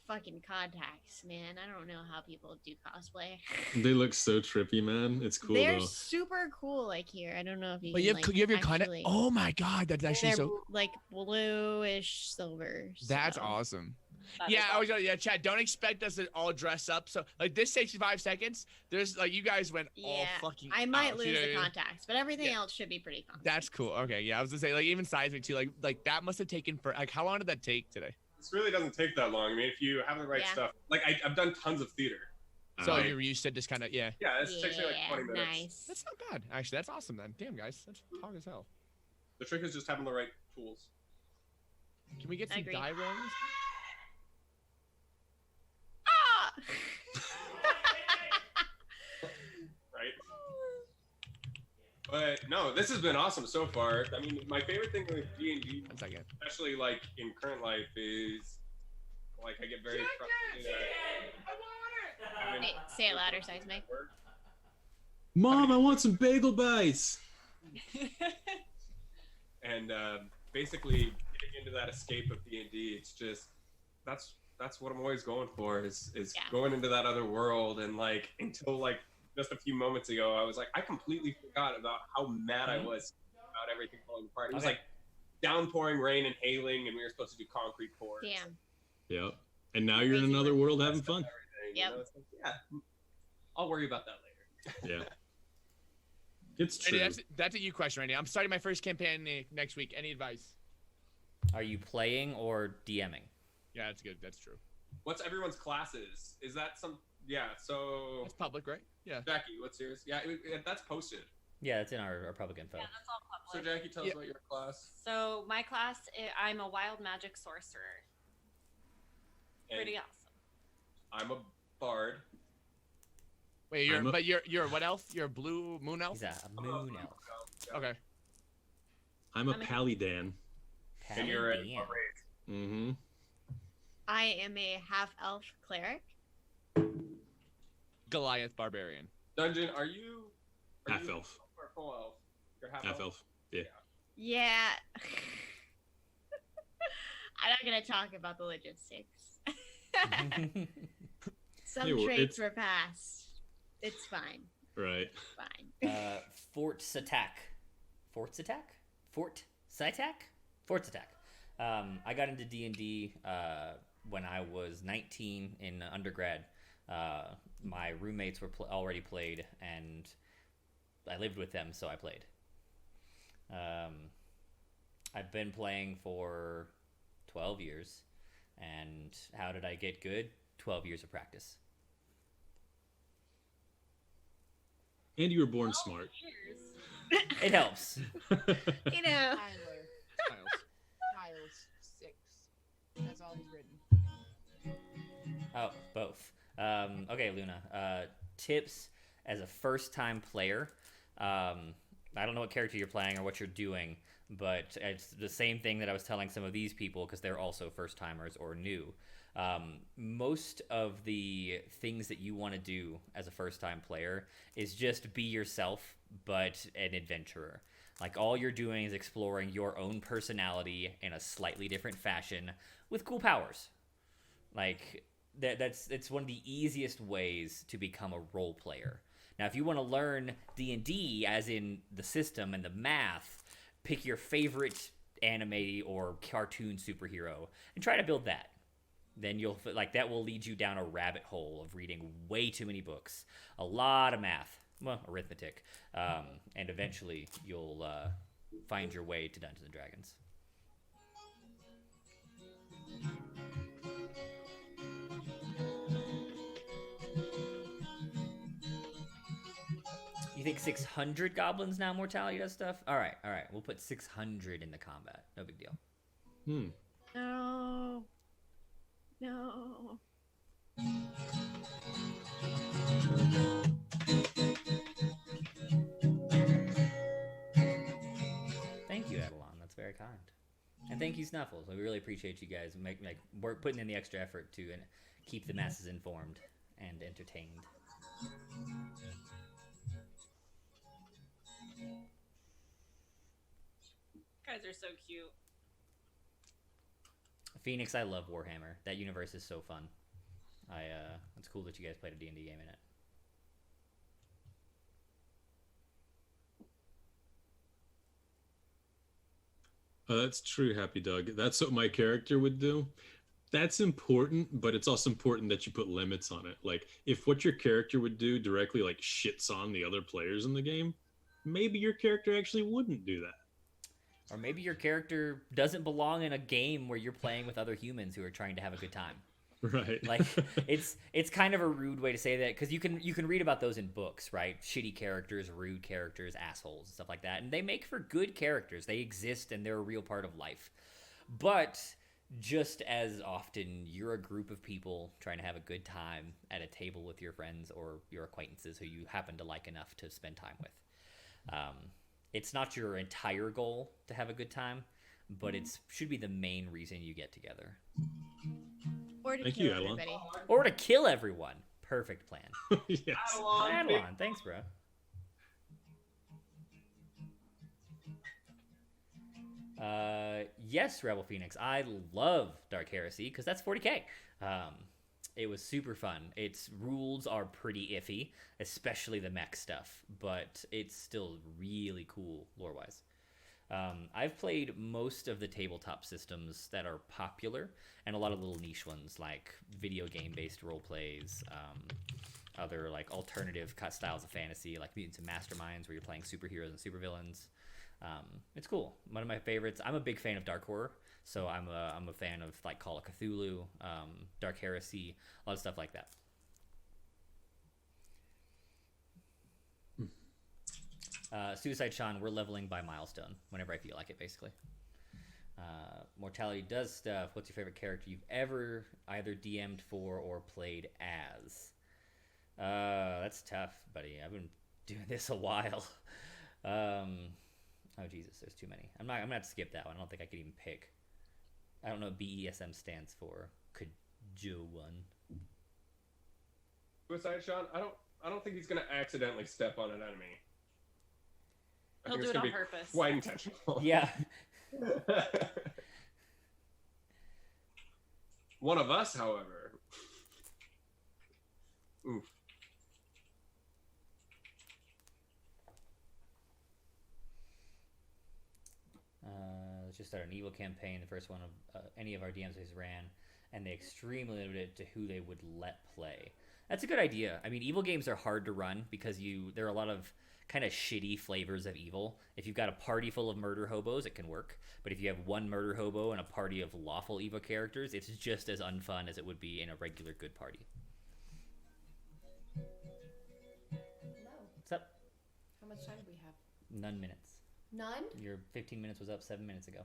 fucking contacts, man. I don't know how people do cosplay. They look so trippy, man. It's cool They're though. super cool, like here. I don't know if you. But can, you have your contact. actually- Oh my god, that's actually They're so. like bluish silver. That's so. awesome. That Yeah, is I was Chad. Don't expect us to all dress up. So like this takes 5 seconds. There's like you guys went all Yeah, fucking. I might out, lose you know what I the mean? contacts, but everything Yeah. else should be pretty constant. That's cool. Okay, yeah, I was gonna say like even seismic too. Like that must have taken for like how long did that take today? This really doesn't take that long. I mean, if you have the right Yeah. stuff, like I've done tons of theater. So Like, you're used to just kind of yeah. this takes me like 20 minutes. Nice. That's not bad actually. That's awesome then. Damn guys, that's hard as hell. The trick is just having the right tools. Can we get some Agreed. die rolls? Ah! Right? But no, this has been awesome so far. I mean, my favorite thing with D&D, One second. especially like in current life, is like I get very frustrated at having Hey, say it louder, seismic. work. Mom, I want some bagel bites. And basically getting into that escape of D&D, it's just that's what I'm always going for is Yeah. going into that other world. And like until like just a few moments ago, I was like, I completely forgot about how mad I was about everything falling apart. It was Okay. like downpouring rain and hailing, and we were supposed to do concrete pours. Damn. Yeah. And now you're in Crazy another world having fun. Everything, Yep. you know? It's like, yeah, I'll worry about that later. Yeah. It's true. Randy, that's a you question, Randy. I'm starting my first campaign next week. Any advice? Are you playing or DMing? Yeah, that's good. That's true. What's everyone's classes? Is that some? Yeah. So It's public, right? Yeah. Jackie, what's yours? Yeah, that's posted. Yeah, it's in our public info. Yeah, that's all So public. Jackie, tell us Yeah. about your class. So my class, I'm a wild magic sorcerer. And Pretty awesome. I'm a bard. Wait, you're what elf? You're a blue moon elf? He's a moon elf. Okay. I'm a I'm a- Palidan. And you're a Paladin. Mm-hmm. I am a half elf cleric. Goliath barbarian. Dungeon, are you Half elf. or full elf? You're half, Half elf. Yeah. Yeah. I'm not gonna talk about the logistics. Some Hey, well, traits it's- were passed. It's fine. Right. Fine. Fort's attack. Fort's attack? Fort's attack. I got into D&D when I was 19 in undergrad. My roommates were already played, and I lived with them, so I played. I've been playing for 12 years, and how did I get good? 12 years of practice. And you were born smart. It helps. You know. Tiles 6. That's all he's written. Oh, both. Okay, Luna. Tips as a first-time player. I don't know what character you're playing or what you're doing, but it's the same thing that I was telling some of these people because they're also first-timers or new. Most of the things that you want to do as a first-time player is just be yourself, but an adventurer. Like all you're doing is exploring your own personality in a slightly different fashion with cool powers. Like it's one of the easiest ways to become a role player. Now, if you want to learn D&D, as in the system and the math, pick your favorite anime or cartoon superhero and try to build that. Then you'll like that will lead you down a rabbit hole of reading way too many books, a lot of math, well, arithmetic, and eventually you'll find your way to Dungeons and Dragons. You think 600 goblins now mortality does stuff? All right. We'll put 600 in the combat. No big deal. No. No. Thank you, Adelon. That's very kind. And thank you, Snuffles. We really appreciate you guys putting in the extra effort to keep the masses informed and entertained. Guys are so cute. Phoenix, I love Warhammer. That universe is so fun. It's cool that you guys played a D&D game in it. That's true, Happy Doug. That's what my character would do. That's important, but it's also important that you put limits on it. Like, if what your character would do directly like shits on the other players in the game, maybe your character actually wouldn't do that. Or maybe your character doesn't belong in a game where you're playing with other humans who are trying to have a good time. Right. Like it's kind of a rude way to say that, because you can read about those in books, right? Shitty characters, rude characters, assholes, and stuff like that. And they make for good characters. They exist and they're a real part of life. But just as often, you're a group of people trying to have a good time at a table with your friends or your acquaintances who you happen to like enough to spend time with. It's not your entire goal to have a good time, but it should be the main reason you get together. Or to Thank kill you, Adelon. everybody. Or to kill everyone. Perfect plan. Yes. Adelon, thanks, bro. Yes, Rebel Phoenix. I love Dark Heresy because that's 40K. It was super fun. Its rules are pretty iffy, especially the mech stuff, but it's still really cool lore-wise. I've played most of the tabletop systems that are popular, and a lot of little niche ones like video game-based role plays, other like alternative styles of fantasy like Mutants and Masterminds where you're playing superheroes and supervillains. It's cool. One of my favorites. I'm a big fan of dark horror, so I'm a fan of like Call of Cthulhu, Dark Heresy, a lot of stuff like that. Suicide Sean, we're leveling by milestone whenever I feel like it, basically. Mortality does stuff. What's your favorite character you've ever either DM'd for or played as? That's tough, buddy. I've been doing this a while. Oh Jesus, there's too many. I'm gonna have to skip that one. I don't think I could even pick. I don't know what BESM stands for. Could Joe one? Suicide Sean, I don't think he's gonna accidentally step on an enemy. He'll do it on purpose. Quite intentional. Yeah. One of us, however. Oof. Let's just start an evil campaign. The first one of any of our DMs has ran, and they extremely limited it to who they would let play. That's a good idea. I mean, evil games are hard to run because there are a lot of kind of shitty flavors of evil. If you've got a party full of murder hobos, it can work. But if you have one murder hobo and a party of lawful evil characters, it's just as unfun as it would be in a regular good party. Hello. What's up? How much time do we have? None minutes. None? Your 15 minutes was up 7 minutes ago.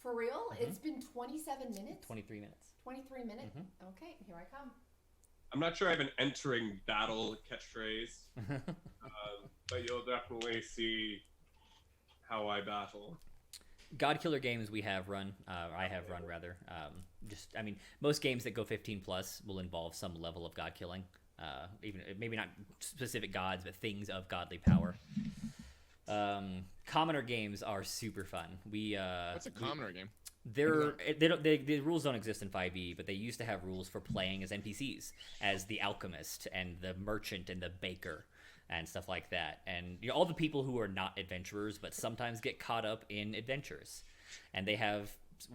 For real? It's been 27 minutes? 23 minutes. 23 minutes? Okay, here I come. I'm not sure I have an entering battle catchphrase, but you'll definitely see how I battle. God Killer games we have run, I have run rather. Most games that go 15 plus will involve some level of God killing. Even maybe not specific gods, but things of godly power. Commoner games are super fun. What's a commoner game? The rules don't exist in 5e, but they used to have rules for playing as NPCs, as the alchemist and the merchant and the baker and stuff like that. And all the people who are not adventurers, but sometimes get caught up in adventures. and they have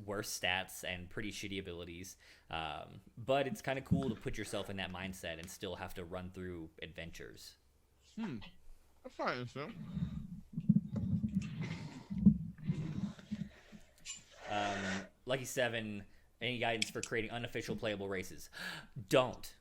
worse stats and pretty shitty abilities. But it's kind of cool to put yourself in that mindset and still have to run through adventures. That's fine, so. Lucky 7, any guidance for creating unofficial playable races? Don't.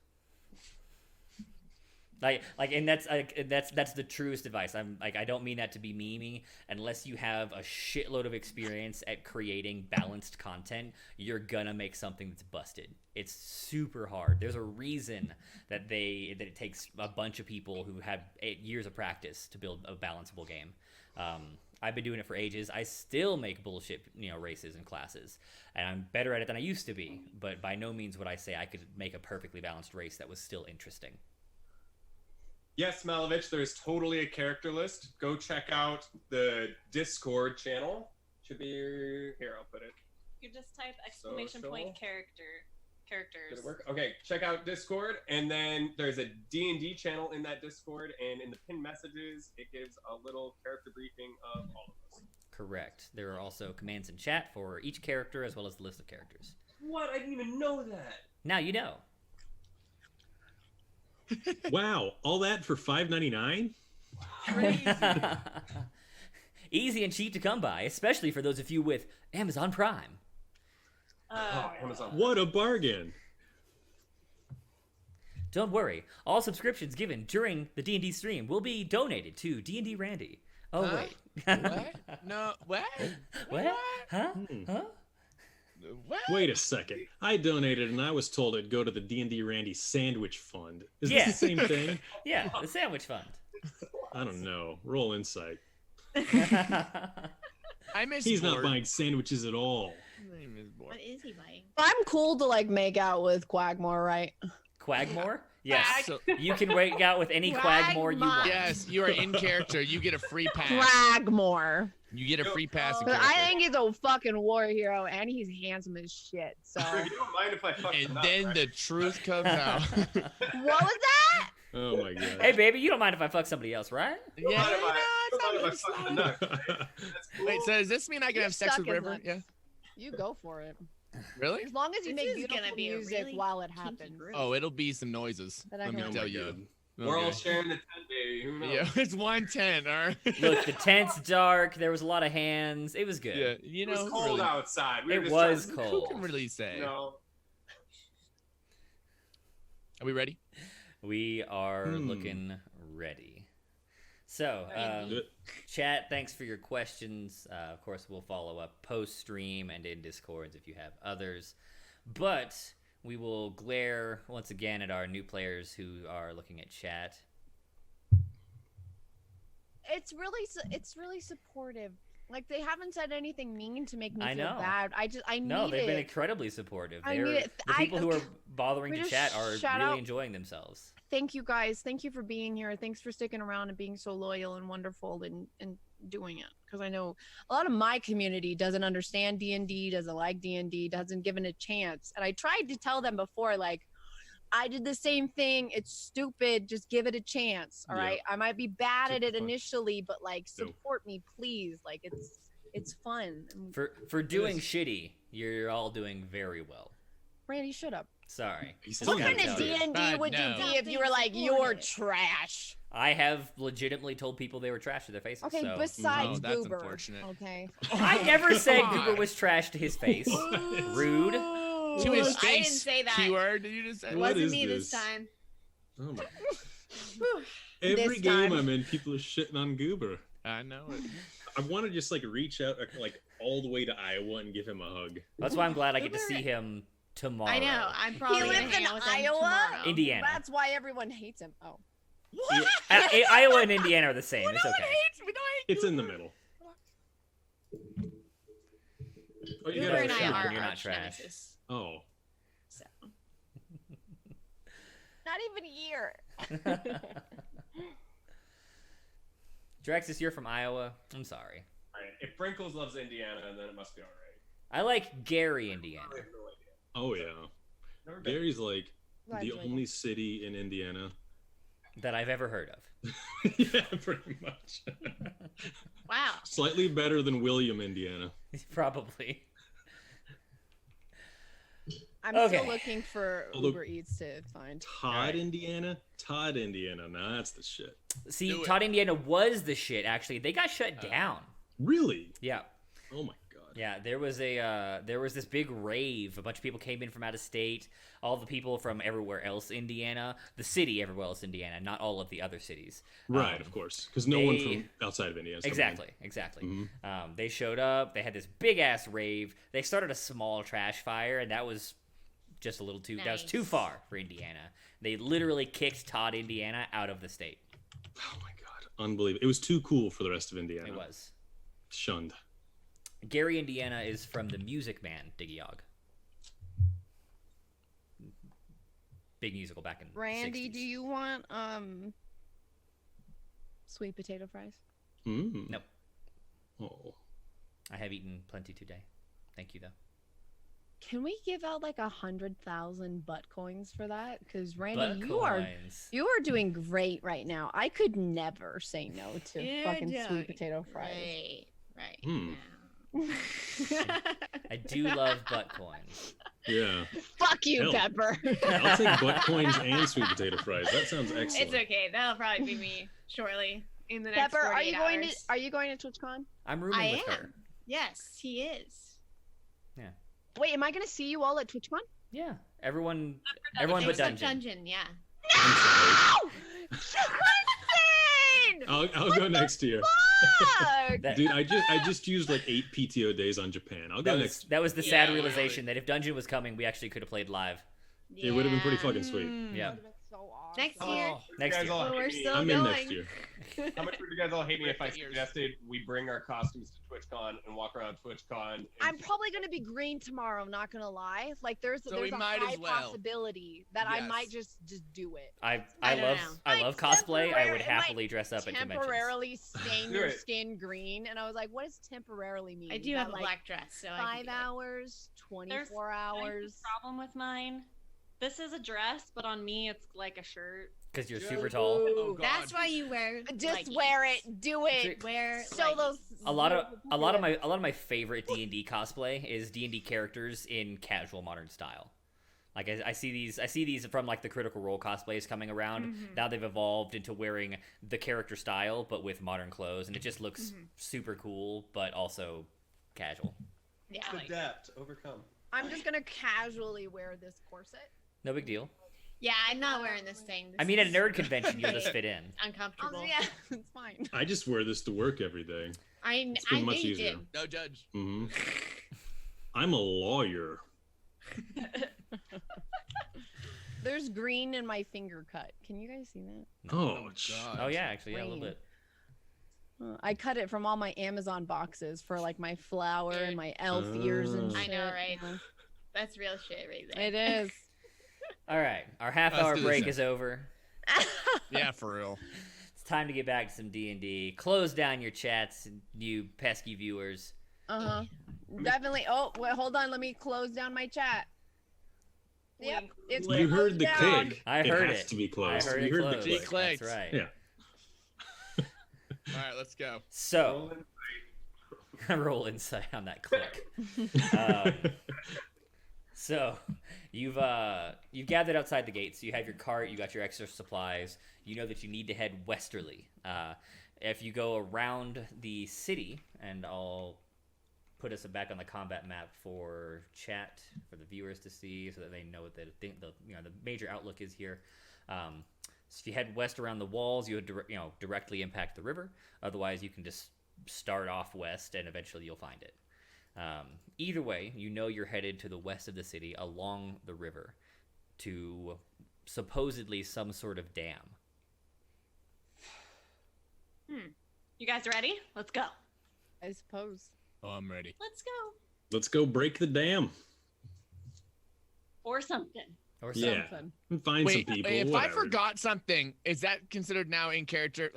And that's the truest advice. I don't mean that to be memey. Unless you have a shitload of experience at creating balanced content, you're gonna make something that's busted. It's super hard. There's a reason that it takes a bunch of people who have 8 years of practice to build a balanceable game. I've been doing it for ages. I still make bullshit, races and classes, and I'm better at it than I used to be. But by no means would I say I could make a perfectly balanced race that was still interesting. Yes, Malovich, there's totally a character list. Go check out the Discord channel. Should be here. I'll put it. You just type exclamation point characters. Did it work? Okay, check out Discord, and then there's a D&D channel in that Discord, and in the pinned messages, it gives a little character briefing of all of us. Correct. There are also commands in chat for each character as well as the list of characters. What? I didn't even know that. Now you know. Wow, all that for $5.99? Crazy. Easy and cheap to come by, especially for those of you with Amazon Prime. Amazon. What a bargain! Don't worry, all subscriptions given during the D&D stream will be donated to D&D Randy. Oh, Huh? wait. What? No, what? What? Huh? Huh? What? Wait a second. I donated and I was told it'd go to the D&D Randy Sandwich Fund. Is Yeah. this the same thing? Yeah, the Sandwich Fund. I don't know. Roll insight. I miss He's not board. buying sandwiches at all. I miss board. What is he buying? I'm cool to like make out with Quagmore, right? Quagmore? Yes. So- You can break out with any Quagmore you want. Yes, you are in character. You get a free pass. Quagmore. You get a free pass. in But character. I think he's a fucking war hero, and he's handsome as shit. So You don't mind if I fuck And them up, then right? the truth comes out. what was that? Oh my god. Hey, baby, you don't mind if I fuck somebody else, right? Don't mind if I- it's don't mind not- if I fuck the nut, right? That's cool. Wait, so does this mean I can You're have sex with sucking River? nuts. Yeah. You go for it. Really? As long as you This make is beautiful gonna be a music really while it kinky happens. group. Oh, it'll be some noises. But I Let me can- Oh tell my you. God. We're all Okay. sharing the tent, baby. Who knows? Yeah, it's 110. All right. Look, the tent's dark. There was a lot of hands. It was good. Yeah, you It know. was cold really, outside. We It were just was trying to- Who cold. can really say? No. Are we ready? We are looking ready. So, Do it. chat, thanks for your questions. Of course, we'll follow up post-stream and in Discords if you have others. But we will glare once again at our new players who are looking at chat. It's really supportive. Like they haven't said anything mean to make me I feel know. bad. I need No, they've it. been incredibly supportive. I They're, need it. the people who are bothering we to just chat are shout really out- enjoying themselves. Thank you guys. Thank you for being here. Thanks for sticking around and being so loyal and wonderful and doing it. Because I know a lot of my community doesn't understand D&D, doesn't like D&D, doesn't give it a chance. And I tried to tell them before, like, I did the same thing. It's stupid. Just give it a chance. All Yeah. right. I might be bad at it Fun. initially, but like No. support me, please. Like it's fun. And For doing shitty, you're all doing very well. Randy, shut up. Sorry. He's Just What gotta kind of tell you. D&D would no. you be if you were like, you're trash? I have legitimately told people they were trash to their faces. Okay, so. besides Oh, that's Goober. unfortunate. Okay. I never said Come Goober on. was trash to his face. Rude. To his I face. didn't say that. Keyword. Did you just say? What Wasn't is me this this? time. Oh my. Every This game time. I'm in, people are shitting on Goober. I know it. I want to just like reach out like all the way to Iowa and give him a hug. That's why I'm glad I get to Goober- see him tomorrow. I know. I'm He probably gonna lives hang in out with him Iowa? tomorrow. Indiana. That's why everyone hates him. Oh. Iowa and Indiana are the same. It's okay. It's in the middle. Oh, you Goober gotta and I shoot are when you're not arch trash. nemesis. Oh, So. Not even a year. Drexus, you're from Iowa. I'm sorry. All right. If Brinkles loves Indiana, then it must be all right. I like Gary, Indiana. I have no idea. oh yeah. Never been. Gary's like Glad the you like only city in Indiana. That I've ever heard of. Yeah, pretty much. Wow. Slightly better than William, Indiana. Probably. I'm Okay. still looking for Although- Uber Eats to find. Todd, Alright. Indiana. Todd, Indiana. Now that's the shit. See, Do it. Todd, Indiana was the shit. Actually, they got shut down. Really? Yeah. Oh my god. Yeah, there was this big rave. A bunch of people came in from out of state. All the people from everywhere else, Indiana, the city everywhere else, Indiana, not all of the other cities. Right, of course, because no one from outside of Indiana. is coming in. Exactly. Mhm. They showed up. They had this big ass rave. They started a small trash fire, and that was just a little too. That was too Nice. far for Indiana. They literally kicked Todd, Indiana, out of the state. Oh my god, unbelievable! It was too cool for the rest of Indiana. It was. Shunned. Gary, Indiana is from the Music Man, Diggy-Og. Big musical back in the Randy, 60s. do you want sweet potato fries? Mm. No. Oh. I have eaten plenty today. Thank you, though. Can we give out like 100,000 butt coins for that? Because Randy, Butt you are coins. doing great right now. I could never say no to You're fucking doing sweet potato fries. Right Hmm. I do love butt coins. Yeah. Fuck you, Hell. Pepper. I'll take butt coins and sweet potato fries. That sounds excellent. It's okay. That'll probably be me shortly in the next Pepper, 48 hours. are you going to TwitchCon? I'm rooming I with am. her. Yes, he is. Wait, am I gonna see you all at TwitchCon? Yeah. Everyone but Except Dungeon. yeah. No! Johnson! I'll go next year. Fuck! That, Dude, I just used like 8 PTO days on Japan. I'll go next. that was the sad Yeah. realization that if Dungeon was coming, we actually could have played live. It would have been pretty fucking sweet. Yeah. Would've been so awesome. Next year. Next you guys year. all Well, we're hate me. still I'm in going. next year. How much would you guys all hate me if I suggested we bring our costumes to TwitchCon and walk around TwitchCon? And I'm probably gonna be green tomorrow. Not gonna lie. Like there's So we a might high as well. possibility that I Yes. might just do it. I I don't love know. I love cosplay. I would It might happily dress up at conventions. Temporarily stain Do your it. skin green, and I was like, what does temporarily mean? I Is do that, have a like, black dress, so I 5 can do it. hours, 24 hours. There's a problem with mine. This is a dress, but on me it's like a shirt. Because you're super tall. Oh, God. That's why you wear. Just leggings. wear it. Do it. Wear Show those. A lot of my favorite D&D cosplay is D&D characters in casual modern style. Like I see these from like the Critical Role cosplays coming around. Mhm. Now they've evolved into wearing the character style but with modern clothes, and it just looks super cool but also casual. Yeah. Just Like, adapt, overcome. I'm just gonna casually wear this corset. No big deal. yeah, I'm not wearing this thing. I This mean, at a is nerd convention, you'll just fit in. uncomfortable. Yeah, it's fine. I just wear this to work every day. I been I much knew you easier. did. No judge. Hmm. I'm a lawyer. There's green in my finger cut. Can you guys see that? Oh, God. Oh yeah, actually, yeah, a little Green. bit. I cut it from all my Amazon boxes for like my flower and my elf ears and Oh. I shit. know, right? Yeah. That's real shit right there. It is. All right, our half Let's hour do this break then. is over. Yeah, for real. It's time to get back to some D&D. Close down your chats, you pesky viewers. Uh-huh. Definitely. Oh, wait, hold on. Let me close down my chat. Yep, it's You heard the down. click. I heard has it. to be closed. I heard you it heard closed. the click. It clicked. That's right. Yeah. All right, let's go. So, roll insight on that click. Um, so, you've gathered outside the gates. You have your cart. You got your extra supplies. You know that you need to head westerly. If you go around the city, and I'll put us back on the combat map for chat for the viewers to see, so that they know what the major outlook is here. So if you head west around the walls, you would directly impact the river. Otherwise, you can just start off west, and eventually you'll find it. Either way, you know you're headed to the west of the city along the river to supposedly some sort of dam. You guys ready? Let's go. I suppose. Oh, I'm ready. Let's go. Let's go break the dam. Or something. Or Yeah. Something. And find Wait, some people. if whatever. I forgot something, is that considered now in character?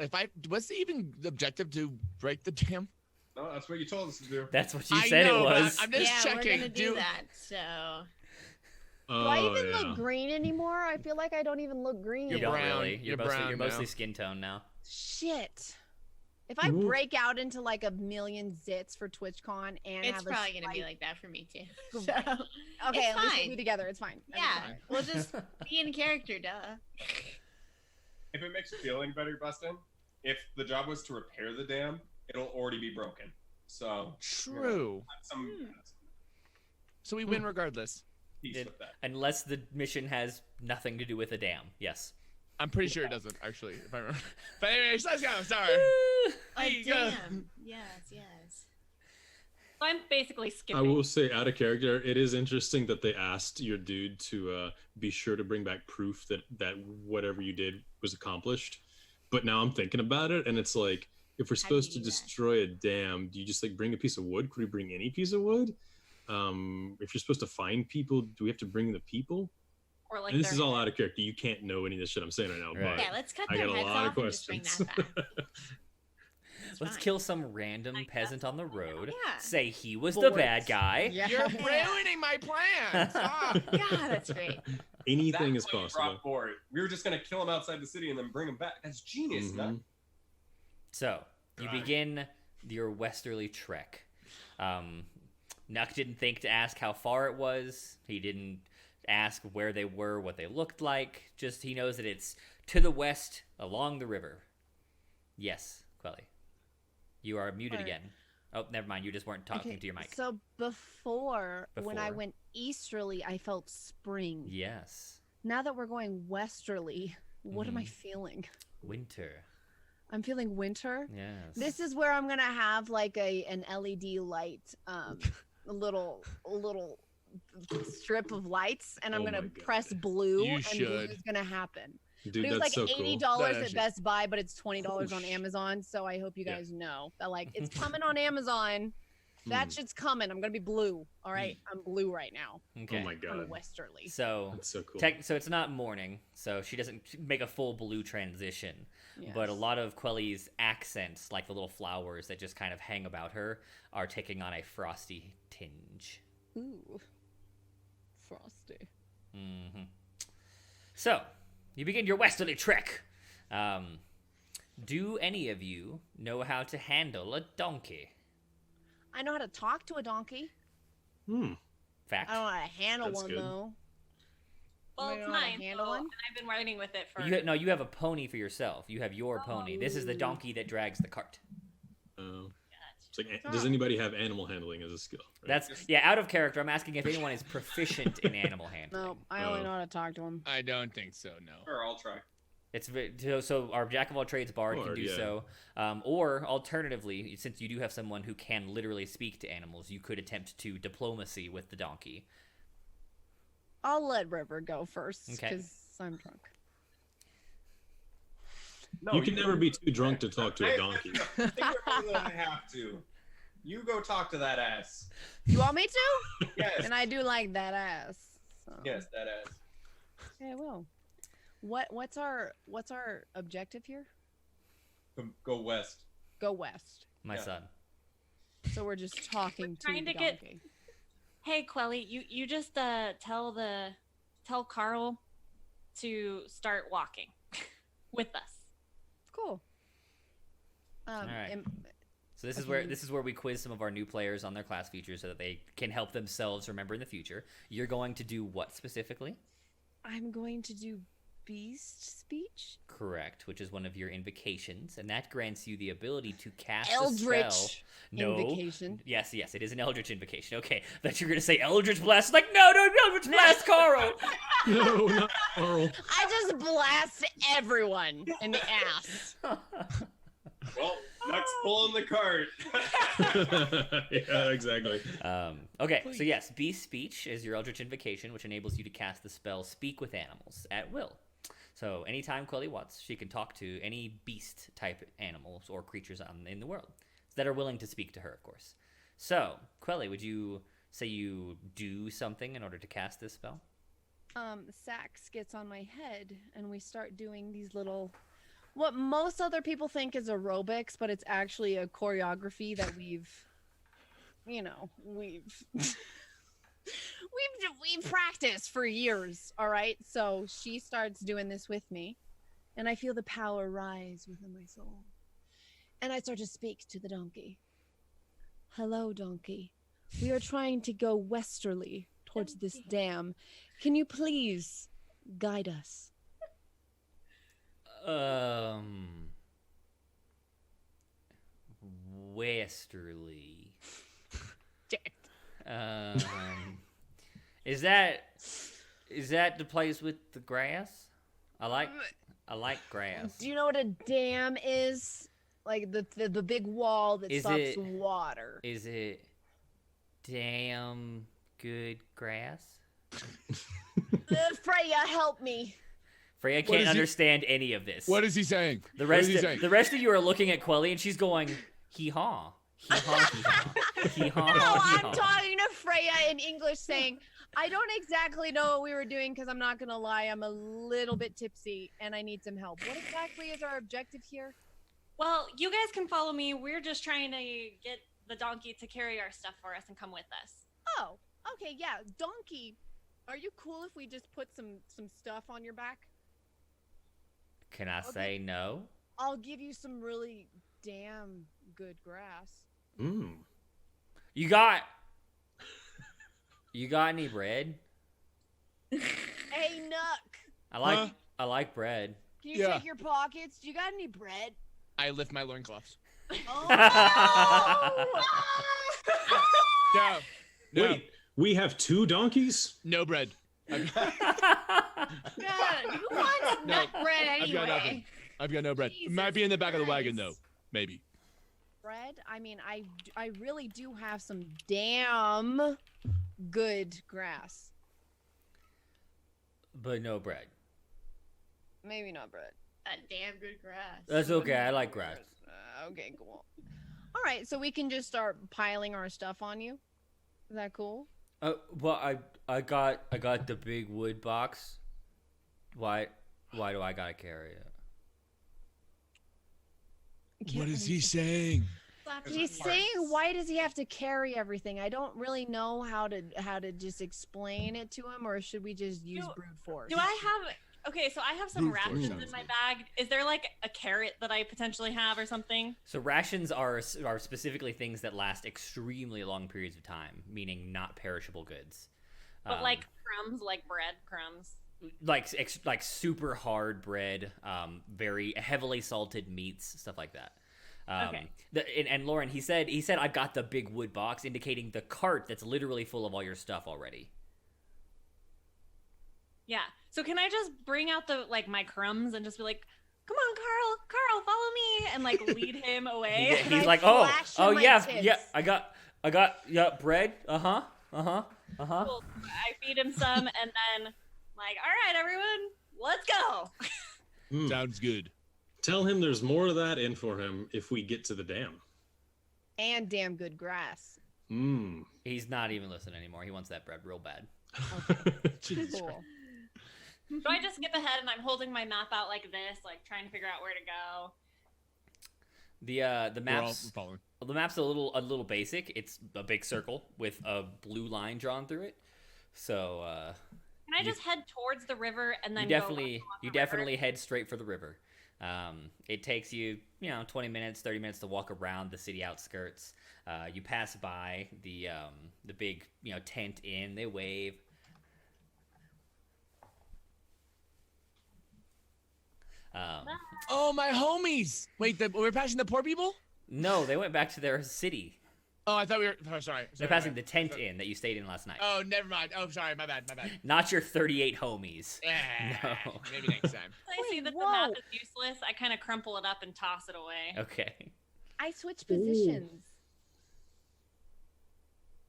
Was it even the objective to break the dam? No, that's what you told us to do. That's what you I said know, it but was. I'm just yeah, checking. we're gonna do that. So Oh, Do I even yeah. look green anymore? I feel like I don't even look green. You You're don't brown. really. You're You're mostly brown you're mostly now. skin tone now. Shit. If I Ooh. break out into like a million zits for TwitchCon and It's have a probably gonna be slight- like that for me too. Great. So, Okay, it's at least we'll fine. be together. It's fine. Yeah, Everything's we'll just be in character, duh. If it makes you feel any better, Bustin, if the job was to repair the dam, it'll already be broken. So True. some So we win regardless. peace It- with that. Unless the mission has nothing to do with a dam. Yes. I'm pretty sure it doesn't actually, if I remember. But anyways, let's go. Sorry. Oh, There you go. damn. Yes, yes. So I'm basically skipping. I will say, out of character, it is interesting that they asked your dude to be sure to bring back proof that whatever you did was accomplished. But now I'm thinking about it, and it's like, if we're How do you supposed to do that? destroy a dam, do you just like bring a piece of wood? Could we bring any piece of wood? If you're supposed to find people, do we have to bring the people? Or like And this their is all head. out of character. You can't know any of this shit I'm saying right now. Right. But Yeah, let's cut I their got a heads lot of off and just bring questions. that back. It's Let's fine. kill some random peasant on the road. Yeah. Say he was the Bullets. bad guy. Yeah. You're ruining my plan. Stop. God, that's great. Anything is That's what we possible. brought forward. We were just gonna kill him outside the city and then bring him back. That's genius. Nut. Mhm. So you Right. begin your westerly trek. Nuck didn't think to ask how far it was. He didn't ask where they were, what they looked like. Just he knows that it's to the west along the river. Yes, Quelly. You are muted Alright. again. Oh, never mind. You just weren't talking to your mic. So before, when I Before. went easterly, I felt spring. Yes. Now that we're going westerly, what am I Mhm. feeling? Winter. I'm feeling winter. Yes. This is where I'm gonna have like an LED light, a little strip of lights, and I'm Oh gonna my God. press blue, You and should. blue's gonna happen. Dude, But it was that's like so $80 cool. That at actually- Best Buy, but it's $20 Oh, on sh- Amazon. So I hope you Yeah. guys know that like it's coming on Amazon. That Mm. shit's coming. I'm gonna be blue. All right, I'm blue right now. Okay. Oh my I'm god. westerly. So That's so cool. so it's not morning, so she doesn't make a full blue transition. But a Yes. lot of Quelly's accents, like the little flowers that just kind of hang about her, are taking on a frosty tinge. Ooh, frosty. So, you begin your westerly trek. Do any of you know how to handle a donkey? I know how to talk to a donkey. Fact. I don't know how to handle That's one good. though. Well, Anybody it's know how to mine. handle So, one? and I've been riding with it for. No, you have a pony for yourself. You have your pony. This is the Oh. donkey that drags the cart. It's like, does anybody have animal handling as a skill? Right? That's out of character. I'm asking if anyone is proficient in animal handling. No, I only Oh. know how to talk to him. I don't think so, no. Sure, I'll try. It's so our jack of all trades bard can Bard, do yeah. so, or alternatively, since you do have someone who can literally speak to animals, you could attempt to diplomacy with the donkey. I'll let River go first Okay. because I'm drunk. No, You can never be too drunk to talk to a Hey, donkey. think more than I have to. You go talk to that ass. You want me to? Yes. And I do like that ass. So. Yes, that ass. Okay, I will. What's our objective here? Go west. Go west. My Yeah. son. So we're just talking to trying the to get- donkey. Hey, Quelly, you just tell Carl to start walking with us. Cool. All right. am- So this Okay. is where we quiz some of our new players on their class features so that they can help themselves remember in the future. You're going to do what specifically? I'm going to do beast speech. Correct, which is one of your invocations, and that grants you the ability to cast a Eldritch spell. No. invocation. Yes, it is an Eldritch invocation. Okay, that you're gonna say Eldritch Blast. Like, no, Eldritch Blast, Carl. No, not Carl. I just blast everyone in the ass. Well, Nuck's pulling the cart. Yeah, exactly. Okay, so yes, Beast Speech is your Eldritch invocation, which enables you to cast the spell Speak with Animals at will. So anytime Quelly wants, she can talk to any beast type animals or creatures in the world that are willing to speak to her, of course. So, Quelly, would you say you do something in order to cast this spell? Sax gets on my head and we start doing these little what most other people think is aerobics, but it's actually a choreography that we've we've practiced for years. All right, so she starts doing this with me and I feel the power rise within my soul And I start to speak to the donkey. Hello, donkey. We are trying to go westerly towards this dam. Can you please guide us? Westerly. Is that the place with the grass? I like grass. Do you know what a dam is? Like the big wall that stops water. Is it damn good grass? Freya, help me. Freya can't understand any of this. What is he saying? The rest of you are looking at Quelly, and she's going, hee-haw. Hee-haw, hee-haw. Hee-haw, No, hee-haw. I'm talking to Freya in English saying, I don't exactly know what we were doing because I'm not going to lie. I'm a little bit tipsy and I need some help. What exactly is our objective here? Well, you guys can follow me. We're just trying to get the donkey to carry our stuff for us and come with us. Oh, okay, yeah. Donkey, are you cool if we just put some stuff on your back? Can I say no? I'll give you some really damn good grass. You got any bread? Hey, Nook. I like bread. Can you check your pockets? Do you got any bread? I lift my loincloths. Oh! No. Wait, we have 2 donkeys? No bread. God, who wants nut bread I've got nothing. anyway? I've got no bread. Jesus Might be in the back of the wagon, though. Christ. Maybe. Bread? I mean, I really do have some damn good grass. But no bread. Maybe not bread. That damn good grass. That's okay. I like grass. Okay, cool. All right, so we can just start piling our stuff on you. Is that cool? Well, I got the big wood box. Why do I gotta carry it? What is he saying? He's saying, why does he have to carry everything? I don't really know how to just explain it to him, or should we just use brute force? Do I have... Okay, so I have some Brute force rations sounds in my good. bag. Is there like a carrot that I potentially have or something? So rations are specifically things that last extremely long periods of time, meaning not perishable goods. But like crumbs, like bread crumbs. Like super hard bread, very heavily salted meats, stuff like that. Okay. And Lauren, he said I've got the big wood box, indicating the cart that's literally full of all your stuff already. Yeah. So can I just bring out my crumbs and just be like, "Come on, Carl, follow me," and like lead him away? He's like, oh yeah, I got bread. Cool. I feed him some, and then like, all right, everyone, let's go. Sounds good. Tell him there's more of that in for him if we get to the dam. And damn good grass. He's not even listening anymore. He wants that bread real bad. Jesus Cool. So I just skip ahead, and I'm holding my map out like this, like trying to figure out where to go. The map's a little basic. It's a big circle with a blue line drawn through it. So Can I just head towards the river and then you definitely head straight for the river. It takes you 20 minutes, 30 minutes to walk around the city outskirts. You pass by the big tent inn. They wave. Oh, my homies! Wait, we're passing the poor people? No, they went back to their city. Oh, I thought we were... Oh, sorry. They're passing the tent inn that you stayed in last night. Oh, never mind. Oh, sorry. My bad. Not your 38 homies. No. Maybe next time. I see that the map is useless. I kind of crumple it up and toss it away. Okay. I switched positions.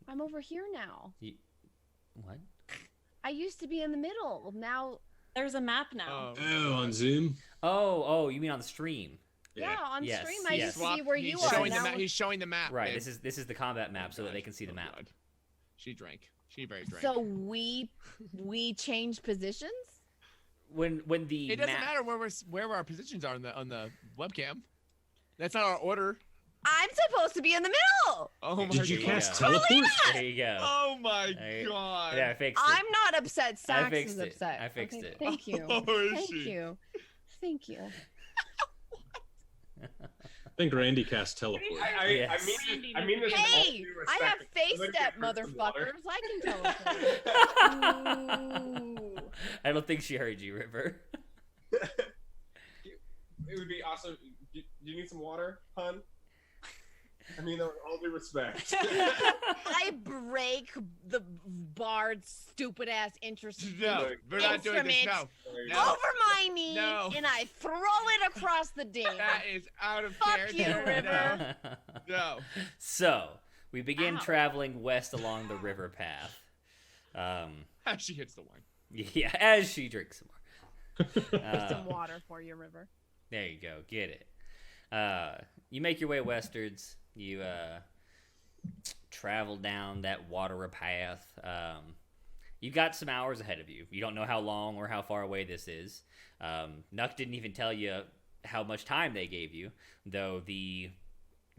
I'm over here now. What? I used to be in the middle. Now there's a map now. Oh, on Zoom? Oh, you mean on the stream? Yeah, on Yes, stream I yes. just see where you He's are showing now. He's showing the map. Right. babe. This is the combat map so that they can see the map. God. She drank. She very drank. So we changed positions? When the It doesn't matter where our positions are on the webcam. That's not our order. I'm supposed to be in the middle. Oh my Did you God. cast teleport? There you go. Oh my There you- God. Yeah, I fixed it. I'm not upset. Sax fixed is it. upset. I fixed Okay, it. Thank you. Oh, is Thank she? you. Thank you. think Randy cast teleport. I mean this with all Hey, due I respect. have face I'd like to step, drink some water. motherfuckers. I can teleport. Ooh. I don't think she heard you, River. It would be awesome. Do you need some water, hun? I mean, with all due respect. I break the bard's stupid ass interest No, we're not doing this. No. No. over my knee, No. and I throw it across the dam. That is out of Fuck character. you, River. No. So we begin Ow. traveling west along the river path. As she hits the wine. Yeah, as she drinks some more. Some water for you, River. There you go. Get it. You make your way westwards. You travel down that water path. You've got some hours ahead of you. You don't know how long or how far away this is. Nuck didn't even tell you how much time they gave you, though the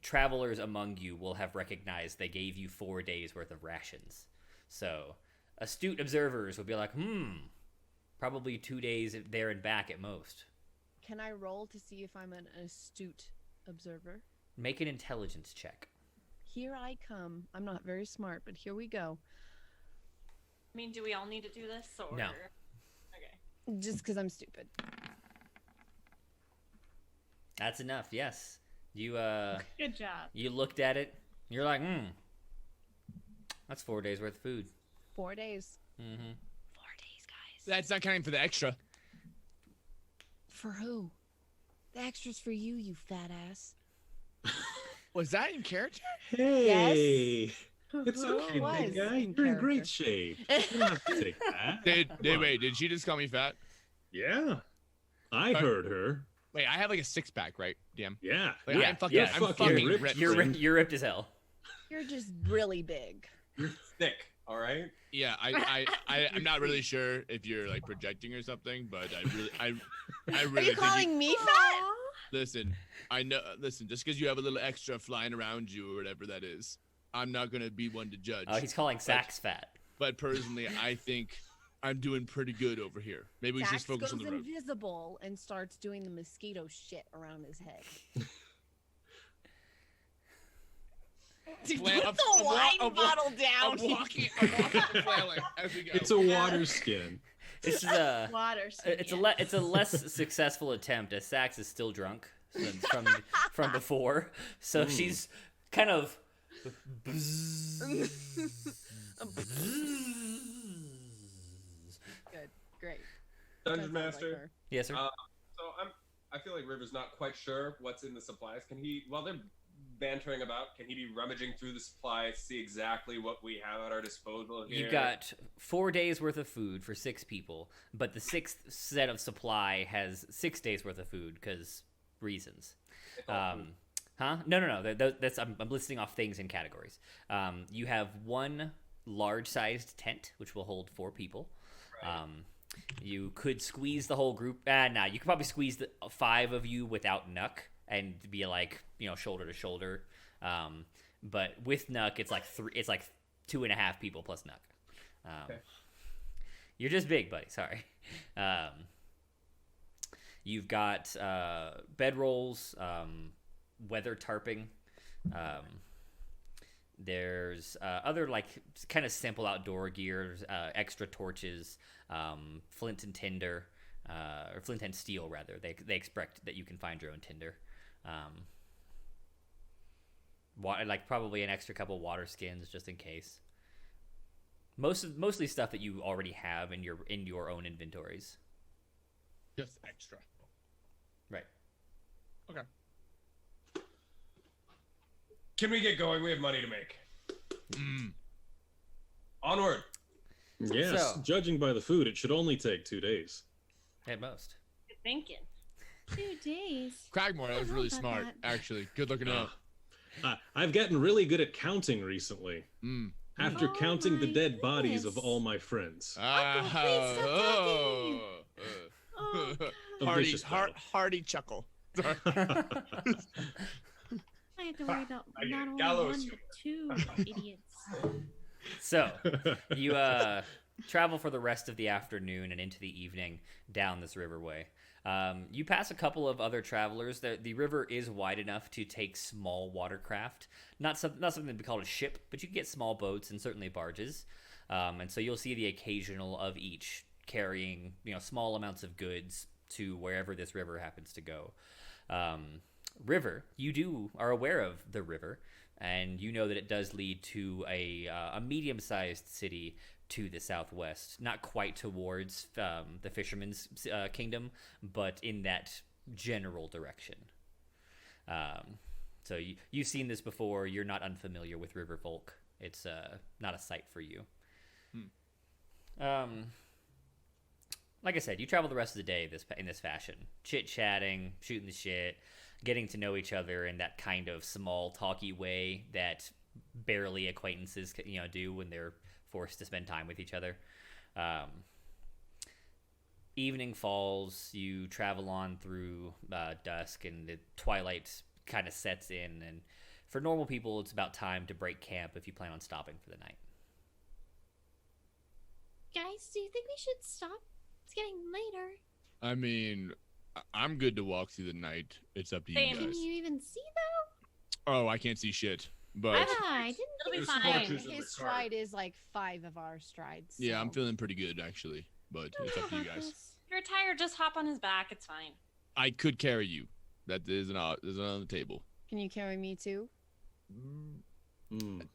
travelers among you will have recognized they gave you 4 days worth of rations. So astute observers will be like, probably 2 days there and back at most. Can I roll to see if I'm an astute observer? Make an intelligence check. Here I come. I'm not very smart, but here we go. I mean, do we all need to do this? Or... No. Okay. Just because I'm stupid. That's enough. Yes. You Good job. you looked at it. You're like, that's 4 days worth of food. 4 days. Mm-hmm. 4 days, guys. That's not counting for the extra. For who? The extra's for you, you fat ass. Was that in character? Hey, it's okay, Was big guy. in You're in character. great shape. You don't have to take that. Did she just call me fat? Yeah, I heard her. Wait, I have like a 6-pack, right? DM. Yeah. Like, Yeah, I'm fucking, yeah. I'm fucking ripped. You're ripped as hell. You're just really big. You're thick, all right? Yeah, I'm not really sure if you're like projecting or something, but I Are really you think calling me fat? listen, I know. Listen, just because you have a little extra flying around you or whatever that is, I'm not gonna be one to judge. He's calling Sax fat. But personally, I think I'm doing pretty good over here. Maybe we should just Dax focus on goes the road. invisible and starts doing the mosquito shit around his head. Dude, Flail- put the wine bottle down. I'm walking flailing as we go. It's a water skin. This is a Water. it's a less successful attempt as Sax is still drunk from before, so she's kind of. Good, great. Dungeon That sounds like Master. her. Yes, sir. So I feel like River's not quite sure what's in the supplies. Can he, while they're bantering about, can he be rummaging through the supplies, see exactly what we have at our disposal here? You've got 4 days worth of food for 6 people, but the 6th set of supply has 6 days worth of food because reasons. Huh? No. That's I'm listing off things in categories. You have one large-sized tent, which will hold 4 people. Right. You could squeeze the whole group. Nah, you could probably squeeze the 5 of you without Nuck and be like, shoulder to shoulder. But with Nuck, it's like 2.5 people plus Nuck. Okay. You're just big, buddy. Sorry. You've got bedrolls, weather tarping. There's other kind of simple outdoor gear, extra torches, flint and tinder, or flint and steel rather. They expect that you can find your own tinder. Probably an extra couple water skins just in case. Mostly stuff that you already have in your own inventories. Just extra. Right. Okay. Can we get going? We have money to make. Onward. Yes, So- judging by the food, it should only take 2 days. At most. Good thinking. 2 days. Cragmore, that was I really don't know about smart. that. Actually, good looking up. I've gotten really good at counting recently. After Oh counting the my dead bodies of goodness. all my friends. Oh, A vicious battle. Hearty chuckle. I have to worry about I get not it. only Gallows one, humor. but 2 idiots. So you travel for the rest of the afternoon and into the evening down this riverway. You pass a couple of other travelers. The river is wide enough to take small watercraft. Not something to be called a ship, but you can get small boats and certainly barges. And so you'll see the occasional of each carrying, small amounts of goods to wherever this river happens to go. River, you are aware of the river, and you know that it does lead to a medium-sized city to the southwest, not quite towards the fisherman's kingdom, but in that general direction. So you've seen this before. You're not unfamiliar with river folk. It's not a sight for you. Like I said, you travel the rest of the day in this fashion, chit-chatting, shooting the shit, getting to know each other in that kind of small, talky way that barely acquaintances, do when they're forced to spend time with each other. Evening falls. You travel on through dusk, and the twilight kind of sets in. And for normal people, it's about time to break camp if you plan on stopping for the night. Guys, do you think we should stop? It's getting later. I mean, I'm good to walk through the night. It's up to you Same. guys. Can you even see though? Oh, I can't see shit. But I didn't It'll be There's fine. torches in His the cart. stride is like 5 of our strides. yeah, I'm so- feeling pretty good actually. But it's up to you guys. If you're tired, just hop on his back. It's fine. I could carry you. That is on the table. Can you carry me too?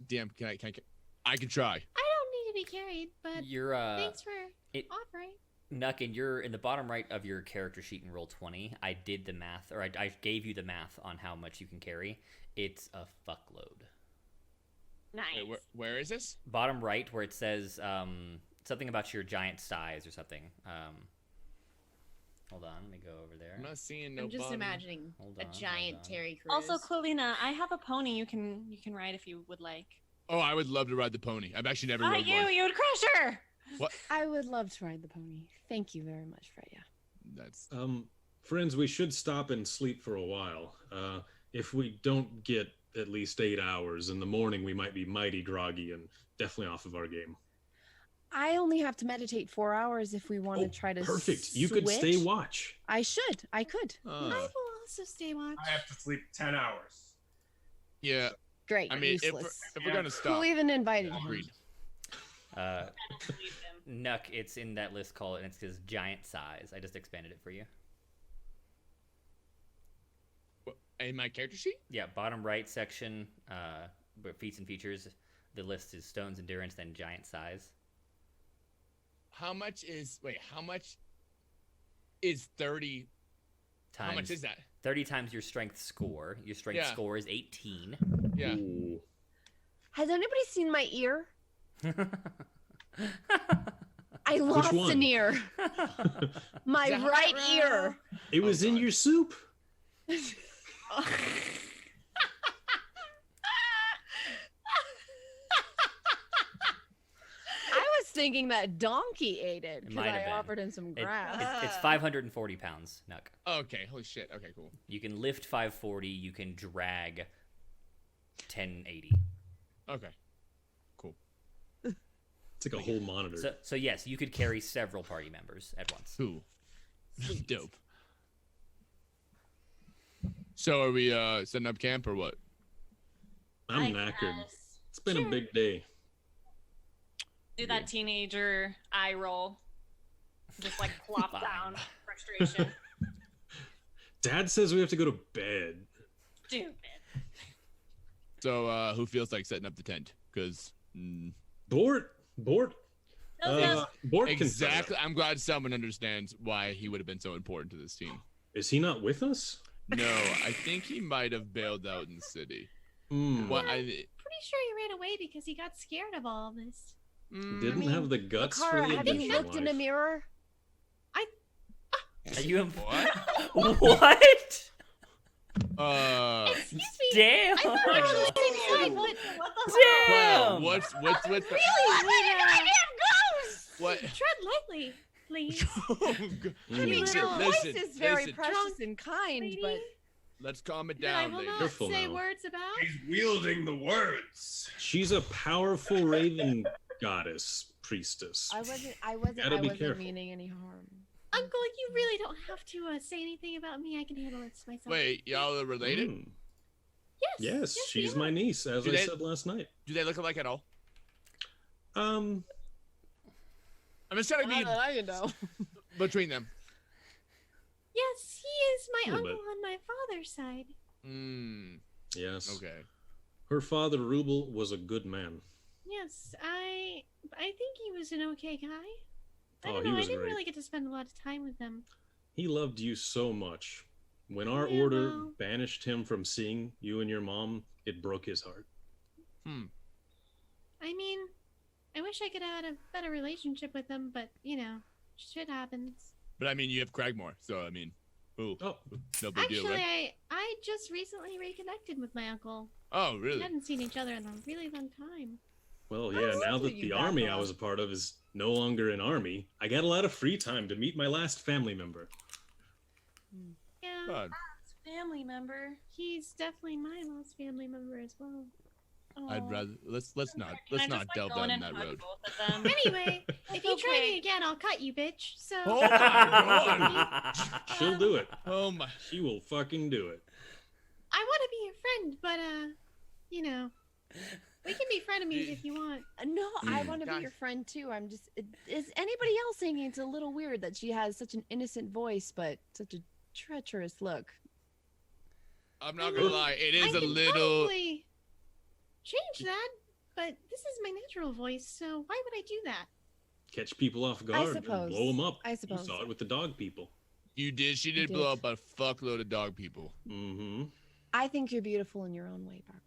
Damn, can I I can try. I don't need to be carried, but You're thanks for it- offering. Nuck, and you're in the bottom right of your character sheet in roll 20. I did the math, or I gave you the math on how much you can carry. It's a fuckload. Nice. Wait, where is this? Bottom right, where it says something about your giant size or something. Hold on, let me go over there. I'm not seeing no I'm just bottom. imagining Hold a on, giant hold on. Terry Crews. Also, Colina, I have a pony you can ride if you would like. Oh, I would love to ride the pony. I've actually never Not rode you. one. You would crush her. What? I would love to ride the pony. Thank you very much, Freya. That's Friends, we should stop and sleep for a while. If we don't get at least 8 hours in the morning, we might be mighty groggy and definitely off of our game. I only have to meditate 4 hours if we want to try to Perfect. You could stay switch. watch. I should. I could. I will also stay watch. I have to sleep 10 hours. yeah. Great. I mean, if useless. we're gonna stop, Who even invited him? agreed. Leave him. Nuck, it's in that list called, and it says giant size. I just expanded it for you. In my character sheet? Yeah, bottom right section, where feats and features. The list is stones endurance, then giant size. How much is 30? Times, How much is that? 30 times your strength score. Your strength Yeah. score is 18. Yeah. Ooh. Has anybody seen my ear? I lost one? an ear. My Is that right right? ear. It was in God. your soup. I was thinking that donkey ate it It because might have I been. offered him some grass. It's 540 pounds, Nuck. Okay. Holy shit. Okay. Cool. You can lift 540. You can drag 1080. Okay. Cool. It's like a whole monitor. So yes, you could carry several party members at once. Cool. Dope. So are we setting up camp or what? I'm I knackered. guess. It's been Sure. a big day. Do that teenager eye roll. Just like plop Fine. down. Frustration. Dad says we have to go to bed. Stupid. So who feels like setting up the tent? Because Bort. Those guys- Bort can set it up. exactly. I'm glad someone understands why he would have been so important to this team. Is he not with us? No, I think he might have bailed out in the city. Hmm. What? Pretty sure he ran away because he got scared of all of this. Didn't have the guts for Makara, the have you adventure looked in a life. mirror? Are you What? what? Excuse me. Damn. I thought we were on the same side. What the Wow, Damn. what's the Really? I what? Tread lightly, please. I mean, Mm. your voice Listen, is very listen. precious and kind, Lady. but Let's calm it That I down, will lady. not Careful say now. words about. He's wielding the words. She's a powerful raven goddess priestess. I wasn't Gotta be careful. meaning any harm. Uncle, you really don't have to say anything about me. I can handle this myself. Wait, y'all are related? Yes. Yes, she's my niece, as Do I they- said last night. Do they look alike at all? Um, I'm just trying to Now be that I know. between them. Yes, he is my Little uncle bit. on my father's side. yes. Okay. Her father, Rubel, was a good man. Yes, I think he was an okay guy. I Oh, don't he know. I was didn't great. really get to spend a lot of time with them. He loved you so much. When our Yeah, order well. banished him from seeing you and your mom, it broke his heart. I mean, I wish I could have had a better relationship with them, but you know, shit happens. But I mean, you have Cragmore, so I mean, ooh, Oh, no big deal, Actually, right? I just recently reconnected with my uncle. Oh, We really? hadn't seen each other in a really long time. well, yeah, now that you the back army I off. was a part of is no longer an army, I got a lot of free time to meet my last family member. Yeah, God, Family member. he's definitely my last family member as well. I'd Aw. rather let's Can not I just, delve go in down and that hug road. both of them? Anyway, if you try Okay. me again, I'll cut you, bitch. So. Oh my god! She'll do it. Oh my! She will fucking do it. I want to be your friend, but you know, we can be frenemies if you want. No, I want to be Guys. your friend too. I'm just. Is anybody else thinking it's a little weird that she has such an innocent voice but such a treacherous look? I'm not gonna lie, it I is a can little. probably change that, but this is my natural voice, so why would I do that? Catch people off guard and suppose. blow them up. I You suppose. saw it with the dog people. You did. She did did. blow up a fuckload of dog people. Mm-hmm. I think you're beautiful in your own way, Bakara.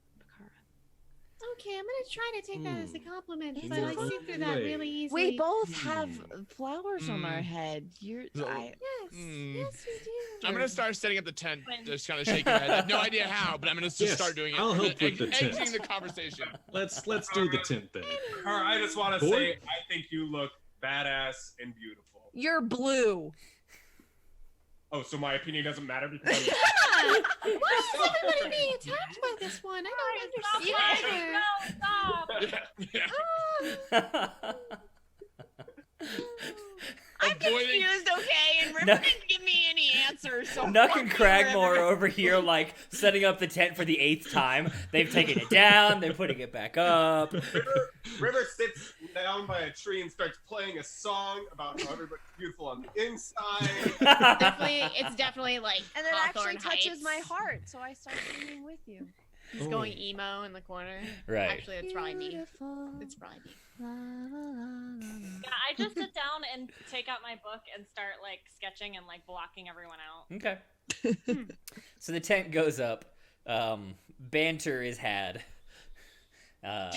Okay, I'm gonna try to take that as a compliment, It's but I okay. see through that really easily. We both have flowers on our head. You're. So- Yes, Mm. yes, we do. I'm gonna start setting up the tent, When- just kind of shaking my head. I have no idea how, but I'm gonna just Yes, start doing it. I'll I'm help gonna with the tent. exiting the conversation. Let's do the tent thing. I just want to Boy. say I think you look badass and beautiful. You're blue. Oh, so my opinion doesn't matter because I'm Yeah. Why is everybody being attacked by this one? I don't understand. No, stop. I'm Avoiding- confused, okay? And River No. didn't give me any answers. So Nuck fuck and you, Cragmore River. over here, like setting up the tent for the 8th time. They've taken it down. They're putting it back up. River sits down by a tree and starts playing a song about how everybody's beautiful on the inside. It's definitely like And it Hawthorne actually touches Heights. my heart, so I start singing with you. He's going emo in the corner. Right. Actually, it's probably me. Beautiful. It's probably me. Yeah, I just sit down and take out my book and start like sketching and like blocking everyone out. Okay. So the tent goes up. Banter is had.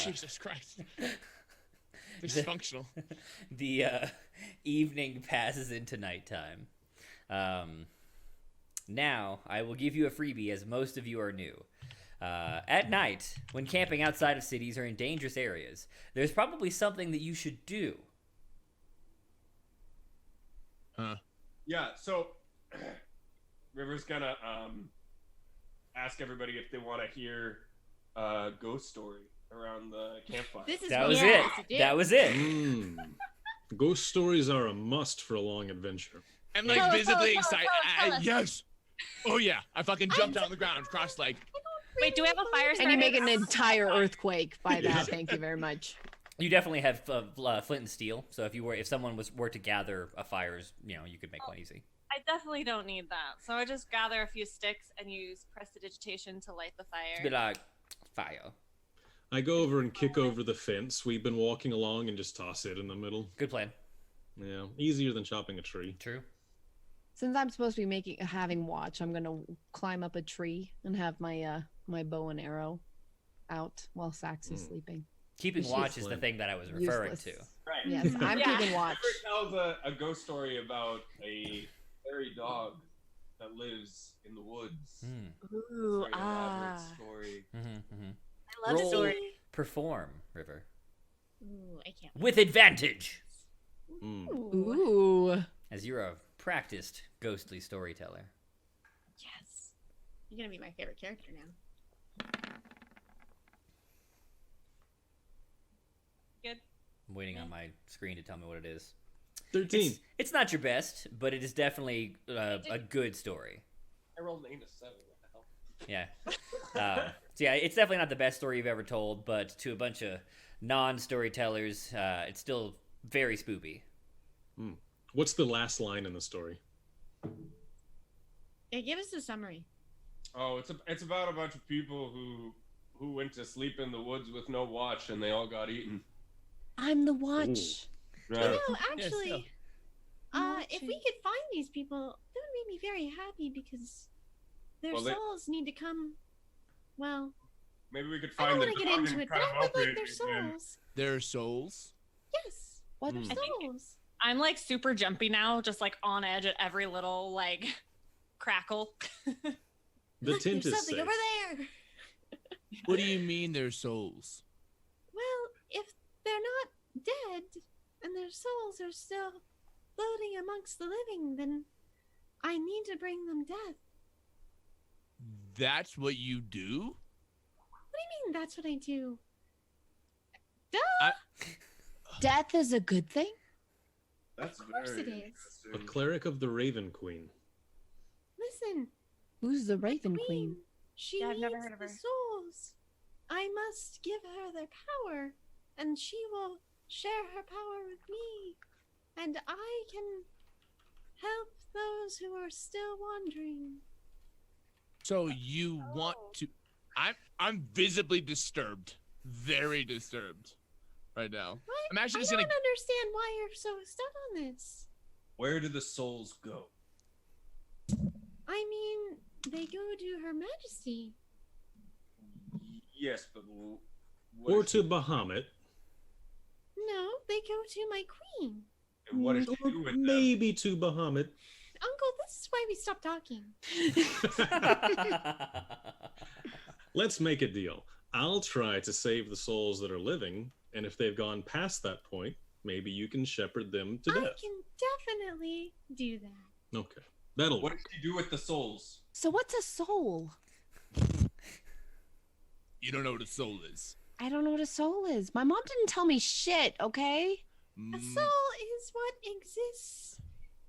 Jesus Christ. Dysfunctional. The evening passes into nighttime. Now, I will give you a freebie as most of you are new. At night, when camping outside of cities or in dangerous areas, there's probably something that you should do. Yeah, so River's gonna ask everybody if they want to hear a ghost story around the campfire. This is That what was we're it. supposed to do. That was it. Mm. Ghost stories are a must for a long adventure. I'm like Tell us, visibly tell us, excited. tell us. Yes. Oh yeah. I fucking jumped down on the ground, crossed like. Wait, do we have a fire starter? And you make an entire earthquake by that. Yeah. Thank you very much. You definitely have flint and steel, so if someone were to gather a fires, you could make one easy. I definitely don't need that. So I just gather a few sticks and use prestidigitation to light the Be fire. like, fire. I go over and kick over the fence we've been walking along and just toss it in the middle. Good plan. Yeah, easier than chopping a tree. True. Since I'm supposed to be having watch, I'm gonna climb up a tree and have my my bow and arrow out while Sax is sleeping. Keeping She's watch is the thing that I was referring Useless. to. Right. Yes, I'm Yeah. keeping watch. River tells a ghost story about a fairy dog that lives in the woods. Ooh, Very elaborate story. I love Roll. story. Perform, River. Ooh, I can't. With advantage, Mm. Ooh. as you're a practiced ghostly storyteller. Yes. You're gonna be my favorite character now. Good. I'm waiting on my screen to tell me what it is. 13. It's not your best, but it is definitely a good story. I rolled an 8 and a 7. What the hell? Yeah. So yeah, it's definitely not the best story you've ever told, but to a bunch of non-storytellers, it's still very spoopy. What's the last line in the story? Yeah, give us a summary. Oh, it's about a bunch of people who went to sleep in the woods with no watch, and they all got eaten. I'm the watch. You Yeah. know, Yeah, actually, still. if we could find these people, that would make me very happy because their Well, they- souls need to come. Well, Maybe we could I find don't the want to get dog into and it, but cut I him would open like their and then- souls. Their souls. Yes, What? Hmm. souls. I'm like super jumpy now, just like on edge at every little like crackle. The Look, tint there's is something safe. over there. What do you mean their souls? Well, if they're not dead and their souls are still floating amongst the living, then I need to bring them death. That's what you do? What do you mean that's what I do? Death is a good thing? That's Of course very it is. A interesting. cleric of the Raven Queen. Listen, Who's the Raven Queen? she Yeah, I've needs never heard of the her. souls. I must give her their power, and she will share her power with me, and I can help those who are still wandering. So you want to I'm visibly disturbed. Very disturbed right now. What? I'm actually I just don't gonna understand why you're so stuck on this. Where do the souls go? I mean, they go to Her Majesty. Yes, but what Or is- to Bahamut. No, they go to my queen. and what does she Or do with them? maybe to Bahamut. Uncle, this is why we stopped talking. Let's make a deal. I'll try to save the souls that are living, and if they've gone past that point, maybe you can shepherd them to I death. can definitely do that. Okay. That'll What work. does she do with the souls? So what's a soul? You don't know what a soul is. I don't know what a soul is. My mom didn't tell me shit, okay? A Mm, soul is what exists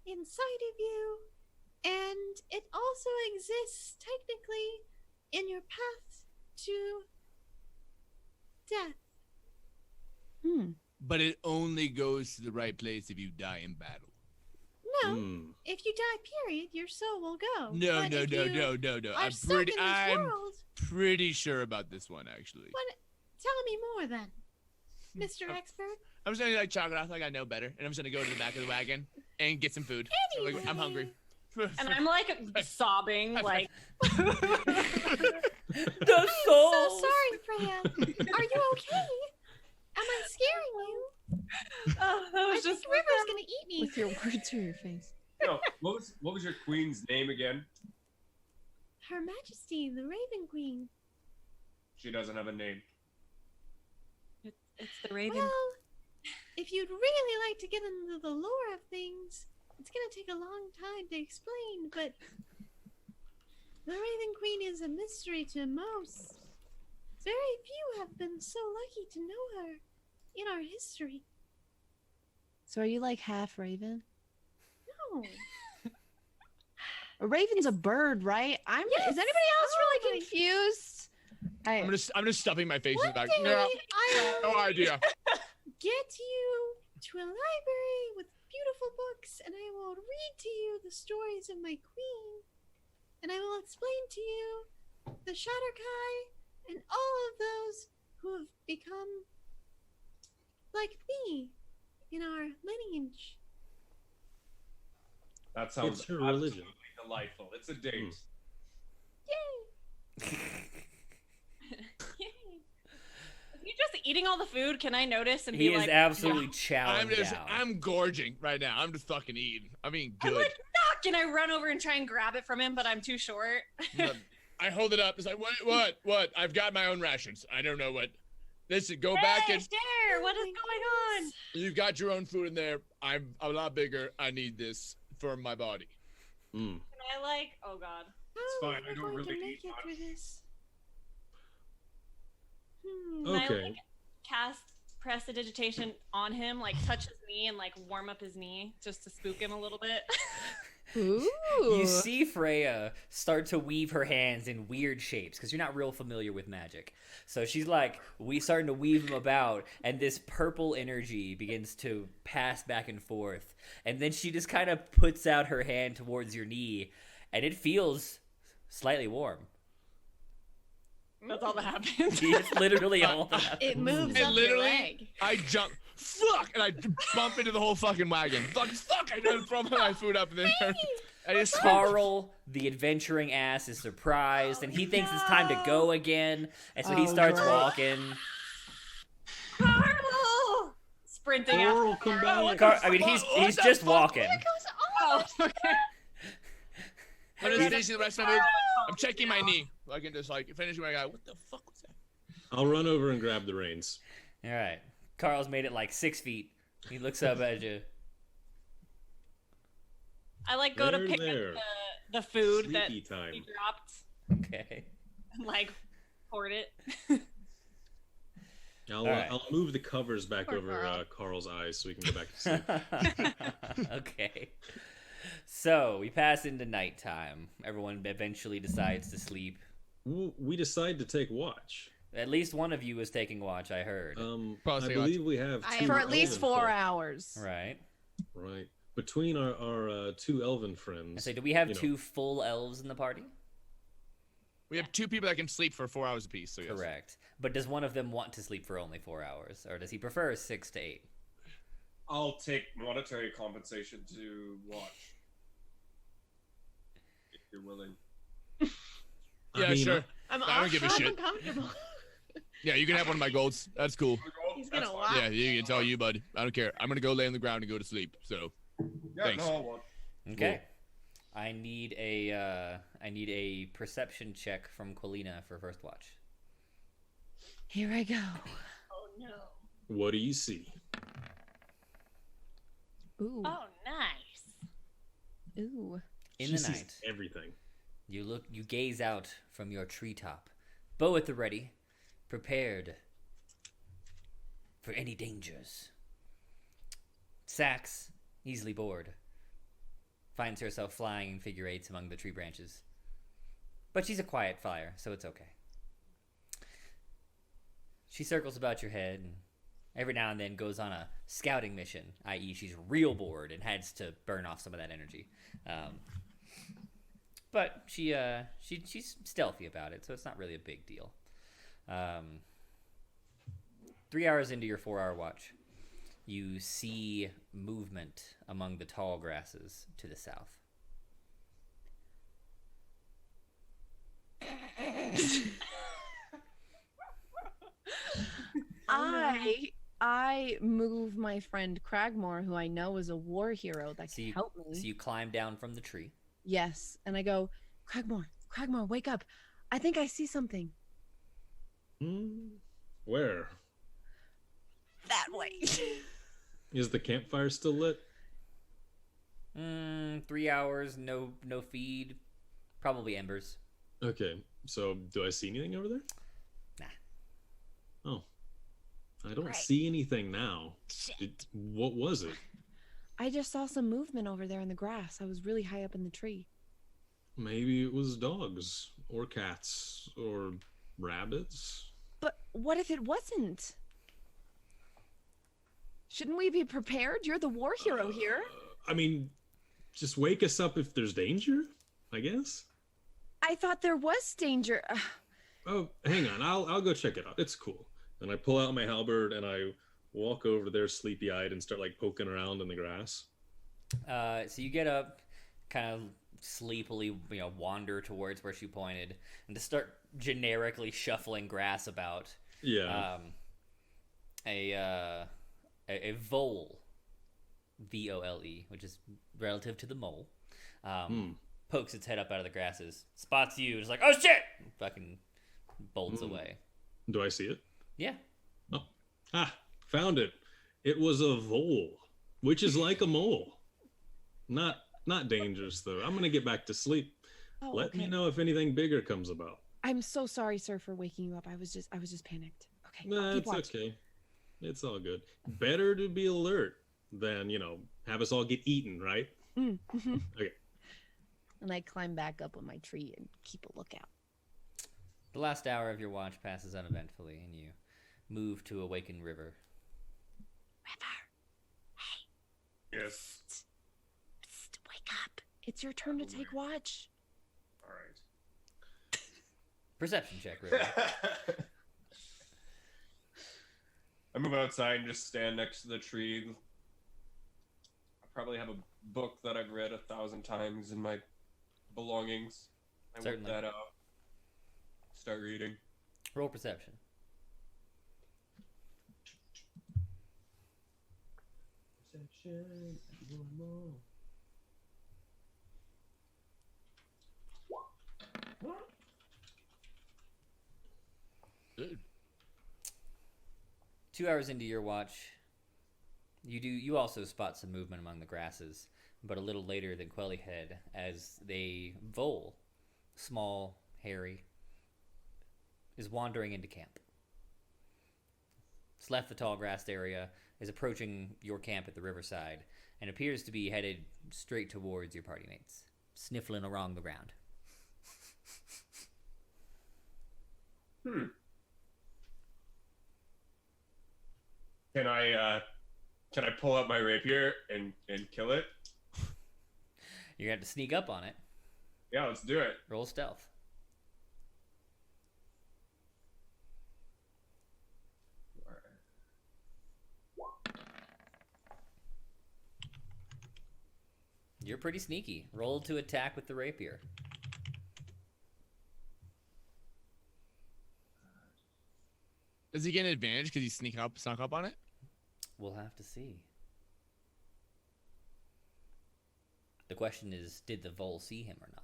inside of you, and it also exists technically in your path to death. but it only goes to the right place if you die in battle. No, Hmm. if you die, period, your soul will go. No, But no, if no, you no, no, no. are I'm stuck pretty in this I'm world. pretty sure about this one actually. What? Tell me more then, Mr. Expert. I'm just gonna like chalk it off like I know better, and I'm just gonna go to the back of the wagon and get some food. Like, I'm hungry. And I'm like sobbing, like The I'm souls. so sorry, Freya. Are you okay? Am I scaring you? oh, that I was think just River's gonna eat me. With your words or your face? No, what was your queen's name again? Her Majesty, the Raven Queen. She doesn't have a name. it's the Raven. Well, if you'd really like to get into the lore of things, it's gonna take a long time to explain, but the Raven Queen is a mystery to most. Very few have been so lucky to know her in our history. So are you like half raven? No. A raven's a bird, right? Yes, Is anybody else really totally. confused? I'm just stuffing my face in the One back. day, No, I will no idea. get you to a library with beautiful books, and I will read to you the stories of my queen, and I will explain to you the Shatterkai and all of those who have become like me in our lineage. That sounds It's her religion. absolutely delightful. It's a date. Yay! Yay. Is he just eating all the food? Can I notice and He be is like, absolutely I'm chowing just down. I'm gorging right now. I'm just fucking eating. I mean, I'm good. like, knock, and I run over and try and grab it from him, but I'm too short. I hold it up. It's like, what? I've got my own rations. I don't know what. Listen, go back Hey, and share. What is my going on? you've got your own food in there. I'm a lot bigger. I need this for my body. Hmm. Can I like? Oh God. How fine, am I don't going really to eat make it much. through this? Can I Okay. like cast prestidigitation on him, like touch his knee and like warm up his knee just to spook him a little bit. Ooh. You see Freya start to weave her hands in weird shapes because you're not real familiar with magic. So she's like, we starting to weave them about, and this purple energy begins to pass back and forth. And then she just kind of puts out her hand towards your knee, and it feels slightly warm. That's all that happens. It's literally all that happens. It moves And up your literally, leg. I jump, fuck, and I bump into the whole fucking wagon. Fuck, I just throw my food up in there. I just Carl, the adventuring ass, is surprised, and he thinks it's time to go again, and so he starts walking. Carl! Sprinting Carl, after come Carl. back. I mean, he's just walking. Oh, okay. I'm just finishing the rest of my food. I'm checking my knee. I can just like finish my guy. What the fuck was that? I'll run over and grab the reins. All right. Carl's made it like 6 feet. He looks up at you. I like go to pick up the food that Sleepy time. he dropped Okay. and like hoard it. I'll move the covers back over Carl's eyes so we can go back to sleep. Okay. So we pass into nighttime. Everyone eventually decides to sleep. We decide to take watch. At least one of you is taking watch, I heard. I Possibly believe we have two For at least elven 4 folk. hours. Right. Right. Between our two elven friends. I say, do we have you know, 2 full elves in the party? We have 2 people that can sleep for 4 hours apiece. So yes. Correct. But does one of them want to sleep for only 4 hours, or does he prefer 6 to 8? I'll take monetary compensation to watch. If you're willing. Yeah, I mean, sure. I'm I don't give a shit. uncomfortable. Yeah, you can have one of my golds. That's cool. He's That's gonna fine. laugh. Yeah, it's all you, bud. I don't care. I'm gonna go lay on the ground and go to sleep. So, Yeah, Thanks. no, I won't. Okay. I need a perception check from Quilina for first watch. Here I go. Oh no. what do you see? Ooh. Oh nice. Ooh. In She the sees night, everything. you gaze out from your treetop, bow at the ready, prepared for any dangers. Sax, easily bored, finds herself flying in figure eights among the tree branches. But she's a quiet flyer, so it's okay. She circles about your head and every now and then goes on a scouting mission, i.e. she's real bored and heads to burn off some of that energy. But she's stealthy about it, so it's not really a big deal. 3 hours into your 4-hour watch, you see movement among the tall grasses to the south. I move my friend Cragmore, who I know is a war hero that can help me. So you climb down from the tree. Yes, and I go, Cragmore, wake up! I think I see something. Where? That way. Is the campfire still lit? 3 hours, no feed, probably embers. Okay, so do I see anything over there? Nah. Oh. I don't see anything now. What was it? I just saw some movement over there in the grass. I was really high up in the tree. Maybe it was dogs or cats or rabbits. But what if it wasn't? Shouldn't we be prepared? You're the war hero here. I mean, just wake us up if there's danger, I guess. I thought there was danger. Oh, hang on. I'll go check it out. It's cool. And I pull out my halberd and I walk over there sleepy-eyed and start like poking around in the grass. So you get up, kind of sleepily, wander towards where she pointed, and to start generically shuffling grass about. Yeah. A vole, V-O-L-E, which is relative to the mole, pokes its head up out of the grasses, spots you, is like, oh shit! Fucking bolts away. Do I see it? Yeah. Oh. Found it. It was a vole, which is like a mole. Not dangerous though. I'm gonna get back to sleep. Oh, Let me okay. know if anything bigger comes about. I'm so sorry, sir, for waking you up. I was just panicked. Okay. I'll Nah, keep it's watch. okay. It's all good. Better to be alert than, have us all get eaten, right? Mm-hmm. Okay. And I climb back up on my tree and keep a lookout. The last hour of your watch passes uneventfully, and you move to Awaken River. Yes. Psst, wake up. It's your turn to take watch. All right. Perception check, River. I move outside and just stand next to the tree. I probably have a book that I've read 1,000 times in my belongings. I whip Certainly. that out. Start reading. Roll perception. Perception. Good. 2 hours into your watch, you also spot some movement among the grasses, but a little later than Quelly had, as they vole, small, hairy, is wandering into camp. It's left the tall grassed area, is approaching your camp at the riverside, and appears to be headed straight towards your party mates, sniffling along the ground. Can I pull up my rapier and kill it? You're going to have to sneak up on it. Yeah, let's do it. Roll stealth. You're pretty sneaky. Roll to attack with the rapier. Does he get an advantage because he snuck up on it? We'll have to see. The question is, did the vole see him or not?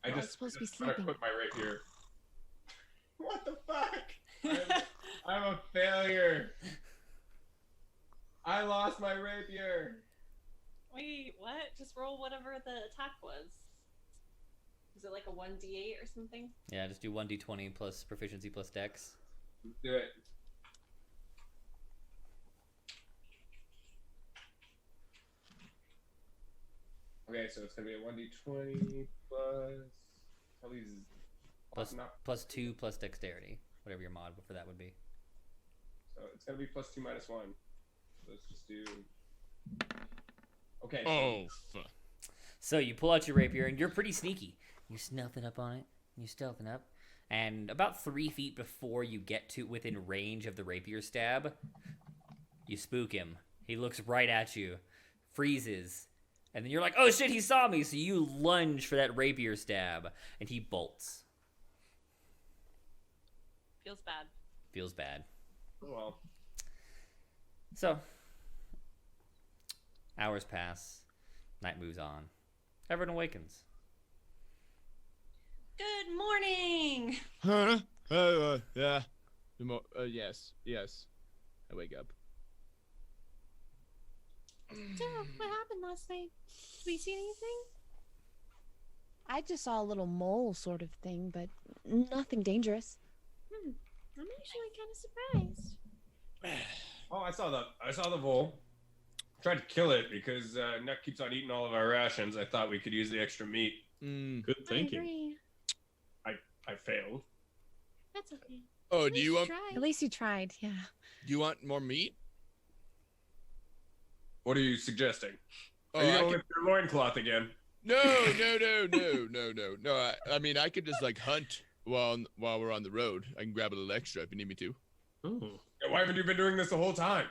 I We're all just supposed to be I'm gonna sleeping. quit my rapier. What the fuck? I'm a failure. I lost my rapier. Wait, what? Just roll whatever the attack was. Was it like a 1d8 or something? Yeah, just do 1d20 plus proficiency plus dex. Let's do it. Okay, so it's gonna be a 1d20 plus. All these. Plus 2 plus dexterity. Whatever your mod for that would be. So it's gonna be plus 2 minus 1. So let's just do. Okay. Oh, fuck. So you pull out your rapier, and you're pretty sneaky. You're stealthing up on it. You're stealthing up. And about 3 feet before you get to within range of the rapier stab, you spook him. He looks right at you, freezes, and then you're like, oh shit, he saw me! So you lunge for that rapier stab, and he bolts. Feels bad. Feels bad. Oh, well. So, hours pass. Night moves on. Everyone awakens. Good morning! Huh? Yeah. Yes. I wake up. Sarah, what happened last night? Did we see anything? I just saw a little mole sort of thing, but nothing dangerous. I'm actually kind of surprised. Oh, I saw the vole. Tried to kill it because Nuck keeps on eating all of our rations. I thought we could use the extra meat. Good I thinking. agree. I failed. That's okay. Oh, At do you least want? try. At least you tried, yeah. Do you want more meat? What are you suggesting? Oh, Are you I gonna could- lift your loincloth again? No. I could just like hunt while we're on the road. I can grab a little extra if you need me to. Oh. Yeah, why haven't you been doing this the whole time?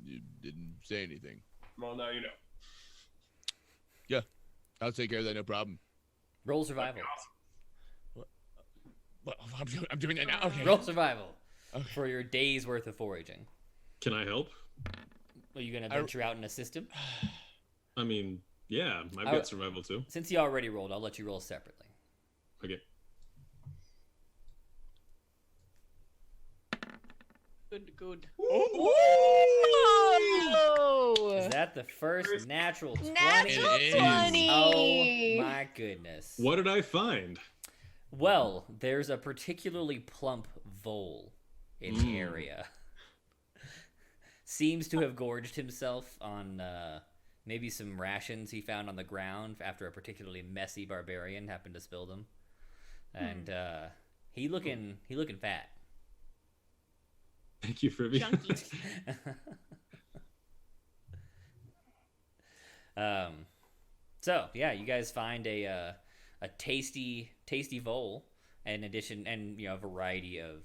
You didn't say anything. Well, now you know. Yeah, I'll take care of that. No problem. Roll survival. Well, I'm doing that now. Okay. Roll survival Okay. for your day's worth of foraging. Can I help? Are you going to venture out and assist him? I mean, yeah, I've I- got survival too. Since he already rolled, I'll let you roll separately. Okay. Good. Oh! Is that the first natural 20? Natural It is. 20! Oh my goodness. What did I find? Well, there's a particularly plump vole in the area. Seems to have gorged himself on maybe some rations he found on the ground after a particularly messy barbarian happened to spill them. And he looking fat. Thank you, Fribby. Junkie. So yeah, you guys find a tasty vole, in addition, and a variety of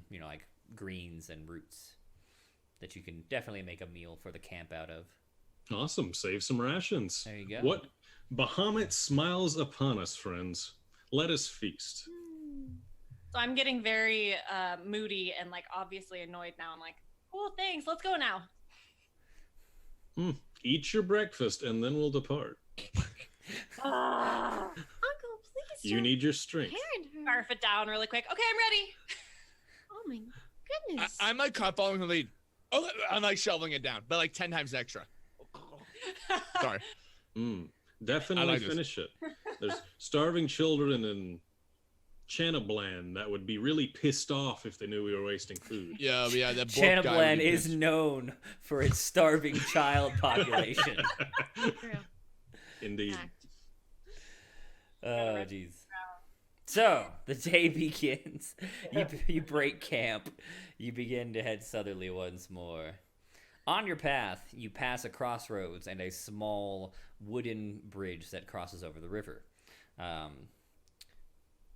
like greens and roots that you can definitely make a meal for the camp out of. Awesome. Save some rations. There you go. What? Bahamut smiles upon us, friends. Let us feast. So I'm getting very moody and like obviously annoyed now. I'm like, cool, thanks. Let's go now. Eat your breakfast and then we'll depart. Uncle, please. You need your strength. Scarf it down really quick. Okay, I'm ready. Oh my goodness. I'm like caught following the lead. Oh, I'm like shoveling it down, but like 10 times extra. Sorry. Definitely like this. finish it. There's starving children in Chanablan that would be really pissed off if they knew we were wasting food. Yeah. That Bork guy Chanablan would be is pissed. known for its starving child population. True. Indeed. Fact. Oh, jeez. So the day begins. You break camp. You begin to head southerly once more. On your path, you pass a crossroads and a small wooden bridge that crosses over the river.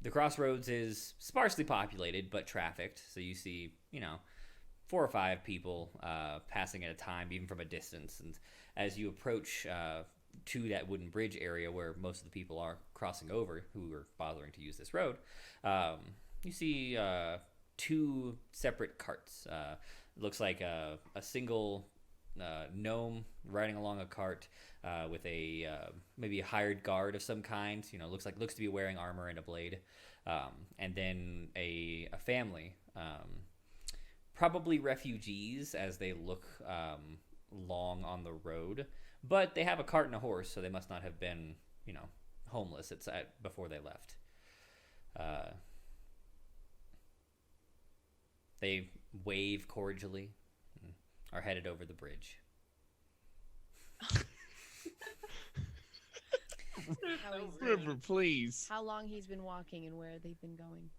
The crossroads is sparsely populated but trafficked, so you see, 4 or 5 people passing at a time, even from a distance. And as you approach to that wooden bridge area where most of the people are crossing over, who are bothering to use this road, you see 2 separate carts. Looks like a single gnome riding along a cart with a maybe a hired guard of some kind. Looks to be wearing armor and a blade, and then a family, probably refugees as they look long on the road. But they have a cart and a horse, so they must not have been, homeless before they left. They wave cordially and are headed over the bridge. River, please. How long he's been walking and where they've been going.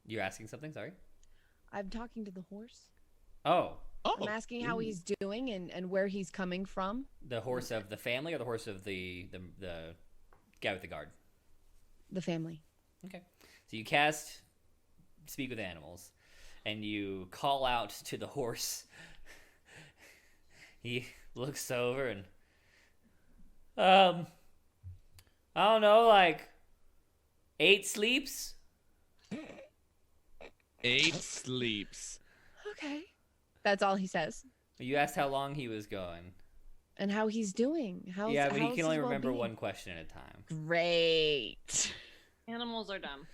You're asking something? Sorry? I'm talking to the horse. Oh, I'm asking how he's doing and where he's coming from. the horse of the family or the horse of the guy with the guard? The family. Okay. So you cast Speak with Animals, and you call out to the horse. He looks over and, I don't know, like 8 sleeps? 8 sleeps. Okay. That's all he says. You asked how long he was going. And how he's doing. How's, Yeah, but he how's can his only remember well-being? one question at a time. Great. Animals are dumb.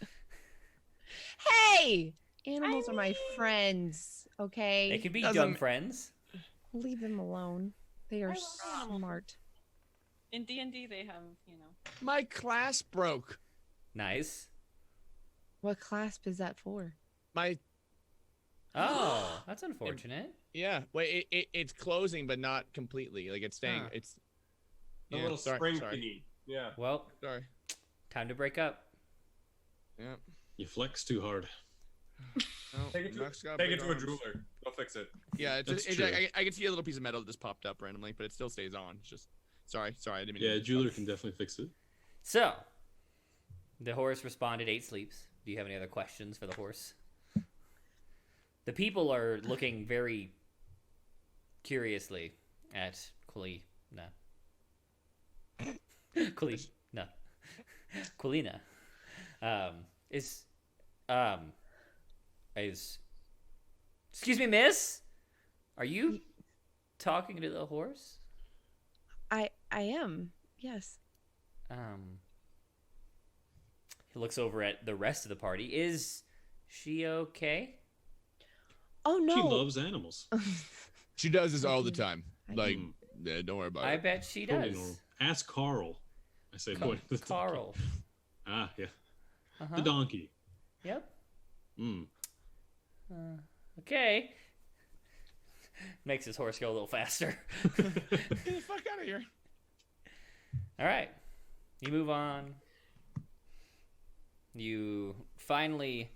Hey! Animals are my friends, okay? They can be Doesn't- dumb friends. Leave them alone. They are love animals. smart. In D&D, they have, My class broke. Nice. What clasp is that for? My Oh, that's unfortunate. yeah. Wait, it's closing, but not completely. Like it's staying. Huh. It's A yeah, little sorry, spring sorry. thingy. Yeah. Well, Sorry. time to break up. Yeah. You flex too hard. No, Take it Max got Take big it to a arms. jeweler. They'll fix it. Yeah, That's it's true. I can see a little piece of metal that just popped up randomly, but it still stays on. It's just sorry, I didn't mean. Yeah, to jeweler can definitely fix it. So, the horse responded 8 sleeps. Do you have any other questions for the horse? The people are looking very curiously at Quilina. Quilina. Excuse me, miss? Are you talking to the horse? I am. Yes. He looks over at the rest of the party. Is she okay? Oh no. She loves animals. She does this all the time. I Like, Mm. yeah, don't worry about I it. bet she Totally does. normal. Ask Carl. I say, Ca- point to the donkey. Carl. Ah, yeah. Uh-huh. The donkey. Yep. Mm. Okay. Makes his horse go a little faster. Get the fuck out of here. All right. You move on. You finally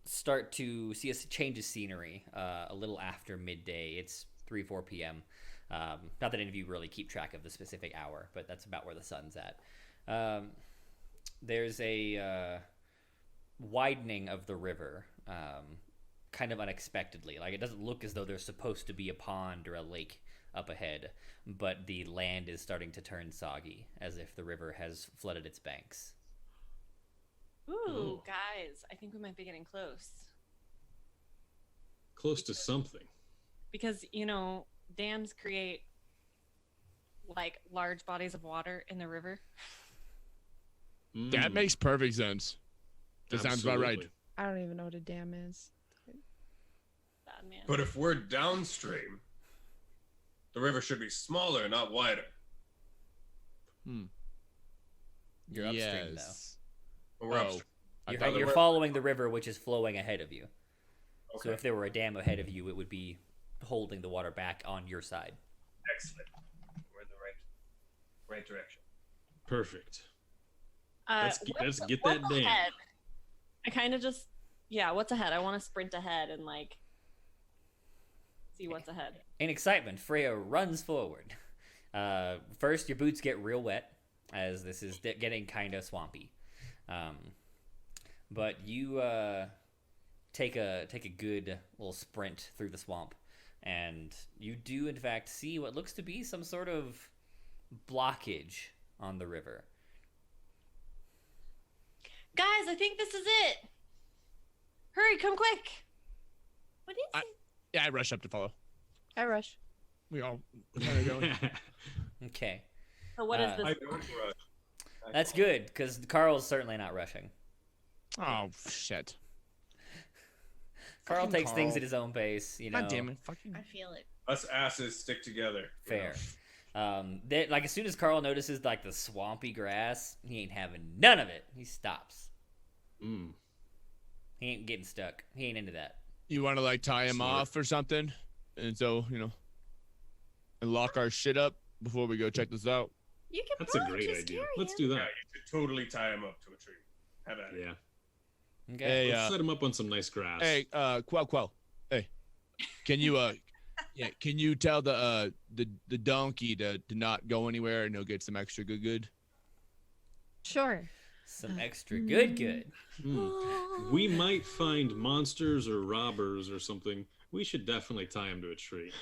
start to see a change of scenery a little after midday. It's 3-4 p.m. Not that any of you really keep track of the specific hour, but that's about where the sun's at. There's a widening of the river, kind of unexpectedly. Like, it doesn't look as though there's supposed to be a pond or a lake up ahead, but the land is starting to turn soggy, as if the river has flooded its banks. Ooh, guys, I think we might be getting close. Close to something. Because, dams create like large bodies of water in the river. That Mm. makes perfect sense. That sounds about right. Absolutely. I don't even know what a dam is. Bad man. But if we're downstream, the river should be smaller, not wider. You're upstream, Yes. But we're Oh. upstream. I You're, thought you're we're- following the river, which is flowing ahead of you. So Okay. if there were a dam ahead of you, it would be holding the water back on your side. Excellent. We're in the right direction. Perfect. Let's get what's that dam. ahead? I kind of just, what's ahead? I want to sprint ahead and see what's ahead. In excitement, Freya runs forward. First, your boots get real wet, as this is getting kind of swampy. But you take a good little sprint through the swamp, and you do in fact see what looks to be some sort of blockage on the river. Guys, I think this is it. Hurry, come quick. What is it? Yeah, I rush up to follow. I rush. We all kind of going. Okay, So what is this? I don't rush. that's good because Carl's certainly not rushing. Oh, shit. Carl Fucking takes things Carl. at his own pace, you know. God damn it. Fucking. I feel it. Us asses stick together. Fair. Like as soon as Carl notices like the swampy grass, he ain't having none of it. He stops. Mm. He ain't getting stuck. He ain't into that. You want to like tie him Smart. off or something? And so, and lock our shit up before we go check this out. You can That's a probably great just idea. carry Let's him. do Yeah, that. you should totally tie him up to a tree. Have at it. Yeah. Okay. Hey, Let's set him up on some nice grass. hey, Quell. Hey, can you can you tell the donkey to not go anywhere and he'll get some extra good? Sure. Some extra good. Hmm. We might find monsters or robbers or something. We should definitely tie him to a tree.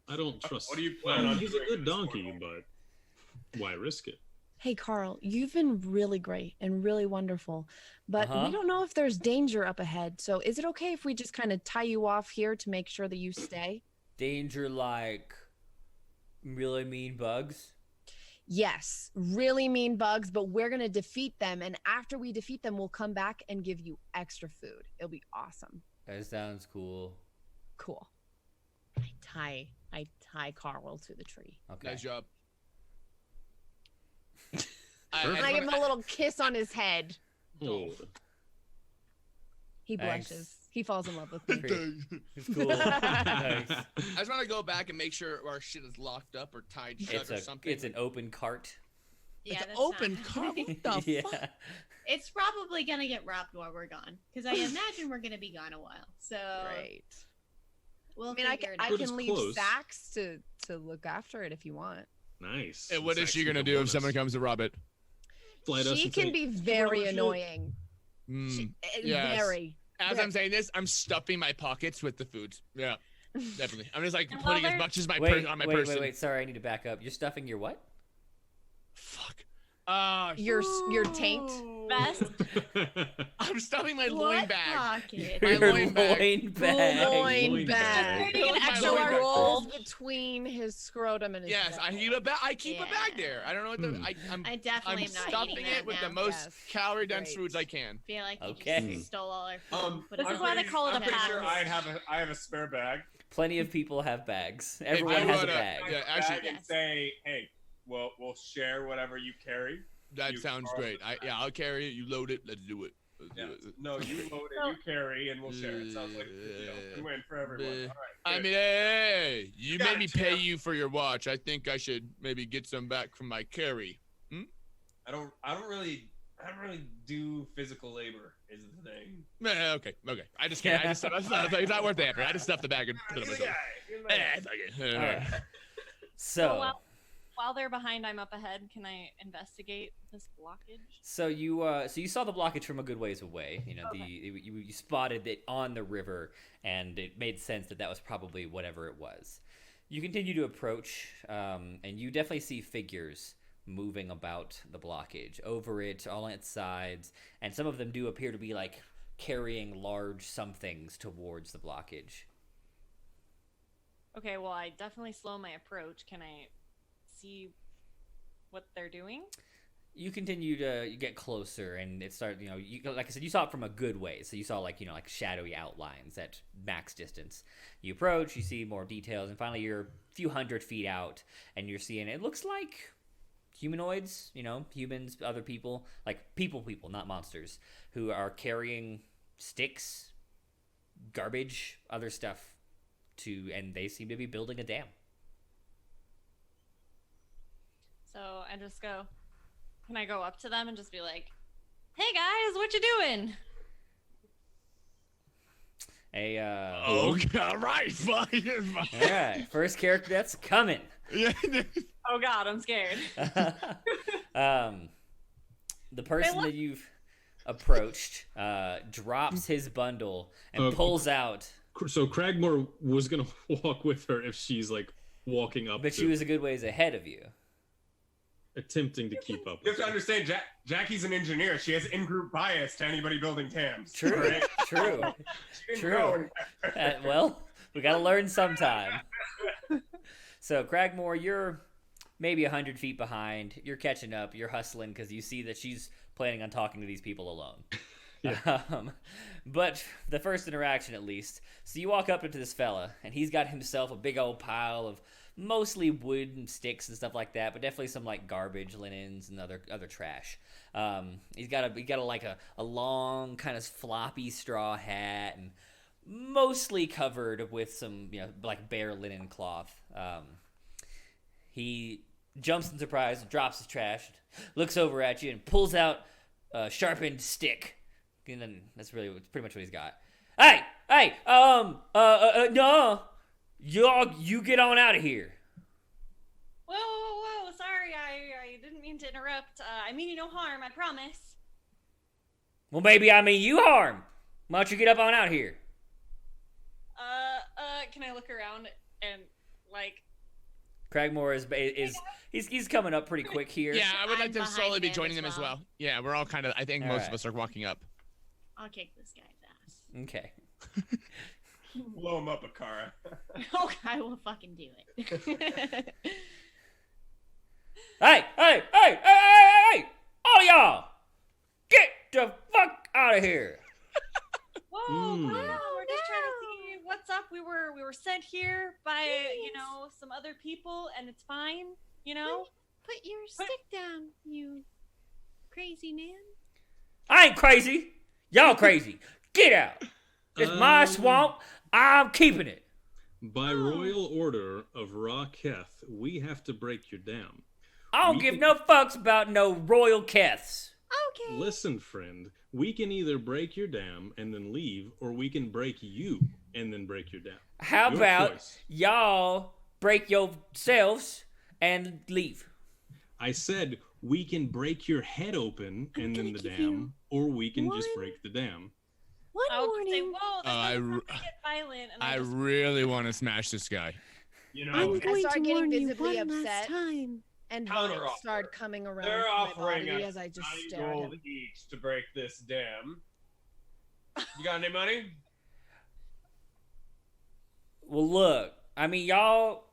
I don't trust. What do you plan on He's a doing good with this donkey, one? but why risk it? Hey, Carl, you've been really great and really wonderful, but Uh-huh. we don't know if there's danger up ahead. So is it okay if we just kind of tie you off here to make sure that you stay? Danger like really mean bugs. Yes, really mean bugs, but we're going to defeat them. And after we defeat them, we'll come back and give you extra food. It'll be awesome. That sounds cool. Cool. I tie Carl to the tree. Okay. Nice job. And I give him a little kiss on his head. Oh, He Thanks. blushes. He falls in love with me. It's cool. Nice. I just want to go back and make sure our shit is locked up or tied shut It's or a something. it's an open cart. Yeah, It's that's open not car. happening. What the Yeah. fuck? It's probably gonna get robbed while we're gone, because I imagine we're gonna be gone a while. So Right. we'll I mean, I figure can, it I out. But it's can leave close. Sacks to look after it if you want. nice. And what is It's she gonna actually do a if someone bonus. comes to rob it? Flight us She and can say, be "Come on, very shit." annoying. Mm. Yes. Very. As I'm saying this, I'm stuffing my pockets with the food. Yeah, definitely. I'm just like And putting while as much as my Wait, on my wait, person. wait. Sorry, I need to back up. You're stuffing your what? Fuck. your taint. Vest. I'm stuffing my What loin bag. pocket? My Your loin bag. loin bag. Loin Loin bag. bag. Taking an My extra loin large bag. Rolls bulge. between his scrotum and his. Yes, I keep a bag there. I don't know what the I'm I definitely I'm am not stuffing eating it that with the now. most Yes. calorie-dense Great. foods I can. Feel like you Okay. just stole all our food. But This it's is fine. why they call it I'm a pretty sure pass. I have a spare bag. Plenty of people have bags. I Everyone has a wanna- bag. Yeah, Bag actually, and Yes. say, hey, we'll share whatever you carry. that You sounds borrow great. the bag. I'll carry it. You load it. Let's do it. Let's Yeah. do it. No, you load it, you carry, and we'll share. It sounds like a good deal. Win-win for everyone. All right. I good. mean, hey, you Got made me it, pay champ. you for your watch. I think I should maybe get some back from my carry. I don't really do physical labor. Is the thing. Okay. I just can't. It's not worth the effort. I just stuffed the bag and put it on You're the myself. guy. You're the man. Eh, fuck it. All right. So So, while they're behind, I'm up ahead. Can I investigate this blockage? so you saw the blockage from a good ways away. You know, you spotted it on the river, and it made sense that was probably whatever it was. You continue to approach, and you definitely see figures moving about the blockage, over it, all on its sides, and some of them do appear to be like carrying large somethings towards the blockage. Okay, well, I definitely slow my approach. Can I see what they're doing? You continue to get closer, and it started. Like I said, you saw it from a good way. So you saw like shadowy outlines at max distance. You approach, you see more details, and finally you're a few hundred feet out, and you're seeing it looks like humanoids. Humans, other people, like people, not monsters, who are carrying sticks, garbage, other stuff, and they seem to be building a dam. So I just go, can I go up to them and just be like, hey guys, what you doing? Okay, all right, fine. All right, first character that's coming. Yeah. Oh god, I'm scared. The person what? that you've approached drops his bundle and pulls out. So Cragmore was gonna walk with her if she's like walking up, But she was a good ways ahead of you. attempting to keep up. You have with to her. understand, Jackie's an engineer. She has in-group bias to anybody building dams. True, Right? true. She didn't True. go Well, we gotta learn sometime. So, Cragmore, you're maybe 100 feet behind. You're catching up. You're hustling because you see that she's planning on talking to these people alone. Yeah. But the first interaction, at least. So you walk up into this fella, and he's got himself a big old pile of mostly wood and sticks and stuff like that, but definitely some like garbage, linens, and other trash. He's got a long kind of floppy straw hat, and mostly covered with some like bare linen cloth. He jumps in surprise, drops his trash, looks over at you, and pulls out a sharpened stick. And then that's pretty much what he's got. Hey, no, you get on out of here. Whoa, sorry, I didn't mean to interrupt. I mean you no harm, I promise. Well, maybe I mean you harm. Why don't you get up on out here? Can I look around and like? Cragmore he's coming up pretty quick here. Yeah, I would like to I'm slowly be behind him joining as them as well. well. Yeah, we're all kind of. I think All most right. of us are walking up. I'll kick this guy's ass. Okay. blow him up, Akara. Oh, I will fucking do it. Hey! All y'all! Get the fuck out of here! Whoa, we're just trying to see what's up. We were sent here by some other people, and it's fine. Put your stick down, you crazy man. I ain't crazy. Y'all crazy. Get out. It's my swamp. I'm keeping it. By royal order of Ra Keth, we have to break your dam. I don't give no fucks about no royal Keths. Okay. Listen, friend, we can either break your dam and then leave, or we can break you and then break your dam. How Your about choice. y'all break yourselves and leave? I said we can break your head open and then the dam, or we can just break the dam. One I was gonna say, warning. whoa, this I doesn't r- get violent. And I really want to smash this guy. I start getting visibly one last upset. time. And Counter vomit offer. started coming around They're my offering body us as I just 9 stared at gold him. each to break this dam. You got any money? Well, look, I mean, y'all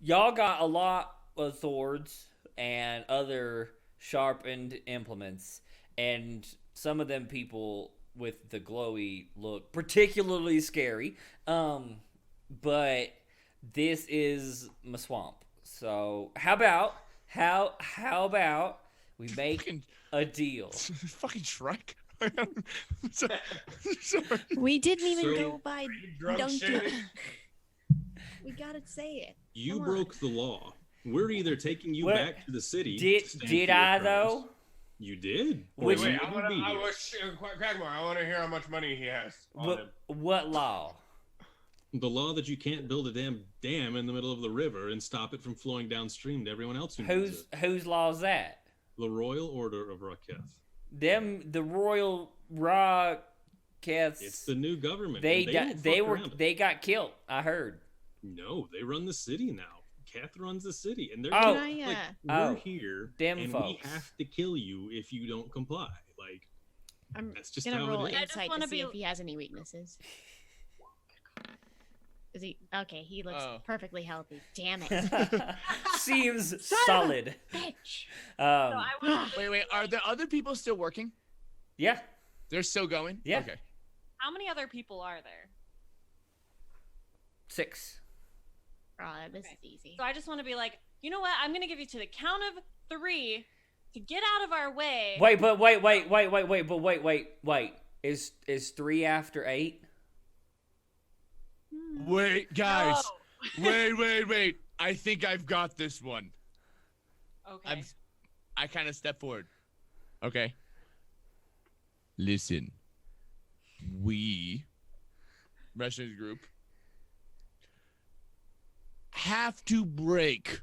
got a lot of swords and other sharpened implements, and some of them people with the glowy look particularly scary. But this is my swamp. So how about we make Fucking- a deal? Fucking Shrek. Sorry. We didn't even So- go by Drunk Duncan. shit. We gotta say it. You Come on. broke the law. We're either taking you What- back to the city. Did to stand for did your I crimes. though? You did. Which- Or Wait, you I wouldn't be here. wish, Cragmore, I want to hear how much money he has on him. What law? The law that you can't build a damn dam in the middle of the river and stop it from flowing downstream to everyone else who needs it. Whose law is that? The Royal Order of Raketh. The Royal Rockets. It's the new government. They and got don't they fuck were around. they got killed. I heard. No, they run the city now. Keth runs the city, and they're Oh. like, Can Oh. we're here, Them and folks. we have to kill you if you don't comply. Like I'm that's just gonna how roll it is. I just insight wanna to see be- if he has any weaknesses. Is he okay? He looks Oh. perfectly healthy. Damn it, Seems solid. bitch! Wait. Are the other people still working? Yeah. They're still going? Yeah. Okay. How many other people are there? 6. Oh, this Okay. is easy. So I just want to be like, you know what? I'm gonna give you to the count of 3 to get out of our way. Wait. Is 3 after 8? Wait, guys. Wait. I think I've got this one. Okay. I kind of step forward. Okay. Listen. We, rest of the group, have to break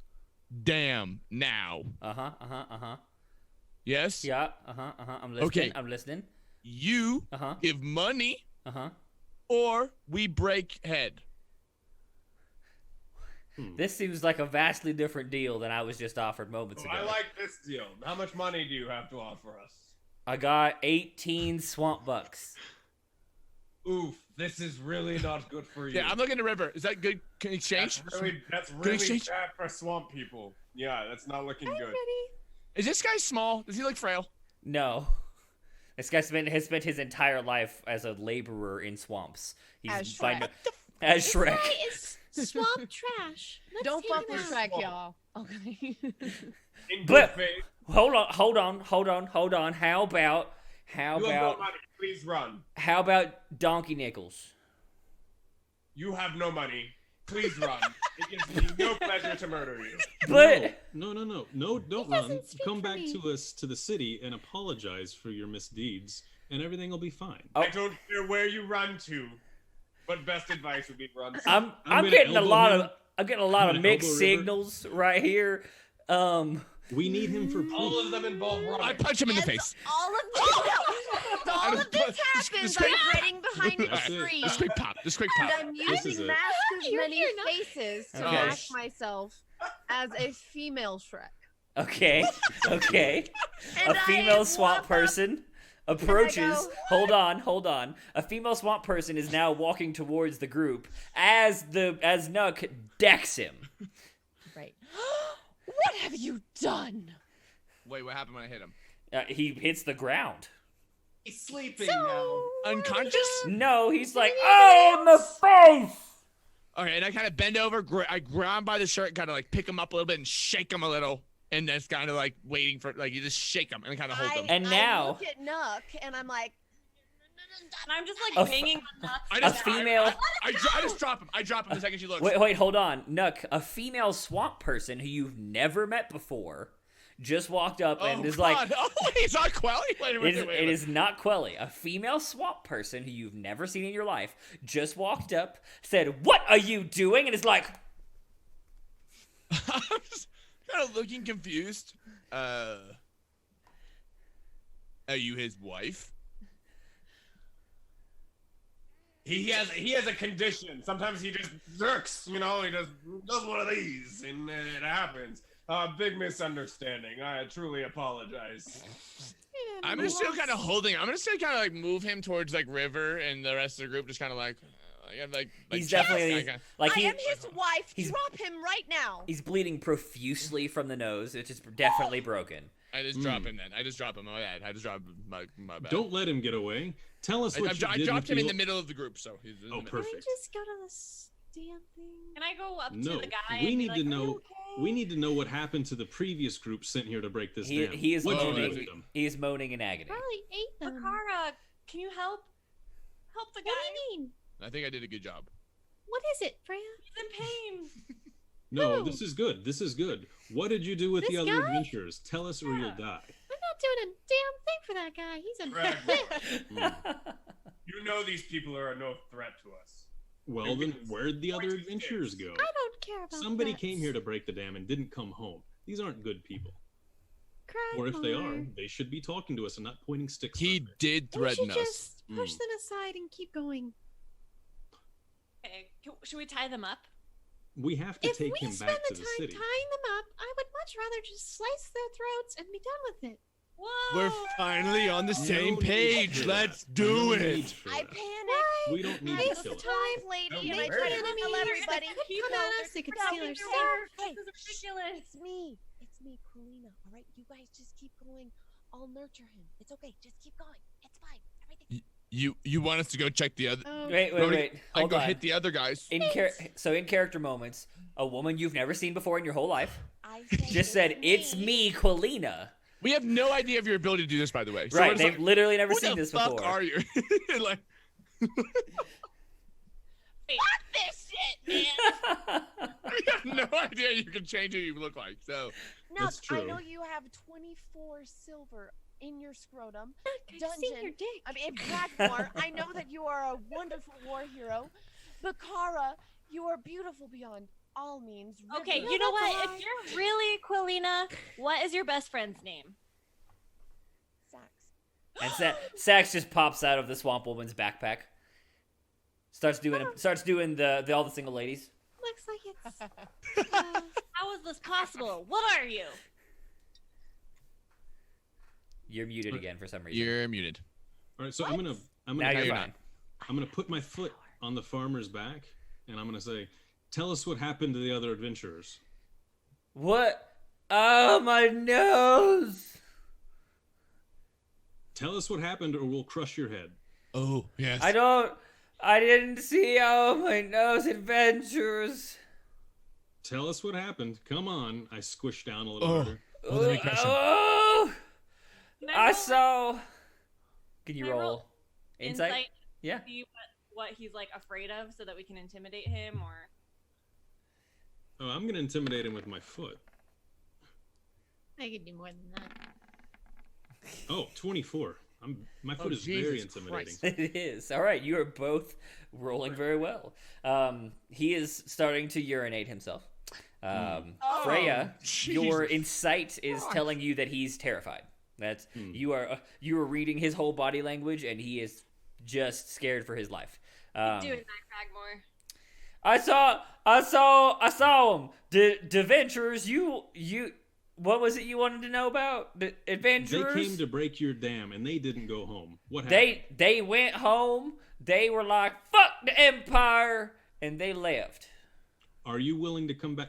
dam now. Yes? Yeah. I'm listening. Okay. I'm listening. You Uh-huh. give money Uh-huh. or we break head. This seems like a vastly different deal than I was just offered moments ago. I like this deal. How much money do you have to offer us? I got 18 swamp bucks. Oof, this is really not good for you. Yeah, I'm looking at the river. Is that good? Can you exchange? That's Can really exchange? bad for swamp people. Yeah, that's not looking good. Is this guy small? Does he look frail? No. This guy has spent his entire life as a laborer in swamps. He's As fine- Shrek. as Shrek. It's swamp trash. Let's Don't take fuck him with out. Shrek, y'all. Okay. In But- good faith, Hold on. How about you have no money. Please run. how about Donkey Nickels? You have no money. Please run. It gives me no pleasure to murder you. But No, don't run. Come back to us to the city and apologize for your misdeeds, and everything will be fine. Oh. I don't care where you run to, but best advice would be run. I'm gonna getting a elbow lot him. of gonna mixed elbow River. signals right here. We need him for All proof. of them involve I running. punch him in the face. all of this, all of this happens. I'm hiding behind a That's it. tree. Just quick pop. Just quick And pop. I'm This is using it. Mask of You're Many here now. Faces to Okay. mask myself as a female Shrek. Okay. And A I female walk swamp up- person approaches. go, Hold on. A female swamp person is now walking towards the group as Nuck decks him. Right. What have you done? Wait, what happened when I hit him? He hits the ground. He's sleeping now. Unconscious? No, he's like, oh, in the face. Okay, and I kind of bend over, I grab him by the shirt, kind of like pick him up a little bit and shake him a little, and that's kind of like waiting for, like, you just shake him and kind of hold him. And I now- look at Nook and I'm like, And I'm just A like f- hanging on nuts. I A just, female. I just drop him. I drop him the second she looks. Wait, hold on. Nuck, a female swamp person who you've never met before just walked up Oh, and is God. like, Oh, wait, it's not Quelly? Wait a minute. it is not Quelly. A female swamp person who you've never seen in your life just walked up, said, "What are you doing?" and is like, I'm just kind of looking confused. Are you his wife? he has a condition. Sometimes he just jerks, you know. He just does one of these, and it happens. Big misunderstanding. I truly apologize. I'm just still kind of holding. I'm gonna still kind of like move him towards like River and the rest of the group, just kind of like He's definitely like I am his wife. Drop him right now. He's bleeding profusely from the nose. It's just definitely broken. I just drop him then. I just drop him. My bad. I just drop him. My bad. Don't let him get away. Tell us what I dropped him in the middle of the group, so he's in the middle. perfect. Can I just go to this damn thing? Can I go up No, to the guy? we and need be to like, "Are you know. okay?" We need to know what happened to the previous group sent here to break this dam. He is What'd you do moaning. with them? He is moaning in agony. Probably ate them. Bakara, can you help? Help the guy. What do you mean? I think I did a good job. What is it, Freya? He's in pain. No, Who? this is good. This is good. What did you do with the This other guy? adventurers? Tell us or you'll die. I'm not doing a damn thing for that guy. He's a Ragnar, you know these people are no threat to us. Well, then where'd the other adventurers go? I don't care about Somebody threats. came here to break the dam and didn't come home. These aren't good people. Cry Or if they are, more. they should be talking to us and not pointing sticks. He at us. did We threaten should us. just push them aside and keep going. Okay, should we tie them up? We have to If take we him spend back the to time the city. tying them up, I would much rather just slice their throats and be done with it. Whoa! We're finally on the No same need page. for Let's that. do No need it. for I that. panicked. We don't need I to was kill the him. time lady, and I Don't tried hurt to him. tell everybody. They could come at us. They could No, steal our it's stuff. Hey, This is ridiculous. It's me. It's me, Kulina. All right, you guys just keep going. I'll nurture him. It's okay. Just keep going. It's fine. Everything. You want us to go check the other? Oh, Wait. I Hold go on. hit the other guys. In character moments, a woman you've never seen before in your whole life I just said, "It's me, Quilina." We have no idea of your ability to do this, by the way. So Right? we're just They've like, literally never who seen the this fuck before. are you? Like, Fuck this shit, man. we have no idea you can change who you look like. So Now, That's I true. know you have 24 silver in your scrotum. I've seen your Dungeon. dick. I mean, in Blackmore, I know that you are a wonderful war hero. Bakara, you are beautiful beyond all means. Okay, River, you know what? Bakara, If you're really Quilina, what is your best friend's name? Sax. And Sax just pops out of the swamp woman's backpack. Starts doing the all the single ladies. Looks like it's. How is this possible? What are you? You're muted again for some reason. you're muted. All right, so I'm gonna Now you're you're fine. I'm gonna put my foot on the farmer's back, and I'm gonna say, "Tell us what happened to the other adventurers." What? Oh, my nose! Tell us what happened, or we'll crush your head. Oh yes. I didn't see all my nose adventures. Tell us what happened. Come on. I squished down a little Oh. harder. Oh, let me crush him. Oh, Can I roll saw. Can you Can I roll roll insight? Yeah. See what he's like afraid of, so that we can intimidate him, or Oh, I'm gonna intimidate him with my foot. I could do more than that. Oh, 24. My foot is very Jesus intimidating. Christ. It is. All right, you are both rolling very well. He is starting to urinate himself. Freya, your Jesus insight is Christ. telling you that he's terrified. That's you are reading his whole body language, and he is just scared for his life. do it, Cragmore. I saw him. The adventurers. You. What was it you wanted to know about? The They adventurers. came to break your dam, and they didn't go home. What happened? They went home. They were like, "Fuck the Empire," and they left. Are you willing to come back?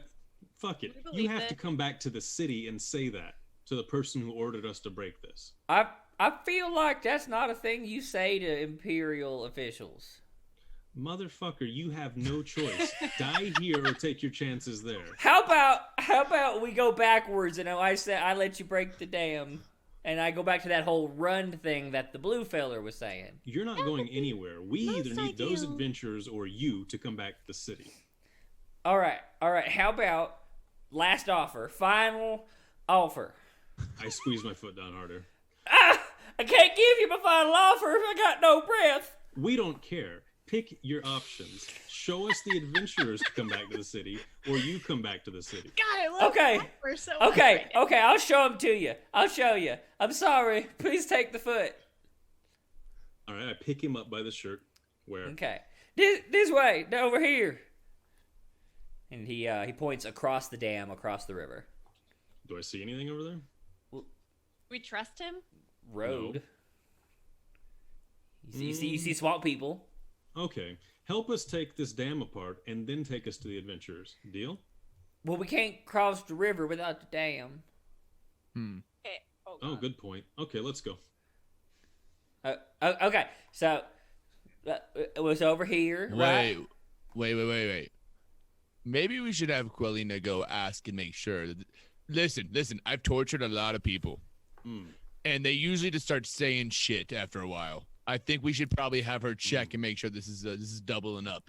Fuck it. We You believe have it. to come back to the city and say that to the person who ordered us to break this. I feel like that's not a thing you say to Imperial officials. Motherfucker, you have no choice. Die here or take your chances there. How about we go backwards and I let you break the dam, and I go back to that whole run thing that the blue feller was saying. You're not going anywhere. We either most need those ideal. adventurers or you to come back to the city. All right. How about last offer, final offer? I squeezed my foot down harder. I can't give you my final offer if I got no breath. We don't care. Pick your options. Show us the adventurers to come back to the city, or you come back to the city. God, I love Okay. We're so Okay, I'll show them to you. I'll show you. I'm sorry. Please take the foot. All right, I pick him up by the shirt, Where? Okay. This way, over here. And he points across the dam, across the river. Do I see anything over there? We trust him? Road. No. You see swamp people. Okay. Help us take this dam apart and then take us to the adventurers. Deal? Well, we can't cross the river without the dam. Okay. Oh, good point. Okay, let's go. Okay, so it was over here. Right? Wait. Maybe we should have Quelina go ask and make sure. Listen. I've tortured a lot of people, and they usually just start saying shit after a while. I think we should probably have her check and make sure this is doubling up.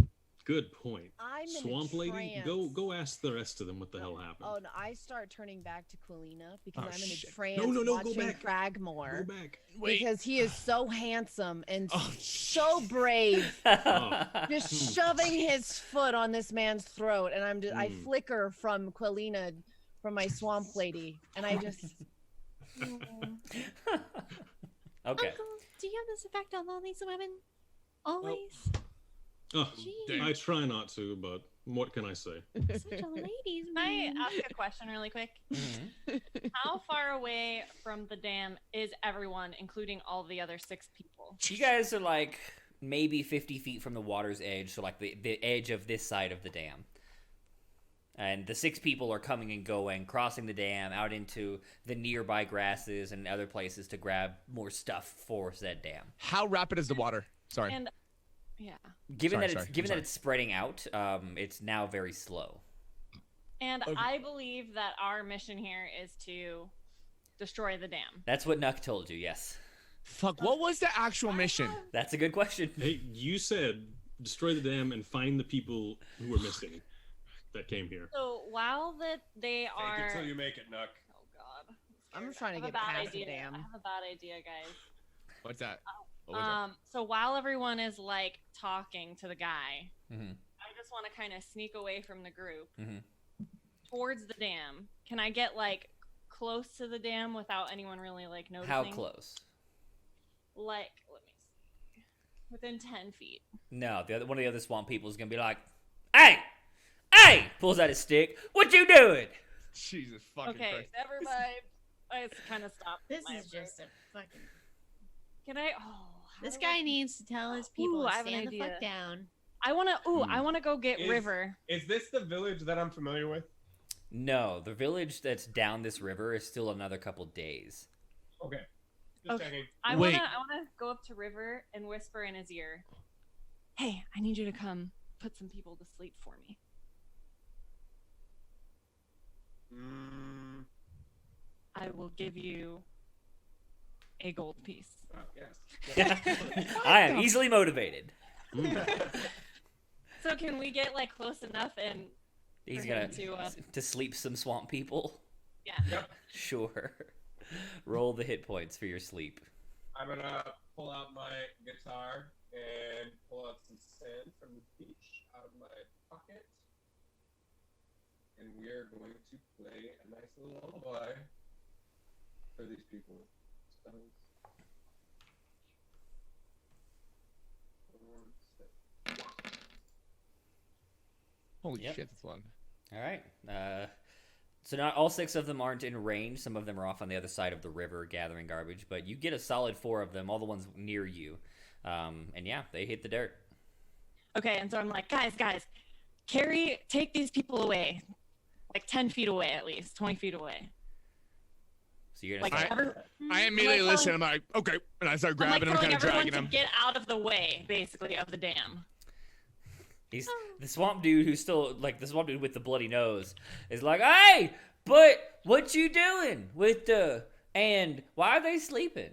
Good point. I'm in Swamp a Lady, trance. go ask the rest of them what the hell happened. Oh, no, I start turning back to Quilina because Oh, I'm in a shit. trance No, go watching back. Fragmore. Go back. Because he is so handsome and so brave. Oh. Just shoving his foot on this man's throat. And I flicker from Quilina, from my Swamp Lady. And I just... Okay. Uncle, do you have this effect on all these women? Always? Oh, Jeez. I try not to, but what can I say? Such a ladies' Can I man. ask a question really quick? How far away from the dam is everyone, including all the other 6 people? You guys are like maybe 50 feet from the water's edge, so like the edge of this side of the dam. And the 6 people are coming and going, crossing the dam out into the nearby grasses and other places to grab more stuff for said dam. How rapid is the water? Sorry. And yeah. Given that it's spreading out, it's now very slow. And Okay. I believe that our mission here is to destroy the dam. That's what Nuck told you, yes. Fuck, what was the actual mission? That's a good question. Hey, you said destroy the dam and find the people who were missing that came here. So while that they are... Fake it till you make it, Nuck. Oh, God. I'm trying to I have get a bad past idea. the dam. I have a bad idea, guys. What's that? What was So while everyone is like talking to the guy, Mm-hmm. I just want to kind of sneak away from the group Mm-hmm. towards the dam. Can I get like close to the dam without anyone really like noticing? How close? Like, let me see. Within 10 feet. No, one of the other swamp people is gonna be like, "Hey!" Pulls out his stick. What you doing? Jesus fucking Okay, Christ. never mind. I kind of stopped. This my is approach. just a fucking. Can I? Oh, how This do guy I- needs to tell his people Ooh, to I have an stand the fuck idea. down. I want to. Ooh, I want to go get Is- River. Is this the village that I'm familiar with? No, the village that's down this river is still another couple days. Okay. Just Okay. checking. I Wait. wanna go up to River and whisper in his ear, "Hey, I need you to come put some people to sleep for me." I will give you a gold piece. Oh, yes. I am easily motivated. So can we get like close enough and He's for gonna him to sleep some swamp people. yeah. Yep. Sure. Roll the hit points for your sleep. I'm gonna pull out my guitar and pull out some sand from the beach out of my pocket. And we are going to play a nice little lullaby for these people. Stones. Holy Yep. shit, that's a lot. All right. So not all 6 of them aren't in range. Some of them are off on the other side of the river gathering garbage, but you get a solid 4 of them, all the ones near you. And yeah, they hit the dirt. Okay, and so I'm like, guys, take these people away, like 10 feet away at least, 20 feet away. So you're Like gonna I immediately like, listen. I'm like, okay, and I start I'm like grabbing him, telling kind of everyone dragging to him. get out of the way, basically, of the dam. He's the swamp dude who's still like the swamp dude with the bloody nose is like, hey, but what you doing with the and why are they sleeping?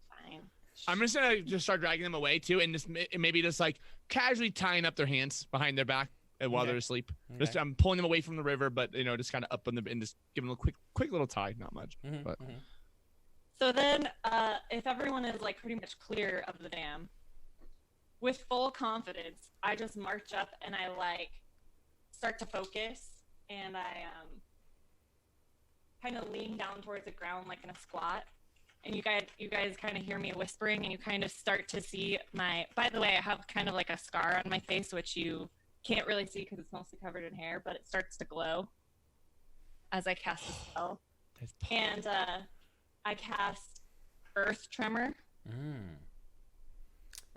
Fine. I'm just gonna just start dragging them away too, and just maybe just like casually tying up their hands behind their back while Okay. they're asleep. Okay. Just I'm pulling them away from the river, but just kind of up on them and just giving them a quick little tie, not much. Mhm, But mhm. So then, if everyone is like pretty much clear of the dam, with full confidence, I just march up and I like start to focus, and I kind of lean down towards the ground like in a squat, and you guys kind of hear me whispering, and you kind of start to see my. By the way, I have kind of like a scar on my face, which you can't really see because it's mostly covered in hair, but it starts to glow as I cast a spell. And I cast Earth Tremor.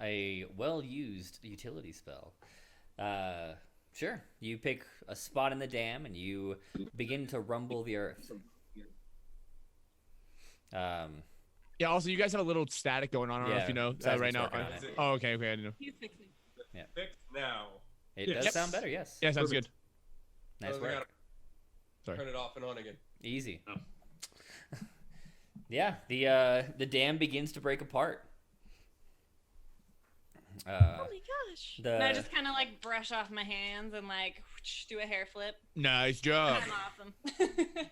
A well-used utility spell. Sure. You pick a spot in the dam and you begin to rumble the earth. Yeah. Also, you guys have a little static going on. I don't know if you know right now. Oh, okay. I didn't know. Yeah. Fixed now. It does sound better. Yes. Yeah, sounds Perfect. good. Nice work. Sorry. Turn it off and on again. Easy. Yeah. The dam begins to break apart. Oh my gosh! And I just kind of like brush off my hands and like do a hair flip. Nice job. I'm awesome.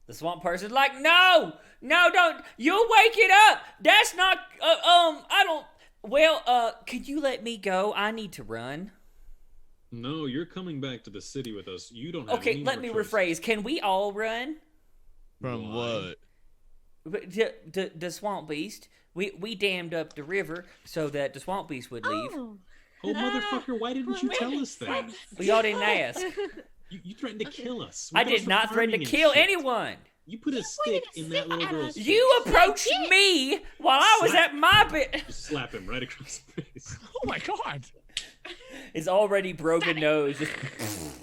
The swamp person's like, no, don't. You'll wake it up. That's not. I don't. Well, could you let me go? I need to run. No, you're coming back to the city with us. You don't have Okay, any let more me choice. rephrase. Can we all run? From what? The swamp beast. We dammed up the river so that the swamp beast would leave. Oh, motherfucker, why didn't you tell us that? Well, y'all didn't ask. You threatened to kill us. I did not threaten to kill anyone. You put a stick in that little girl's face. You approached me while I was at my bit. Just slap him right across the face. Oh my god. His already broken nose, just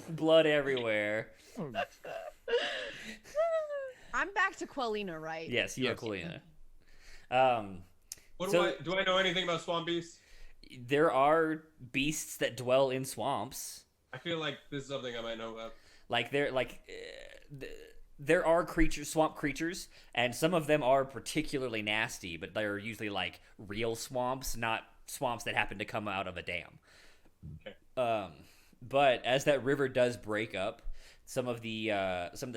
blood everywhere. I'm back to Quelina, right? Yes, you are Colina. Do I know anything about swamp beasts? There are beasts that dwell in swamps. I feel like this is something I might know about. There are swamp creatures, and some of them are particularly nasty, but they're usually like real swamps, not swamps that happen to come out of a dam. Okay. But as that river does break up, some of the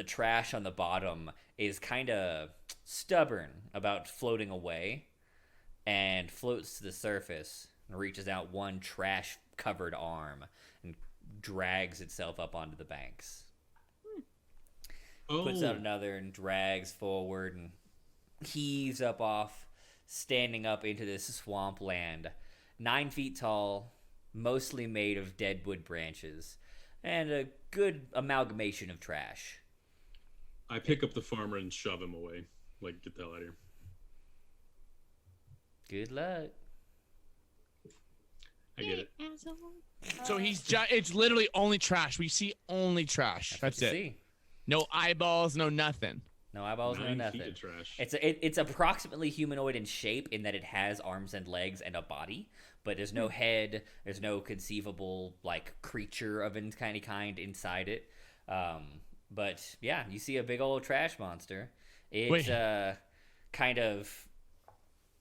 trash on the bottom is kind of stubborn about floating away, and floats to the surface and reaches out one trash-covered arm and drags itself up onto the banks. Puts out another and drags forward and heaves up off, standing up into this swamp land, 9 feet tall, mostly made of dead wood branches, and a good amalgamation of trash. I pick up the farmer and shove him away. Like, get the hell out of here. Good luck. I get it. So it's literally only trash. We see only trash. That's it. See. No eyeballs, no nothing. No eyeballs, no 9 nothing. feet of trash. It's approximately humanoid in shape in that it has arms and legs and a body, but there's no head. There's no conceivable like creature of any kind inside it. But yeah, you see a big old trash monster. It kind of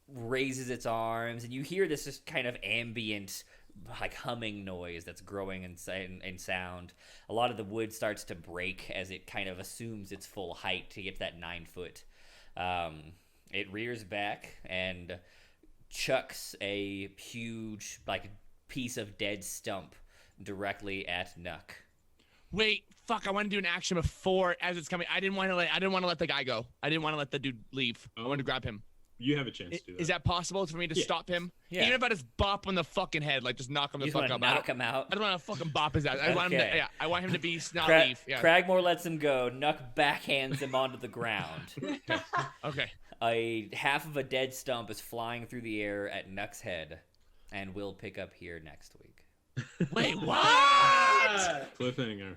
raises its arms, and you hear this just kind of ambient like humming noise that's growing in sound. A lot of the wood starts to break as it kind of assumes its full height to get to that 9 foot. It rears back and chucks a huge like piece of dead stump directly at Nuck. Wait, fuck! I want to do an action before as it's coming. I didn't want to let the guy go. I didn't want to let the dude leave. I wanted to grab him. You have a chance to do that. Is that possible for me to stop him? Yeah. Even if I just bop on the fucking head, like just knock him the fuck up. Knock him out. I don't want to fucking bop his ass. I want him to. Yeah, I want him to be not leave. Yeah. Cragmore lets him go. Nuck backhands him onto the ground. Okay. A half of a dead stump is flying through the air at Nuck's head, and we'll pick up here next week. Wait, what? Cliffhanger.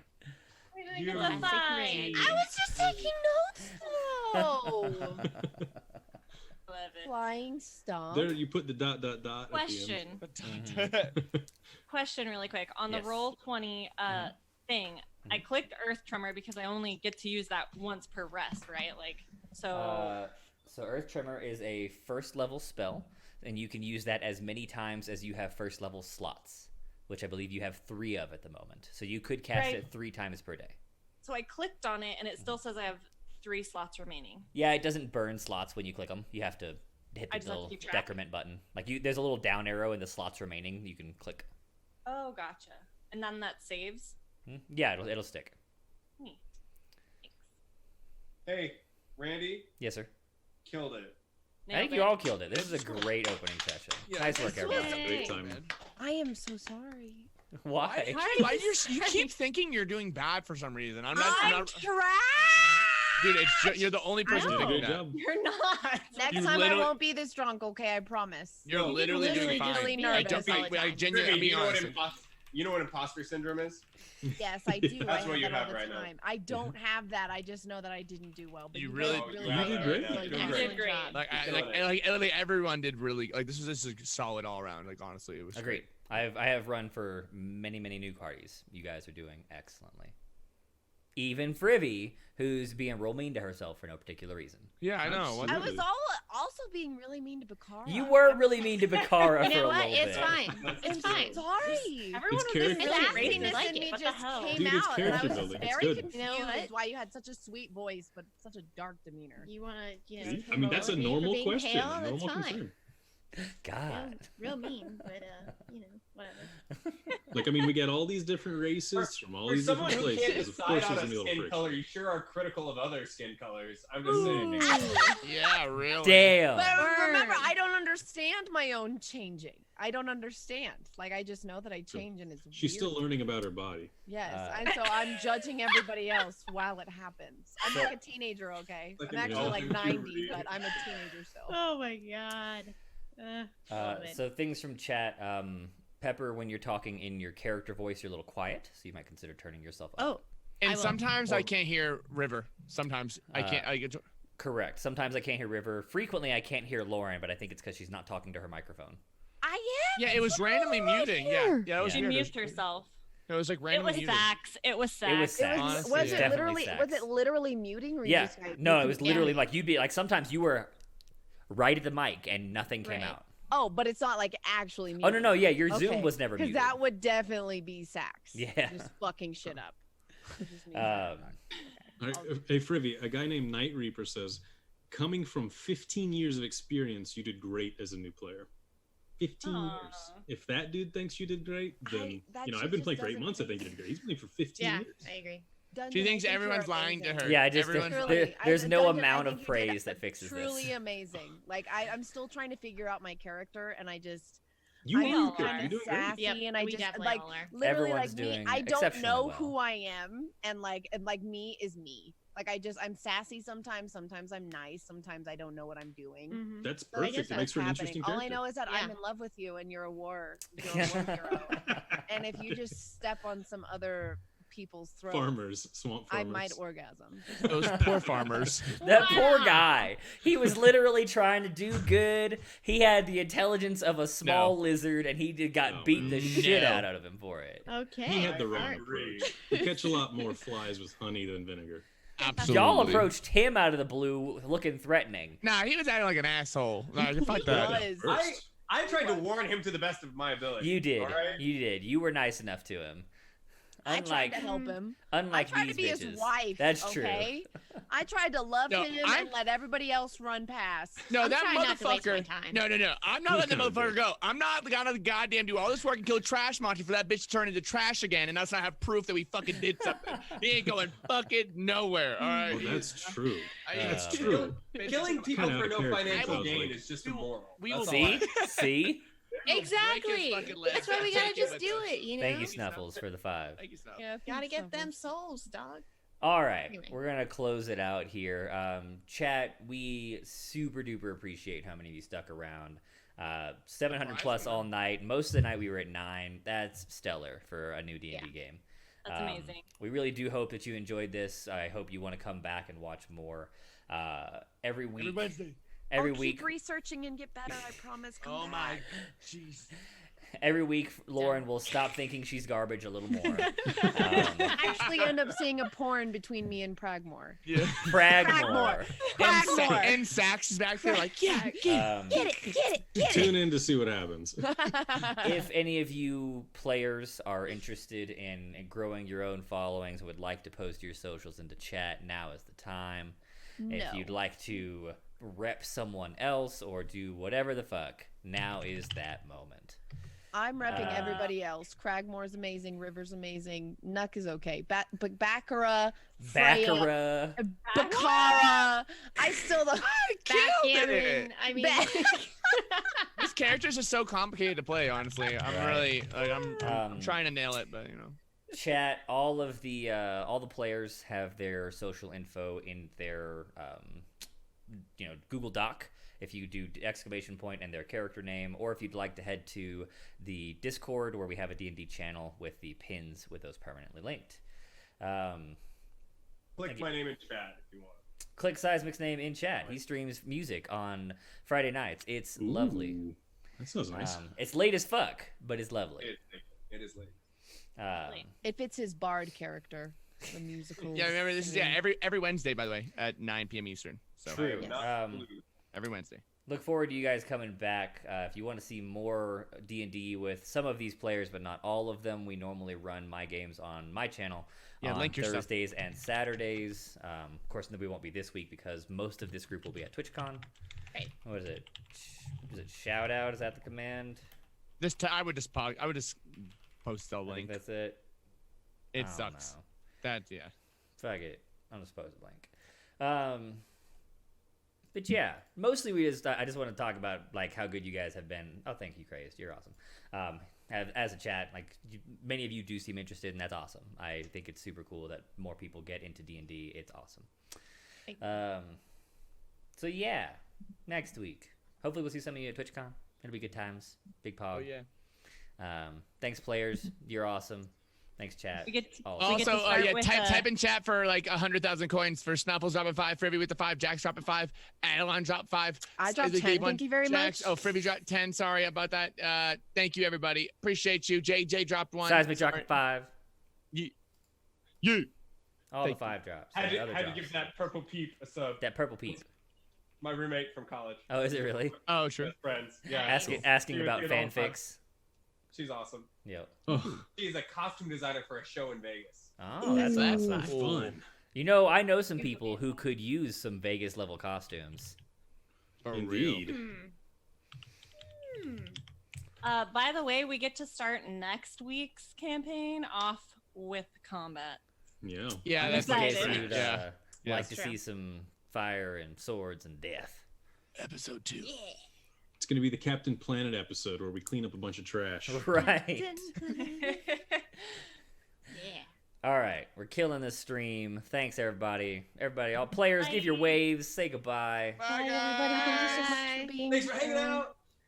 I was just taking notes though. Love it. Flying stump. There, you put the dot. Question. Question really quick. On the Yes. roll 20 thing, I clicked Earth Tremor because I only get to use that once per rest, right? Like, so. So Earth Tremor is a first level spell, and you can use that as many times as you have first level slots, which I believe you have 3 of at the moment. So you could cast it 3 times per day. So I clicked on it, and it still says I have 3 slots remaining. Yeah, it doesn't burn slots when you click them. You have to hit the little decrement button. Like there's a little down arrow in the slots remaining. You can click. Oh, gotcha. And then that saves. Yeah, it'll stick. Neat. Thanks. Hey, Randy. Yes, sir. Killed it. I think you all killed it. This is a great opening session. Yeah, Nice work, this everybody. was- Great time. I am so sorry. Why? Why you keep thinking you're doing bad for some reason? I'm not. trash. Dude, you're the only person You did a thinking great that. job. You're not. Next You time I literally- won't be this drunk, okay? I promise. You're No, literally doing fine. really I nervous don't all think. the I time. genuinely. I'm Ricky, being honest. you know what imposter syndrome is? Yes, I do. That's I what you have that have all the right now. time. I don't have that. I just know that I didn't do well. But You you really- guys Oh, really you did did great. like, You did excellent great. job. Like, You're killing it. like everyone did really. Like this is solid all around. Like honestly, it was Agreed. great. I have run for many new parties. You guys are doing excellently. Even Frivy, who's being real mean to herself for no particular reason. Yeah, I know. What- I was also being really mean to Bakara. You were really mean to Bakara You for know a what? little It's bit. fine. It's fine. Sorry. Everyone was character just building. really Sassiness like in it. me What the just hell? came Dude, it's out, and I character was building. just It's very good. confused You know what? why you had such a sweet voice but such a dark demeanor. You want to, you know, See? I mean, that's a promote me for normal being question. pale, A that's normal fine. concern. God. Real mean, but you know, whatever. Like, I mean, we get all these different races from all For these someone different who can't places. Of decide course, on there's a gonna be a little skin friction. color, you sure are critical of other skin colors. I'm just saying. Yeah, really. Damn. But remember, Burn. I don't understand my own changing. I don't understand. Like, I just know that I change and it's She's weird. still learning about her body. Yes, Uh, and so I'm judging everybody else while it happens. I'm So- like a teenager, okay? Like I'm an actually adult like in 90, puberty. but I'm a teenager still. Oh my god. Love it. So things from chat. Pepper, when you're talking in your character voice, you're a little quiet, so you might consider turning yourself up. Oh, And I will. sometimes I can't hear River. Sometimes I can't. Correct. Sometimes I can't hear River. Frequently, I can't hear Lauren, but I think it's because she's not talking to her microphone. I am. Yeah, it was randomly muting. Yeah, here. yeah, it was She weird. mused herself. It was like It randomly was muted. Sax. It was Sax. It was Sax. Honestly, Was yeah. it Definitely literally? Sax. Was it literally muting? Or you Yeah. just, like, No, you it was could- literally like you'd be like sometimes you were right at the mic and nothing came Right. out. Oh, but it's not like actually muting. Oh no, yeah, your Zoom Okay, was never Because muted. that would definitely be Sax. Yeah. Just fucking shit up. It just means Um, All right, hey, Frivy, a guy named Night Reaper says, coming from 15 years of experience, you did great as a new player. 15 years. Aw. If that dude thinks you did great, then, that you know, shit I've been just playing for 8 doesn't months. I make think you did great. He's been playing for 15 Yeah, years. I agree. Dungeon, She I thinks think you're everyone's lying to amazing. her. yeah, I just Everyone's- Truly, there's as a no dungeon, I amount think of you did praise that fixes Truly this. amazing. Like I'm still trying to figure out my character, and I just You I are know your all character. kind You're of doing great. sassy, Yep, and I we just definitely like all are. literally Everyone's like me. doing I don't exceptionally know well. who I am, and like me is me. Like I'm sassy sometimes. Sometimes I'm nice. Sometimes I don't know what I'm doing. Mhm. That's So I perfect. guess It makes that's for an happening. interesting All I character. know is that Yeah. I'm in love with you, and you're a war hero. And if you just step on some other people's throats, Farmers, swamp I farmers. might orgasm. Those poor farmers. That Why poor not? guy. He was literally trying to do good. He had the intelligence of a small No. lizard, and he got No. beat the shit No. out of him for it. Okay. He had the wrong alright. approach. You catch a lot more flies with honey than vinegar. Absolutely. Y'all approached him out of the blue, looking threatening. Nah, he was acting like an asshole. Nah, fuck He that. was. First. I tried to warn him to the best of my ability. You did. all right? You did. You were nice enough to him. I tried Unlike, to help him. unlike I tried these to be bitches. his wife. That's okay? I tried to love No, him I'm- and let everybody else run past. No, I'm that trying not to waste my motherfucker. time. No. I'm not Who's letting the gonna do motherfucker it? go. I'm not gonna goddamn do all this work and kill a trash monster for that bitch to turn into trash again, and us not have proof that we fucking did something. He ain't going fucking nowhere. All right. Well, that's true. It's Uh, True. Killing people Kinda for out of no character, financial sounds gain like. is just immoral. we That's will all I- See? have. See? Exactly. Break his fucking leg. That's why we gotta Take it just with do us. it, you know? Thank you, Snuffles, for the 5. Thank you, Snuff. Yeah, Gotta thanks, get them Snuffles. souls, dog. All right, Anyway. we're gonna close it out here. Chat, we super duper appreciate how many of you stuck around. 700 plus all night. Most of the night we were at 9. That's stellar for a new D&D game. That's amazing. We really do hope that you enjoyed this. I hope you want to come back and watch more every week. Every Wednesday. Every I'll week. keep researching and get better. I promise. Come Oh my. back. Jeez. Every week, Lauren will stop thinking she's garbage a little more. Actually, end up seeing a porn between me and Pragmore. Yeah. Fragmore. Pragmore. And Sax is back there like, yeah. Get it. Tune in to see what happens. If any of you players are interested in growing your own followings, would like to post your socials into chat, now is the time. If No. you'd like to rep someone else or do whatever the fuck, now is that moment. I'm repping everybody else. Cragmore's amazing. River's amazing. Nuck is okay. But Baccarat, Freya, Bakara. I still don't. Backgammon. I mean, This character's just so complicated to play. Honestly, I'm really like I'm trying to nail it, but you know. Chat. All the players have their social info in their Google Doc. If you do exclamation point and their character name, or if you'd like to head to the Discord where we have a D&D channel with the pins with those permanently linked. Click my name in chat if you want. Click Seismic's name in chat. He streams music on Friday nights. It's lovely. That sounds nice. It's late as fuck, but it's lovely. It is late. It fits his bard character, the musical. Yeah, remember this is every Wednesday, by the way, at 9 p.m. Eastern. So true. Every Wednesday. Look forward to you guys coming back. If you want to see more D&D with some of these players, but not all of them, we normally run my games on my channel on link your Thursdays and Saturdays. Of course, we won't be this week because most of this group will be at TwitchCon. Right. What is it? Is it shout out? Is that the command? I would just post the I think link. that's it. It I don't sucks. know. That yeah. Fuck it. I'll just post a blank. But yeah, mostly I just want to talk about like how good you guys have been. Oh, thank you, Crazed. You're awesome. As a chat, like many of you do seem interested, and that's awesome. I think it's super cool that more people get into D&D. It's awesome. So yeah, next week, hopefully we'll see some of you at TwitchCon. It'll be good times. Big Pog. Oh yeah. Thanks, players. You're awesome. Thanks, chat. Also, type in chat for like 100,000 coins for Snuffles dropping 5, Fribby with the 5, Jack's dropping 5, Adeline dropped 5. I dropped 10. Thank you very much. Oh, Fribby dropped 10. Sorry about that. Thank you, everybody. Appreciate you. JJ dropped 1. Seismic dropped 5. You. All the 5 drops. Had to give that purple peep a sub. That purple peep. My roommate from college. Oh, is it really? Oh, true. Best friends. Yeah. Asking about fanfics. She's awesome. Yep. She's a costume designer for a show in Vegas. Oh, that's not fun. You know, I know some people who could use some Vegas level costumes. Indeed. By the way, we get to start next week's campaign off with combat. Yeah. Yeah, I'm that's the case. excited. You'd like to see some fire and swords and death. Episode 2. Yeah. It's going to be the Captain Planet episode where we clean up a bunch of trash. Right. yeah. All right, we're killing this stream. Thanks, everybody. Everybody, all players, give your waves. Say goodbye. Bye, everybody. Thank you so much for being Thanks for hanging here. out.